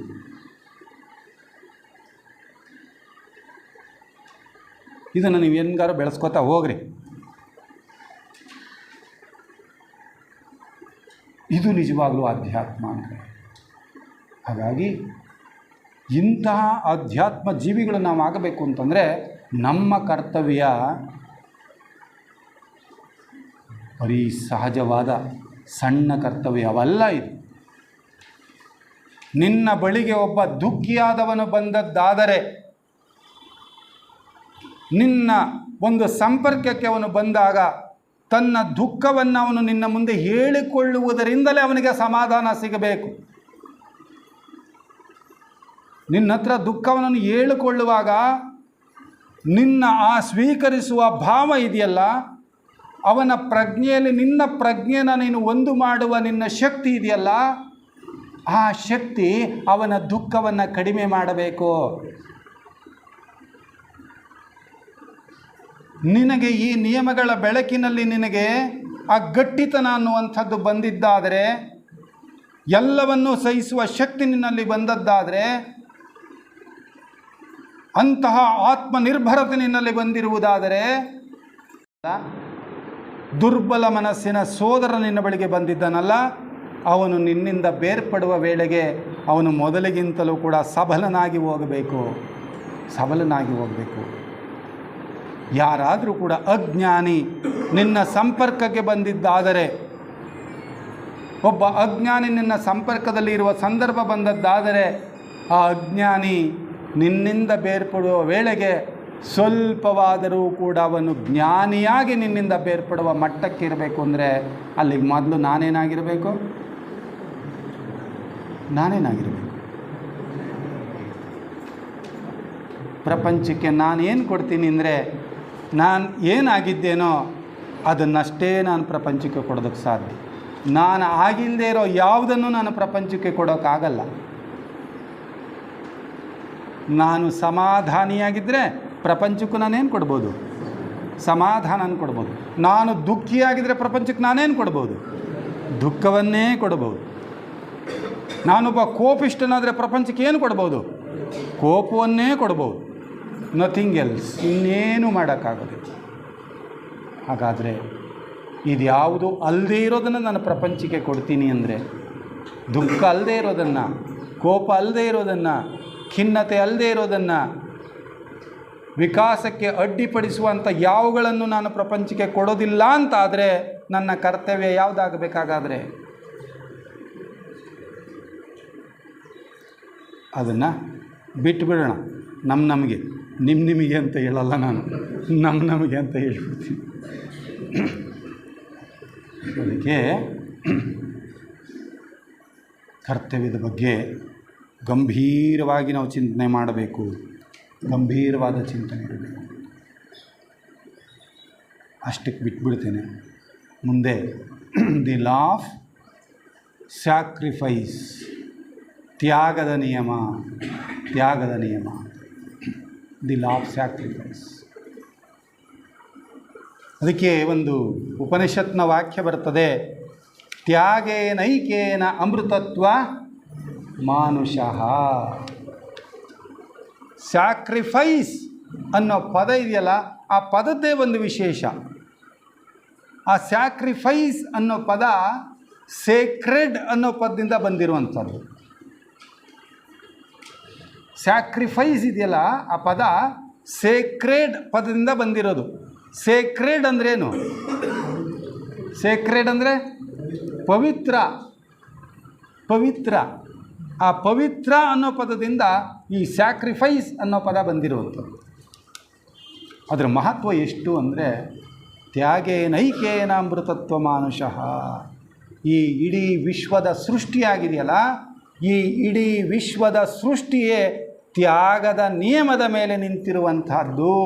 ಇದನ್ನು ನೀವು ಹೆಂಗಾರು ಬೆಳೆಸ್ಕೋತಾ ಹೋಗ್ರಿ. ಇದು ನಿಜವಾಗಲೂ ಅಧ್ಯಾತ್ಮ ಅಂದರೆ. ಹಾಗಾಗಿ ಇಂತಹ ಅಧ್ಯಾತ್ಮ ಜೀವಿಗಳು ನಾವು ಆಗಬೇಕು ಅಂತಂದರೆ ನಮ್ಮ ಕರ್ತವ್ಯ ಬರೀ ಸಹಜವಾದ ಸಣ್ಣ ಕರ್ತವ್ಯವಲ್ಲ ಇದು. ನಿನ್ನ ಬಳಿಗೆ ಒಬ್ಬ ದುಃಖಿಯಾದವನು ಬಂದದ್ದಾದರೆ, ನಿನ್ನ ಒಂದು ಸಂಪರ್ಕಕ್ಕೆ ಅವನು ಬಂದಾಗ ತನ್ನ ದುಃಖವನ್ನು ಅವನು ನಿನ್ನ ಮುಂದೆ ಹೇಳಿಕೊಳ್ಳುವುದರಿಂದಲೇ ಅವನಿಗೆ ಸಮಾಧಾನ ಸಿಗಬೇಕು. ನಿನ್ನ ಹತ್ರ ದುಃಖವನ್ನು ಹೇಳಿಕೊಳ್ಳುವಾಗ ನಿನ್ನ ಆ ಸ್ವೀಕರಿಸುವ ಭಾವ ಇದೆಯಲ್ಲ, ಅವನ ಪ್ರಜ್ಞೆಯಲ್ಲಿ ನಿನ್ನ ಪ್ರಜ್ಞೆನ ನೀನು ಒಂದು ಮಾಡುವ ನಿನ್ನ ಶಕ್ತಿ ಇದೆಯಲ್ಲ, ಆ ಶಕ್ತಿ ಅವನ ದುಃಖವನ್ನು ಕಡಿಮೆ ಮಾಡಬೇಕು. ನಿನಗೆ ಈ ನಿಯಮಗಳ ಬೆಳಕಿನಲ್ಲಿ ನಿನಗೆ ಆ ಗಟ್ಟಿತನ ಅನ್ನುವಂಥದ್ದು ಬಂದಿದ್ದಾದರೆ, ಎಲ್ಲವನ್ನೂ ಸಹಿಸುವ ಶಕ್ತಿ ನಿನ್ನಲ್ಲಿ ಬಂದದ್ದಾದರೆ, ಅಂತಹ ಆತ್ಮನಿರ್ಭರತೆ ನಿನ್ನಲ್ಲಿ ಬಂದಿರುವುದಾದರೆ, ದುರ್ಬಲ ಮನಸ್ಸಿನ ಸೋದರ ನಿನ್ನ ಬಳಿಗೆ ಬಂದಿದ್ದಾನಲ್ಲ, ಅವನು ನಿನ್ನಿಂದ ಬೇರ್ಪಡುವ ವೇಳೆಗೆ ಅವನು ಮೊದಲಿಗಿಂತಲೂ ಕೂಡ ಸಬಲನಾಗಿ ಹೋಗಬೇಕು. ಯಾರಾದರೂ ಕೂಡ ಅಜ್ಞಾನಿ ನಿನ್ನ ಸಂಪರ್ಕಕ್ಕೆ ಬಂದಿದ್ದಾದರೆ, ಒಬ್ಬ ಅಜ್ಞಾನಿ ನಿನ್ನ ಸಂಪರ್ಕದಲ್ಲಿ ಇರುವ ಸಂದರ್ಭ ಬಂದದ್ದಾದರೆ, ಆ ಅಜ್ಞಾನಿ ನಿನ್ನಿಂದ ಬೇರ್ಪಡುವ ವೇಳೆಗೆ ಸ್ವಲ್ಪವಾದರೂ ಕೂಡ ಅವನು ಜ್ಞಾನಿಯಾಗಿ ನಿನ್ನಿಂದ ಬೇರ್ಪಡುವ ಮಟ್ಟಕ್ಕೆ ಇರಬೇಕು ಅಂದರೆ ಅಲ್ಲಿಗೆ ಮೊದಲು ನಾನೇನಾಗಿರಬೇಕು. ಪ್ರಪಂಚಕ್ಕೆ ನಾನೇನು ಕೊಡ್ತೀನಿ ಅಂದರೆ, ನಾನು ಏನಾಗಿದ್ದೇನೋ ಅದನ್ನಷ್ಟೇ ನಾನು ಪ್ರಪಂಚಕ್ಕೆ ಕೊಡೋದಕ್ಕೆ ಸಾಧ್ಯ. ನಾನು ಆಗಿಲ್ಲದೆ ಇರೋ ಯಾವುದನ್ನು ನಾನು ಪ್ರಪಂಚಕ್ಕೆ ಕೊಡೋಕ್ಕಾಗಲ್ಲ. ನಾನು ಸಮಾಧಾನಿಯಾಗಿದ್ದರೆ ಪ್ರಪಂಚಕ್ಕೂ ನಾನೇನು ಕೊಡ್ಬೋದು? ಸಮಾಧಾನ ಕೊಡ್ಬೋದು. ನಾನು ದುಃಖಿಯಾಗಿದ್ದರೆ ಪ್ರಪಂಚಕ್ಕೆ ನಾನೇನು ಕೊಡ್ಬೋದು? ದುಃಖವನ್ನೇ ಕೊಡ್ಬೋದು. ನಾನೊಬ್ಬ ಕೋಪಿಷ್ಟನಾದರೆ ಪ್ರಪಂಚಕ್ಕೆ ಏನು ಕೊಡ್ಬೋದು? ಕೋಪವನ್ನೇ ಕೊಡ್ಬೋದು. Nothing else. ಇನ್ನೇನು ಮಾಡೋಕ್ಕಾಗೋದಿಲ್ಲ. ಹಾಗಾದರೆ ಇದ್ಯಾವುದು ಅಲ್ಲದೇ ಇರೋದನ್ನು ನಾನು ಪ್ರಪಂಚಕ್ಕೆ ಕೊಡ್ತೀನಿ ಅಂದರೆ, ದುಃಖ ಅಲ್ಲದೇ ಇರೋದನ್ನು, ಕೋಪ ಅಲ್ಲದೇ ಇರೋದನ್ನು, ಖಿನ್ನತೆ ಅಲ್ಲದೇ ಇರೋದನ್ನು, ವಿಕಾಸಕ್ಕೆ ಅಡ್ಡಿಪಡಿಸುವಂಥ ಯಾವುಗಳನ್ನು ನಾನು ಪ್ರಪಂಚಕ್ಕೆ ಕೊಡೋದಿಲ್ಲ ಅಂತಾದರೆ ನನ್ನ ಕರ್ತವ್ಯ ಯಾವುದಾಗಬೇಕಾಗಾದರೆ ಅದನ್ನು ಬಿಟ್ಟುಬಿಡೋಣ. ನಮಗೆ ನಿಮಗೆ ಅಂತ ಹೇಳಲ್ಲ ನಾನು, ನಮಗೆ ಅಂತ ಹೇಳ್ಬಿಡ್ತೀನಿ. ಅದಕ್ಕೆ ಕರ್ತವ್ಯದ ಬಗ್ಗೆ ಗಂಭೀರವಾಗಿ ನಾವು ಚಿಂತನೆ ಮಾಡಬೇಕು. ಗಂಭೀರವಾದ ಚಿಂತನೆ ಇರಬೇಕು. ಅಷ್ಟಕ್ಕೆ ಬಿಟ್ಬಿಡ್ತೇನೆ. ಮುಂದೆ ದಿ ಲಾ ಆಫ್ ಸ್ಯಾಕ್ರಿಫೈಸ್, ತ್ಯಾಗದ ನಿಯಮ. The law of sacrifice. ಅದಕ್ಕೆ ಒಂದು ಉಪನಿಷತ್ನ ವಾಕ್ಯ ಬರ್ತದೆ, ತ್ಯಾಗೇನೈಕೇನ ಅಮೃತತ್ವ ಮಾನುಷಃ. ಸ್ಯಾಕ್ರಿಫೈಸ್ ಅನ್ನೋ ಪದ ಇದೆಯಲ್ಲ, ಆ ಪದದ್ದೇ ಒಂದು ವಿಶೇಷ. ಆ ಸ್ಯಾಕ್ರಿಫೈಸ್ ಅನ್ನೋ ಪದ ಸೇಕ್ರೆಡ್ ಅನ್ನೋ ಪದದಿಂದ ಬಂದಿರುವಂಥದ್ದು. ಸ್ಯಾಕ್ರಿಫೈಸ್ ಇದೆಯಲ್ಲ, ಆ ಪದ ಸೇಕ್ರೆಡ್ ಪದದಿಂದ ಬಂದಿರೋದು. ಸೇಕ್ರೆಡ್ ಅಂದ್ರೇನು? ಸೇಕ್ರೆಡ್ ಅಂದರೆ ಪವಿತ್ರ. ಪವಿತ್ರ, ಆ ಪವಿತ್ರ ಅನ್ನೋ ಪದದಿಂದ ಈ ಸ್ಯಾಕ್ರಿಫೈಸ್ ಅನ್ನೋ ಪದ ಬಂದಿರುವಂಥದ್ದು. ಅದರ ಮಹತ್ವ ಎಷ್ಟು ಅಂದರೆ, ತ್ಯಾಗೇನೈಕೇನ ಅಮೃತತ್ವ ಮಾನುಷಃ. ಈ ಇಡೀ ವಿಶ್ವದ ಸೃಷ್ಟಿಯಾಗಿದೆಯಲ್ಲ, ಈ ಇಡೀ ವಿಶ್ವದ ಸೃಷ್ಟಿಯೇ ತ್ಯಾಗದ ನಿಯಮದ ಮೇಲೆ ನಿಂತಿರುವಂಥದ್ದು.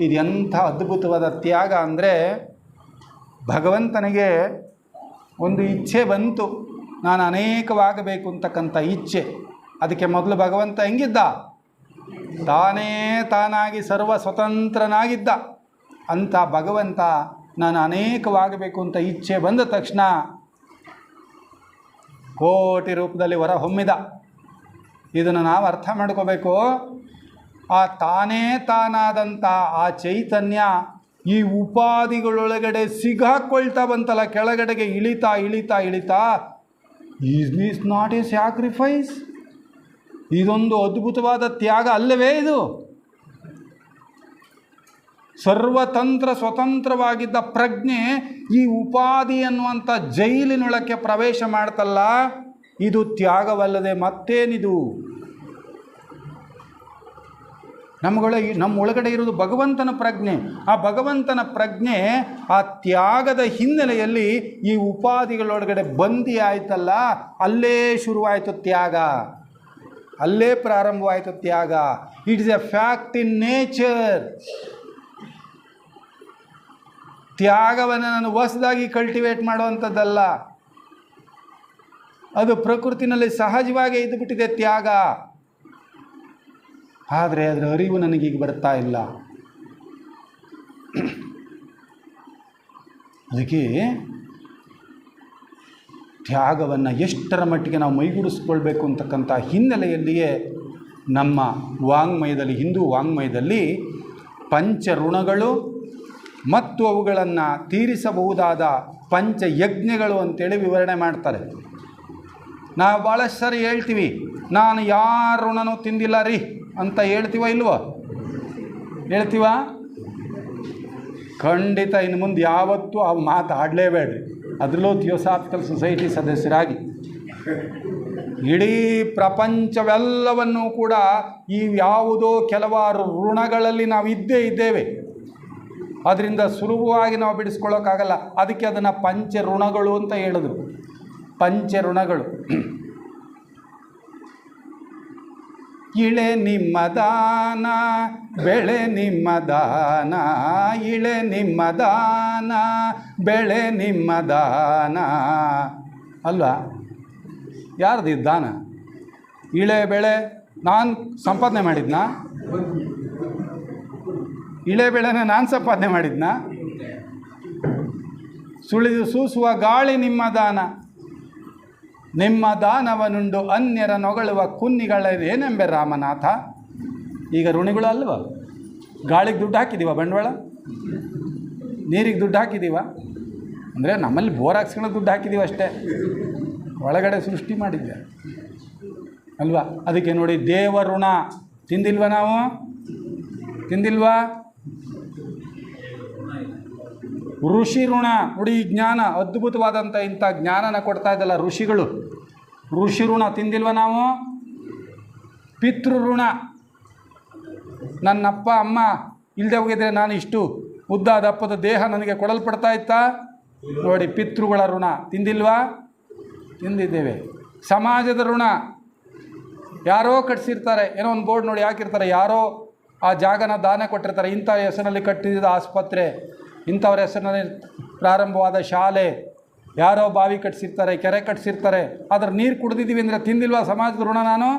ಇದು ಎಂಥ ಅದ್ಭುತವಾದ ತ್ಯಾಗ ಅಂದರೆ, ಭಗವಂತನಿಗೆ ಒಂದು ಇಚ್ಛೆ ಬಂತು, ನಾನು ಅನೇಕವಾಗಬೇಕು ಅಂತಕ್ಕಂಥ ಇಚ್ಛೆ. ಅದಕ್ಕೆ ಮೊದಲು ಭಗವಂತ ಹೆಂಗಿದ್ದ? ತಾನೇ ತಾನಾಗಿ ಸರ್ವ ಸ್ವತಂತ್ರನಾಗಿದ್ದ. ಅಂಥ ಭಗವಂತ ನಾನು ಅನೇಕವಾಗಬೇಕು ಅಂತ ಇಚ್ಛೆ ಬಂದ ತಕ್ಷಣ ಕೋಟಿ ರೂಪದಲ್ಲಿ ಹೊರ ಹೊಮ್ಮಿದ. ಇದನ್ನು ನಾವು ಅರ್ಥ ಮಾಡ್ಕೋಬೇಕು. ಆ ತಾನೇ ತಾನಾದಂಥ ಆ ಚೈತನ್ಯ ಈ ಉಪಾಧಿಗಳೊಳಗಡೆ ಸಿಗಾಕೊಳ್ತಾ ಬಂತಲ್ಲ, ಕೆಳಗಡೆಗೆ ಇಳಿತಾ ಇಳಿತಾ ಇಳಿತಾ, is this not a sacrifice? ಇದೊಂದು ಅದ್ಭುತವಾದ ತ್ಯಾಗ ಅಲ್ಲವೇ ಇದು? ಸರ್ವತಂತ್ರ ಸ್ವತಂತ್ರವಾಗಿದ್ದ ಪ್ರಜ್ಞೆ ಈ ಉಪಾಧಿ ಅನ್ನುವಂಥ ಜೈಲಿನೊಳಕ್ಕೆ ಪ್ರವೇಶ ಮಾಡ್ತಲ್ಲ, ಇದು ತ್ಯಾಗವಲ್ಲದೆ ಮತ್ತೇನಿದು? ನಮ್ಮ ಒಳಗಡೆ ಇರೋದು ಭಗವಂತನ ಪ್ರಜ್ಞೆ. ಆ ಭಗವಂತನ ಪ್ರಜ್ಞೆ ಆ ತ್ಯಾಗದ ಹಿನ್ನೆಲೆಯಲ್ಲಿ ಈ ಉಪಾಧಿಗಳೊಳಗಡೆ ಬಂದಿ ಆಯ್ತಲ್ಲ, ಅಲ್ಲೇ ಶುರುವಾಯಿತು ತ್ಯಾಗ, ಅಲ್ಲೇ ಪ್ರಾರಂಭವಾಯಿತು ತ್ಯಾಗ. It is A fact in nature. ತ್ಯಾಗವನ್ನು ನಾನು ಹೊಸದಾಗಿ ಕಲ್ಟಿವೇಟ್ ಮಾಡುವಂಥದ್ದಲ್ಲ, ಅದು ಪ್ರಕೃತಿನಲ್ಲಿ ಸಹಜವಾಗಿ ಇದ್ದುಬಿಟ್ಟಿದೆ ತ್ಯಾಗ. ಆದರೆ ಅದರ ಅರಿವು ನನಗೀಗ ಬರ್ತಾ ಇಲ್ಲ. ಅದಕ್ಕೆ ತ್ಯಾಗವನ್ನು ಎಷ್ಟರ ಮಟ್ಟಿಗೆ ನಾವು ಮೈಗೂಡಿಸ್ಕೊಳ್ಬೇಕು ಅಂತಕ್ಕಂಥ ಹಿನ್ನೆಲೆಯಲ್ಲಿಯೇ ನಮ್ಮ ವಾಂಗ್ಮಯದಲ್ಲಿ, ಹಿಂದೂ ವಾಂಗ್ಮಯದಲ್ಲಿ ಪಂಚಋಣಗಳು ಮತ್ತು ಅವುಗಳನ್ನು ತೀರಿಸಬಹುದಾದ ಪಂಚಯಜ್ಞಗಳು ಅಂತೇಳಿ ವಿವರಣೆ ಮಾಡ್ತಾರೆ. ನಾವು ಭಾಳಷ್ಟು ಸರಿ ಹೇಳ್ತೀವಿ, ನಾನು ಯಾರ ಋಣನೂ ತಿಂದಿಲ್ಲ ರೀ ಅಂತ ಹೇಳ್ತೀವ ಇಲ್ವೋ? ಹೇಳ್ತೀವ? ಖಂಡಿತ ಇನ್ನು ಮುಂದೆ ಯಾವತ್ತೂ ಆ ಮಾತು ಆಡಲೇಬೇಡ್ರಿ. ಅದರಲ್ಲೂ ಥಿಯೋಸಾಫಿಕಲ್ ಸೊಸೈಟಿ ಸದಸ್ಯರಾಗಿ ಇಡೀ ಪ್ರಪಂಚವೆಲ್ಲವನ್ನೂ ಕೂಡ ಈ ಯಾವುದೋ ಕೆಲವಾರು ಋಣಗಳಲ್ಲಿ ನಾವು ಇದ್ದೇವೆ. ಅದರಿಂದ ಸುಲಭವಾಗಿ ನಾವು ಬಿಡಿಸ್ಕೊಳ್ಳೋಕ್ಕಾಗಲ್ಲ. ಅದಕ್ಕೆ ಅದನ್ನು ಪಂಚಋಣಗಳು ಅಂತ ಹೇಳಿದ್ರು. ಪಂಚಋಣಗಳು. ಇಳೆ ನಿಮ್ಮ ದಾನ, ಬೆಳೆ ನಿಮ್ಮ ದಾನ, ಇಳೆ ನಿಮ್ಮ ದಾನ, ಬೆಳೆ ನಿಮ್ಮ ದಾನ ಅಲ್ವಾ? ಯಾರ್ದು ದಾನ? ಇಳೆ ಬೆಳೆ ನಾನು ಸಂಪಾದನೆ ಮಾಡಿದ್ನಾ? ಇಳೆ ಬೆಳೆನ ನಾನು ಸಂಪಾದನೆ ಮಾಡಿದ್ನಾ? ಸುಳಿದು ಸೂಸುವ ಗಾಳಿ ನಿಮ್ಮ ದಾನ, ನಿಮ್ಮ ದಾನವನುಂಡು ಅನ್ಯರ ನೊಗಳುವ ಕುನ್ನಿಗಳೇನೆಂಬೆ ರಾಮನಾಥ. ಈಗ ಋಣಿಗಳು ಅಲ್ವ? ಗಾಳಿಗೆ ದುಡ್ಡು ಹಾಕಿದ್ದೀವ? ಬಂಡವಾಳ ನೀರಿಗೆ ದುಡ್ಡು ಹಾಕಿದ್ದೀವ? ಅಂದರೆ ನಮ್ಮಲ್ಲಿ ಬೋರ್ ಹಾಕ್ಸ್ಕೊಂಡು ದುಡ್ಡು ಹಾಕಿದ್ದೀವಿ ಅಷ್ಟೇ, ಒಳಗಡೆ ಸೃಷ್ಟಿ ಮಾಡಿದ್ದೆ ಅಲ್ವಾ? ಅದಕ್ಕೆ ನೋಡಿ, ದೇವ ಋಣ ತಿಂದಿಲ್ವ ನಾವು? ತಿಂದಿಲ್ವಾ? ಋಷಿ ಋಣ ನೋಡಿ. ಈ ಜ್ಞಾನ ಅದ್ಭುತವಾದಂಥ ಇಂಥ ಜ್ಞಾನನ ಕೊಡ್ತಾ ಇದ್ದಲ್ಲ ಋಷಿಗಳು. ಋಷಿ ಋಣ ತಿಂದಿಲ್ವ ನಾವು? ಪಿತೃ ಋಣ. ನನ್ನಪ್ಪ ಅಮ್ಮ ಇಲ್ಲದೆ ಹೋಗಿದ್ರೆ ನಾನು ಇಷ್ಟು ಉದ್ದ ದಪ್ಪದ ದೇಹ ನನಗೆ ಕೊಡಲ್ಪಡ್ತಾ ಇತ್ತಾ? ನೋಡಿ, ಪಿತೃಗಳ ಋಣ ತಿಂದಿಲ್ವಾ? ತಿಂದಿದ್ದೇವೆ. ಸಮಾಜದ ಋಣ. ಯಾರೋ ಕಟ್ಸಿರ್ತಾರೆ, ಏನೋ ಒಂದು ಬೋರ್ಡ್ ನೋಡಿ ಹಾಕಿರ್ತಾರೆ, ಯಾರೋ ಆ ಜಾಗನ ದಾನ ಕೊಟ್ಟಿರ್ತಾರೆ, ಇಂಥ ಹೆಸರಿನಲ್ಲಿ ಕಟ್ಟಿದ ಆಸ್ಪತ್ರೆ, ಇಂಥವ್ರ ಹೆಸರಿನಲ್ಲಿ ಪ್ರಾರಂಭವಾದ ಶಾಲೆ, ಯಾರೋ ಬಾವಿ ಕಟ್ಸಿರ್ತಾರೆ, ಕೆರೆ ಕಟ್ಸಿರ್ತಾರೆ, ಅದ್ರ ನೀರು ಕುಡ್ದಿದ್ದೀವಿ ಅಂದರೆ ತಿಂದಿಲ್ವಾ ಸಮಾಜದ ಋಣ ನಾನು?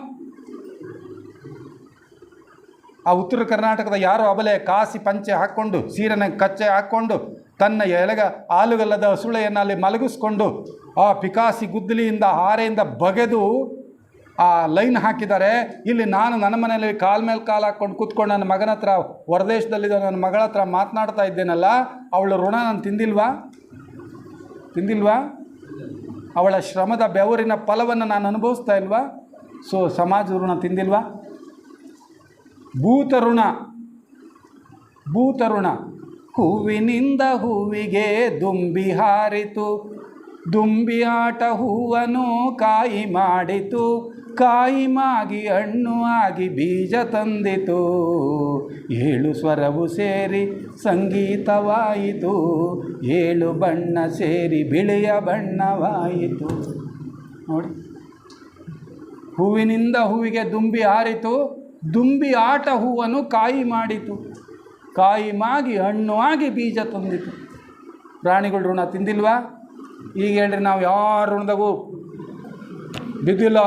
ಆ ಉತ್ತರ ಕರ್ನಾಟಕದ ಯಾರೋ ಅಬಲೆ ಕಾಸಿ ಪಂಚೆ ಹಾಕ್ಕೊಂಡು, ಸೀರೆನ ಕಚ್ಚೆ ಹಾಕ್ಕೊಂಡು, ತನ್ನ ಆಲುಗಲ್ಲದ ಹಸುಳೆಯನ್ನು ಅಲ್ಲಿ ಮಲಗಿಸ್ಕೊಂಡು, ಆ ಪಿಕಾಸಿ ಗುದ್ದಲಿಯಿಂದ ಹಾರೆಯಿಂದ ಬಗೆದು ಆ ಲೈನ್ ಹಾಕಿದ್ದಾರೆ. ಇಲ್ಲಿ ನಾನು ನನ್ನ ಮನೆಯಲ್ಲಿ ಕಾಲ ಮೇಲೆ ಕಾಲು ಹಾಕ್ಕೊಂಡು ಕೂತ್ಕೊಂಡು ನನ್ನ ಮಗನ ಹತ್ರ, ಹೊರದೇಶದಲ್ಲಿದ್ದ ನನ್ನ ಮಗಳ ಹತ್ರ ಮಾತನಾಡ್ತಾ ಇದ್ದೇನಲ್ಲ, ಅವಳ ಋಣ ನಾನು ತಿಂದಿಲ್ವಾ? ಅವಳ ಶ್ರಮದ ಬೆವರಿನ ಫಲವನ್ನು ನಾನು ಅನುಭವಿಸ್ತಾ ಇಲ್ವಾ? ಸೊ ಸಮಾಜದ ಋಣ ತಿಂದಿಲ್ವಾ? ಭೂತ ಋಣ. ಹೂವಿನಿಂದ ಹೂವಿಗೆ ದುಂಬಿ ಹಾರಿತು, ದುಂಬಿ ಆಟ ಹೂವನ್ನು ಕಾಯಿ ಮಾಡಿತು, ಕಾಯಿ ಮಾಗಿ ಹಣ್ಣು ಆಗಿ ಬೀಜ ತಂದಿತು, 7 ಸ್ವರವು ಸೇರಿ ಸಂಗೀತವಾಯಿತು, 7 ಬಣ್ಣ ಸೇರಿ ಬಿಳಿಯ ಬಣ್ಣವಾಯಿತು. ನೋಡಿ, ಹೂವಿನಿಂದ ಹೂವಿಗೆ ದುಂಬಿ ಹಾರಿತು, ದುಂಬಿ ಆಟ ಹೂವನ್ನು ಕಾಯಿ ಮಾಡಿತು, ಕಾಯಿ ಮಾಗಿ ಹಣ್ಣು ಆಗಿ ಬೀಜ ತಂದಿತು. ಪ್ರಾಣಿಗಳು ಋಣ ತಿಂದಿಲ್ವಾ? ಈಗ ಹೇಳ್ರಿ, ನಾವು ಯಾರ ಋಣದಾಗೂ ಬಿದ್ದಿಲ್ಲ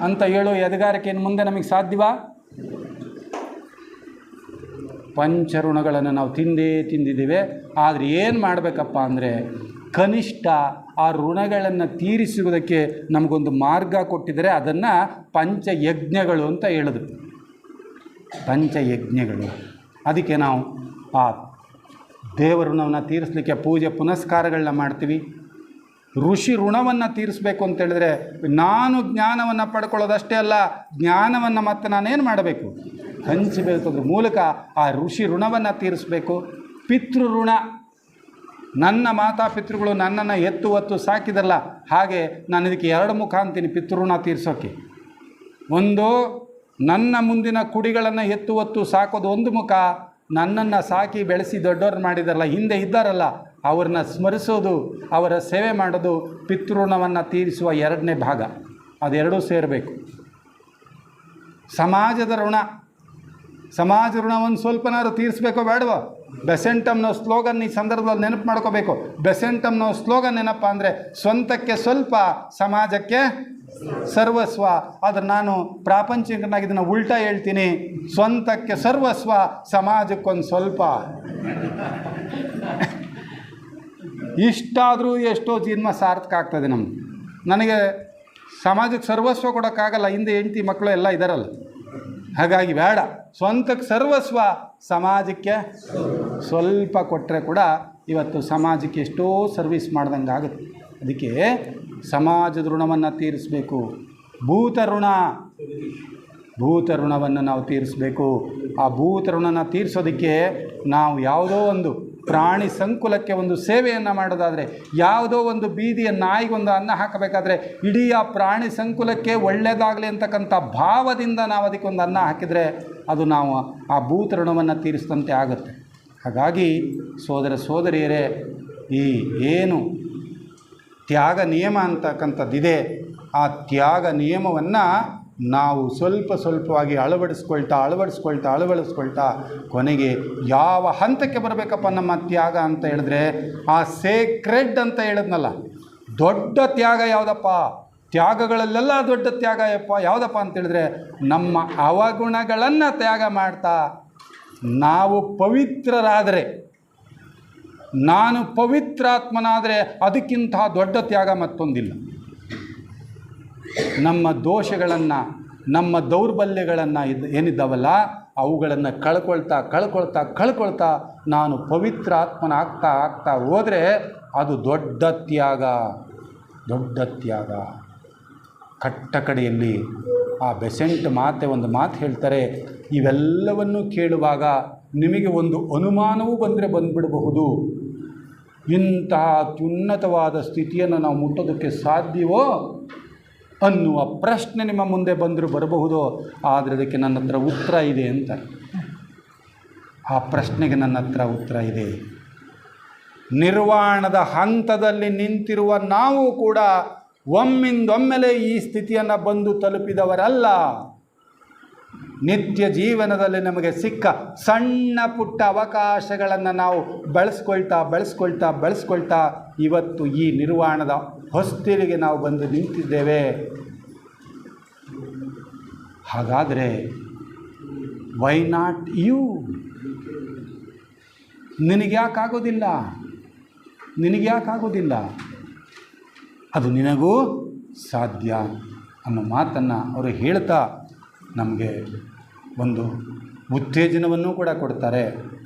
ಅಂತ ಹೇಳೋ ಎದಗಾರಿಕೆ ಇನ್ನು ಮುಂದೆ ನಮಗೆ ಸಾಧ್ಯವಾ? ಪಂಚಋಣಗಳನ್ನು ನಾವು ತಿಂದಿದ್ದೇವೆ. ಆದರೆ ಏನು ಮಾಡಬೇಕಪ್ಪ ಅಂದರೆ, ಕನಿಷ್ಠ ಆ ಋಣಗಳನ್ನು ತೀರಿಸುವುದಕ್ಕೆ ನಮಗೊಂದು ಮಾರ್ಗ ಕೊಟ್ಟಿದ್ದಾರೆ. ಅದನ್ನು ಪಂಚಯಜ್ಞಗಳು ಅಂತ ಹೇಳಿದ್ರು. ಪಂಚಯಜ್ಞಗಳು. ಅದಕ್ಕೆ ನಾವು ಆ ದೇವ ಋಣವನ್ನು ತೀರಿಸಲಿಕ್ಕೆ ಪೂಜೆ ಪುನಸ್ಕಾರಗಳನ್ನ ಮಾಡ್ತೀವಿ. ಋಷಿ ಋಣವನ್ನು ತೀರಿಸಬೇಕು ಅಂತೇಳಿದ್ರೆ, ನಾನು ಜ್ಞಾನವನ್ನು ಪಡ್ಕೊಳ್ಳೋದಷ್ಟೇ ಅಲ್ಲ, ಜ್ಞಾನವನ್ನು ಮತ್ತೆ ನಾನೇನು ಮಾಡಬೇಕು? ಹಂಚಬೇಕು. ಅದ್ರ ಮೂಲಕ ಆ ಋಷಿ ಋಣವನ್ನು ತೀರಿಸಬೇಕು. ಪಿತೃ ಋಣ. ನನ್ನ ಮಾತಾಪಿತೃಗಳು ನನ್ನನ್ನು ಎತ್ತು ಹೊತ್ತು ಸಾಕಿದರಲ್ಲ, ಹಾಗೆ ನಾನು ಇದಕ್ಕೆ 2 ಮುಖ ಅಂತೀನಿ ಪಿತೃಋಣ ತೀರಿಸೋಕ್ಕೆ. ಒಂದು, ನನ್ನ ಮುಂದಿನ ಕುಡಿಗಳನ್ನು ಎತ್ತು ಹೊತ್ತು ಸಾಕೋದು ಒಂದು ಮುಖ. ನನ್ನನ್ನು ಸಾಕಿ ಬೆಳೆಸಿ ದೊಡ್ಡವ್ರು ಮಾಡಿದಾರಲ್ಲ, ಹಿಂದೆ ಇದ್ದಾರಲ್ಲ, ಅವ್ರನ್ನ ಸ್ಮರಿಸೋದು, ಅವರ ಸೇವೆ ಮಾಡೋದು ಪಿತೃಋಣವನ್ನು ತೀರಿಸುವ 2ನೇ ಭಾಗ. ಅದೆರಡೂ ಸೇರಬೇಕು. ಸಮಾಜದ ಋಣವನ್ನು ಸ್ವಲ್ಪನಾದ್ರು ತೀರಿಸ್ಬೇಕೋ ಬೇಡವೋ? ಬೆಸೆಂಟಮ್ನೋ ಸ್ಲೋಗನ್ ಈ ಸಂದರ್ಭದಲ್ಲಿ ನೆನಪು ಮಾಡ್ಕೋಬೇಕು. ಬೆಸೆಂಟಮ್ನೋ ಸ್ಲೋಗನ್ ಏನಪ್ಪ ಅಂದರೆ, ಸ್ವಂತಕ್ಕೆ ಸ್ವಲ್ಪ, ಸಮಾಜಕ್ಕೆ ಸರ್ವಸ್ವ. ಆದರೆ ನಾನು ಪ್ರಾಪಂಚಿಕನಾಗಿ ಇದನ್ನು ಉಲ್ಟಾ ಹೇಳ್ತೀನಿ, ಸ್ವಂತಕ್ಕೆ ಸರ್ವಸ್ವ, ಸಮಾಜಕ್ಕೊಂದು ಸ್ವಲ್ಪ. ಇಷ್ಟಾದರೂ ಎಷ್ಟೋ ಜನ್ಮ ಸಾರ್ಥಕ ಆಗ್ತದೆ ನಮ್ಗೆ. ನನಗೆ ಸಮಾಜಕ್ಕೆ ಸರ್ವಸ್ವ ಕೊಡೋಕ್ಕಾಗಲ್ಲ, ಹಿಂದೆ ಹೆಂಡತಿ ಮಕ್ಕಳು ಎಲ್ಲ ಇದ್ದಾರಲ್ಲ. ಹಾಗಾಗಿ ಬೇಡ, ಸ್ವಂತಕ್ಕೆ ಸರ್ವಸ್ವ, ಸಮಾಜಕ್ಕೆ ಸ್ವಲ್ಪ ಕೊಟ್ಟರೆ ಕೂಡ ಇವತ್ತು ಸಮಾಜಕ್ಕೆ ಎಷ್ಟೋ ಸರ್ವಿಸ್ ಮಾಡ್ದಂಗೆ ಆಗುತ್ತೆ. ಅದಕ್ಕೆ ಸಮಾಜದ ಋಣವನ್ನು ತೀರಿಸಬೇಕು. ಭೂತ ಋಣವನ್ನು ನಾವು ತೀರಿಸಬೇಕು. ಆ ಭೂತ ಋಣನ ತೀರಿಸೋದಕ್ಕೆ ನಾವು ಯಾವುದೋ ಒಂದು ಪ್ರಾಣಿ ಸಂಕುಲಕ್ಕೆ ಒಂದು ಸೇವೆಯನ್ನು ಮಾಡೋದಾದರೆ, ಯಾವುದೋ ಒಂದು ಬೀದಿಯ ನಾಯಿಗೊಂದು ಅನ್ನ ಹಾಕಬೇಕಾದ್ರೆ, ಇಡೀ ಆ ಪ್ರಾಣಿ ಸಂಕುಲಕ್ಕೆ ಒಳ್ಳೆಯದಾಗಲಿ ಅಂತಕ್ಕಂಥ ಭಾವದಿಂದ ನಾವು ಅದಕ್ಕೊಂದು ಅನ್ನ ಹಾಕಿದರೆ, ಅದು ನಾವು ಆ ಭೂತ ಋಣವನ್ನು ತೀರಿಸಿದಂತೆ ಆಗುತ್ತೆ. ಹಾಗಾಗಿ ಸೋದರ ಸೋದರಿಯರೇ, ಈ ಏನು ತ್ಯಾಗ ನಿಯಮ ಅಂತಕ್ಕಂಥದ್ದಿದೆ, ಆ ತ್ಯಾಗ ನಿಯಮವನ್ನು ನಾವು ಸ್ವಲ್ಪವಾಗಿ ಅಳವಡಿಸ್ಕೊಳ್ತಾ ಕೊನೆಗೆ ಯಾವ ಹಂತಕ್ಕೆ ಬರಬೇಕಪ್ಪ ನಮ್ಮ ತ್ಯಾಗ ಅಂತ ಹೇಳಿದ್ರೆ, ಆ ಸೇಕ್ರೆಡ್ ಅಂತ ಹೇಳಿದ್ನಲ್ಲ, ದೊಡ್ಡ ತ್ಯಾಗ ಯಾವುದಪ್ಪ? ತ್ಯಾಗಗಳಲ್ಲೆಲ್ಲ ದೊಡ್ಡ ತ್ಯಾಗ ಯಾವುದಪ್ಪ ಅಂತೇಳಿದ್ರೆ, ನಮ್ಮ ಅವಗುಣಗಳನ್ನು ತ್ಯಾಗ ಮಾಡ್ತಾ ನಾವು ಪವಿತ್ರರಾದರೆ, ನಾನು ಪವಿತ್ರಾತ್ಮನಾದರೆ ಅದಕ್ಕಿಂತ ದೊಡ್ಡ ತ್ಯಾಗ ಮತ್ತೊಂದಿಲ್ಲ. ನಮ್ಮ ದೋಷಗಳನ್ನು, ನಮ್ಮ ದೌರ್ಬಲ್ಯಗಳನ್ನು ಏನಿದ್ದಾವಲ್ಲ, ಅವುಗಳನ್ನು ಕಳ್ಕೊಳ್ತಾ ನಾನು ಪವಿತ್ರಾತ್ಮನ ಆಗ್ತಾ ಹೋದರೆ ಅದು ದೊಡ್ಡ ತ್ಯಾಗ. ಕಟ್ಟಕಡೆಯಲ್ಲಿ ಆ ಬೆಸೆಂಟ್ ಒಂದು ಮಾತು ಹೇಳ್ತಾರೆ, ಇವೆಲ್ಲವನ್ನು ಕೇಳುವಾಗ ನಿಮಗೆ ಒಂದು ಅನುಮಾನವೂ ಬಂದುಬಿಡಬಹುದು. ಇಂತಹ ಅತ್ಯುನ್ನತವಾದ ಸ್ಥಿತಿಯನ್ನು ನಾವು ಮುಟ್ಟೋದಕ್ಕೆ ಸಾಧ್ಯವೋ ಅನ್ನುವ ಪ್ರಶ್ನೆ ನಿಮ್ಮ ಮುಂದೆ ಬರಬಹುದು. ಆದರೆ ಅದಕ್ಕೆ ನನ್ನ ಹತ್ರ ಉತ್ತರ ಇದೆ ಅಂತ. ಆ ಪ್ರಶ್ನೆಗೆ ನನ್ನ ಹತ್ರ ಉತ್ತರ ಇದೆ. ನಿರ್ವಾಣದ ಹಂತದಲ್ಲಿ ನಿಂತಿರುವ ನಾವು ಕೂಡ ಒಮ್ಮಿಂದೊಮ್ಮೆಲೆ ಈ ಸ್ಥಿತಿಯನ್ನು ಬಂದು ತಲುಪಿದವರಲ್ಲ. ನಿತ್ಯ ಜೀವನದಲ್ಲಿ ನಮಗೆ ಸಿಕ್ಕ ಸಣ್ಣ ಪುಟ್ಟ ಅವಕಾಶಗಳನ್ನು ನಾವು ಬೆಳೆಸ್ಕೊಳ್ತಾ ಇವತ್ತು ಈ ನಿರ್ವಾಣದ ಹೊಸ್ತಿಲಿಗೆ ನಾವು ಬಂದು ನಿಂತಿದ್ದೇವೆ. ಹಾಗಾದರೆ ವೈ ನಾಟ್ ಯು? ನಿನಗ್ಯಾಕಾಗೋದಿಲ್ಲ? ಅದು ನಿನಗೂ ಸಾಧ್ಯ. ಅನ್ನೋ ಮಾತನ್ನು ಅವರು ಹೇಳ್ತಾ ನಮಗೆ ಒಂದು ಉತ್ತೇಜನವನ್ನು ಕೂಡ ಕೊಡ್ತಾರೆ.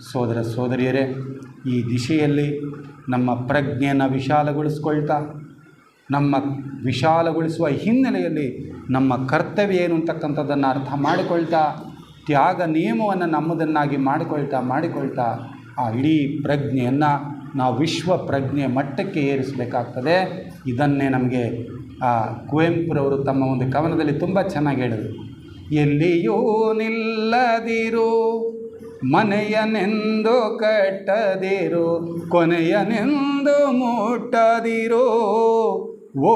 ಸೋದರ ಸೋದರಿಯರೇ, ಈ ದಿಶೆಯಲ್ಲಿ ನಮ್ಮ ಪ್ರಜ್ಞೆಯನ್ನು ವಿಶಾಲಗೊಳಿಸ್ಕೊಳ್ತಾ, ನಮ್ಮ ವಿಶಾಲಗೊಳಿಸುವ ಹಿನ್ನೆಲೆಯಲ್ಲಿ ನಮ್ಮ ಕರ್ತವ್ಯ ಏನು ಅಂತಕ್ಕಂಥದ್ದನ್ನು ಅರ್ಥ ಮಾಡಿಕೊಳ್ತಾ, ತ್ಯಾಗ ನಿಯಮವನ್ನು ನಮ್ಮದನ್ನಾಗಿ ಮಾಡಿಕೊಳ್ತಾ ಆ ಇಡೀ ಪ್ರಜ್ಞೆಯನ್ನು ನಾವು ವಿಶ್ವ ಪ್ರಜ್ಞೆ ಮಟ್ಟಕ್ಕೆ ಏರಿಸಬೇಕಾಗ್ತದೆ. ಇದನ್ನೇ ನಮಗೆ ಕುವೆಂಪುರವರು ತಮ್ಮ ಒಂದು ಕವನದಲ್ಲಿ ತುಂಬ ಚೆನ್ನಾಗಿ ಹೇಳಿದರು. ಎಲ್ಲಿಯೂ ನಿಲ್ಲದಿರು, ಮನೆಯನೆಂದು ಕಟ್ಟದಿರು, ಕೊನೆಯನೆಂದು ಮುಟ್ಟದಿರು, ಓ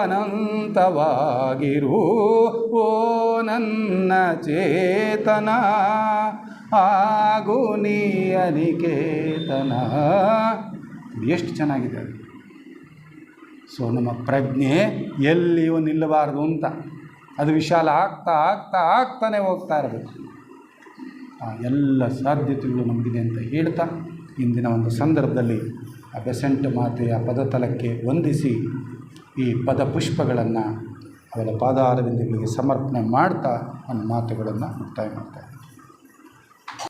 ಅನಂತವಾಗಿರು, ಓ ನನ್ನ ಚೇತನ, ಆಗು ನೀ ಅನಿಕೇತನ. ಎಷ್ಟು ಚೆನ್ನಾಗಿದೆ. ಸೊ ನಮ್ಮ ಪ್ರಜ್ಞೆ ಎಲ್ಲಿಯೂ ನಿಲ್ಲಬಾರ್ದು ಅಂತ, ಅದು ವಿಶಾಲ ಆಗ್ತಾನೆ ಹೋಗ್ತಾ ಇರಬೇಕು. ಎಲ್ಲ ಸಾಧ್ಯತೆಗಳು ನಮಗಿದೆ ಅಂತ ಹೇಳ್ತಾ, ಇಂದಿನ ಒಂದು ಸಂದರ್ಭದಲ್ಲಿ ಆ ಬೆಸೆಂಟ್ ಮಾತೆಯ ಪದತಲಕ್ಕೆ ವಂದಿಸಿ ಈ ಪದಪುಷ್ಪಗಳನ್ನು ಅವರ ಪಾದಾರವಿಂದಗಳಿಗೆ ಸಮರ್ಪಣೆ ಮಾಡ್ತಾ ನನ್ನ ಮಾತುಗಳನ್ನು ಮುಕ್ತಾಯ ಮಾಡ್ತಾರೆ.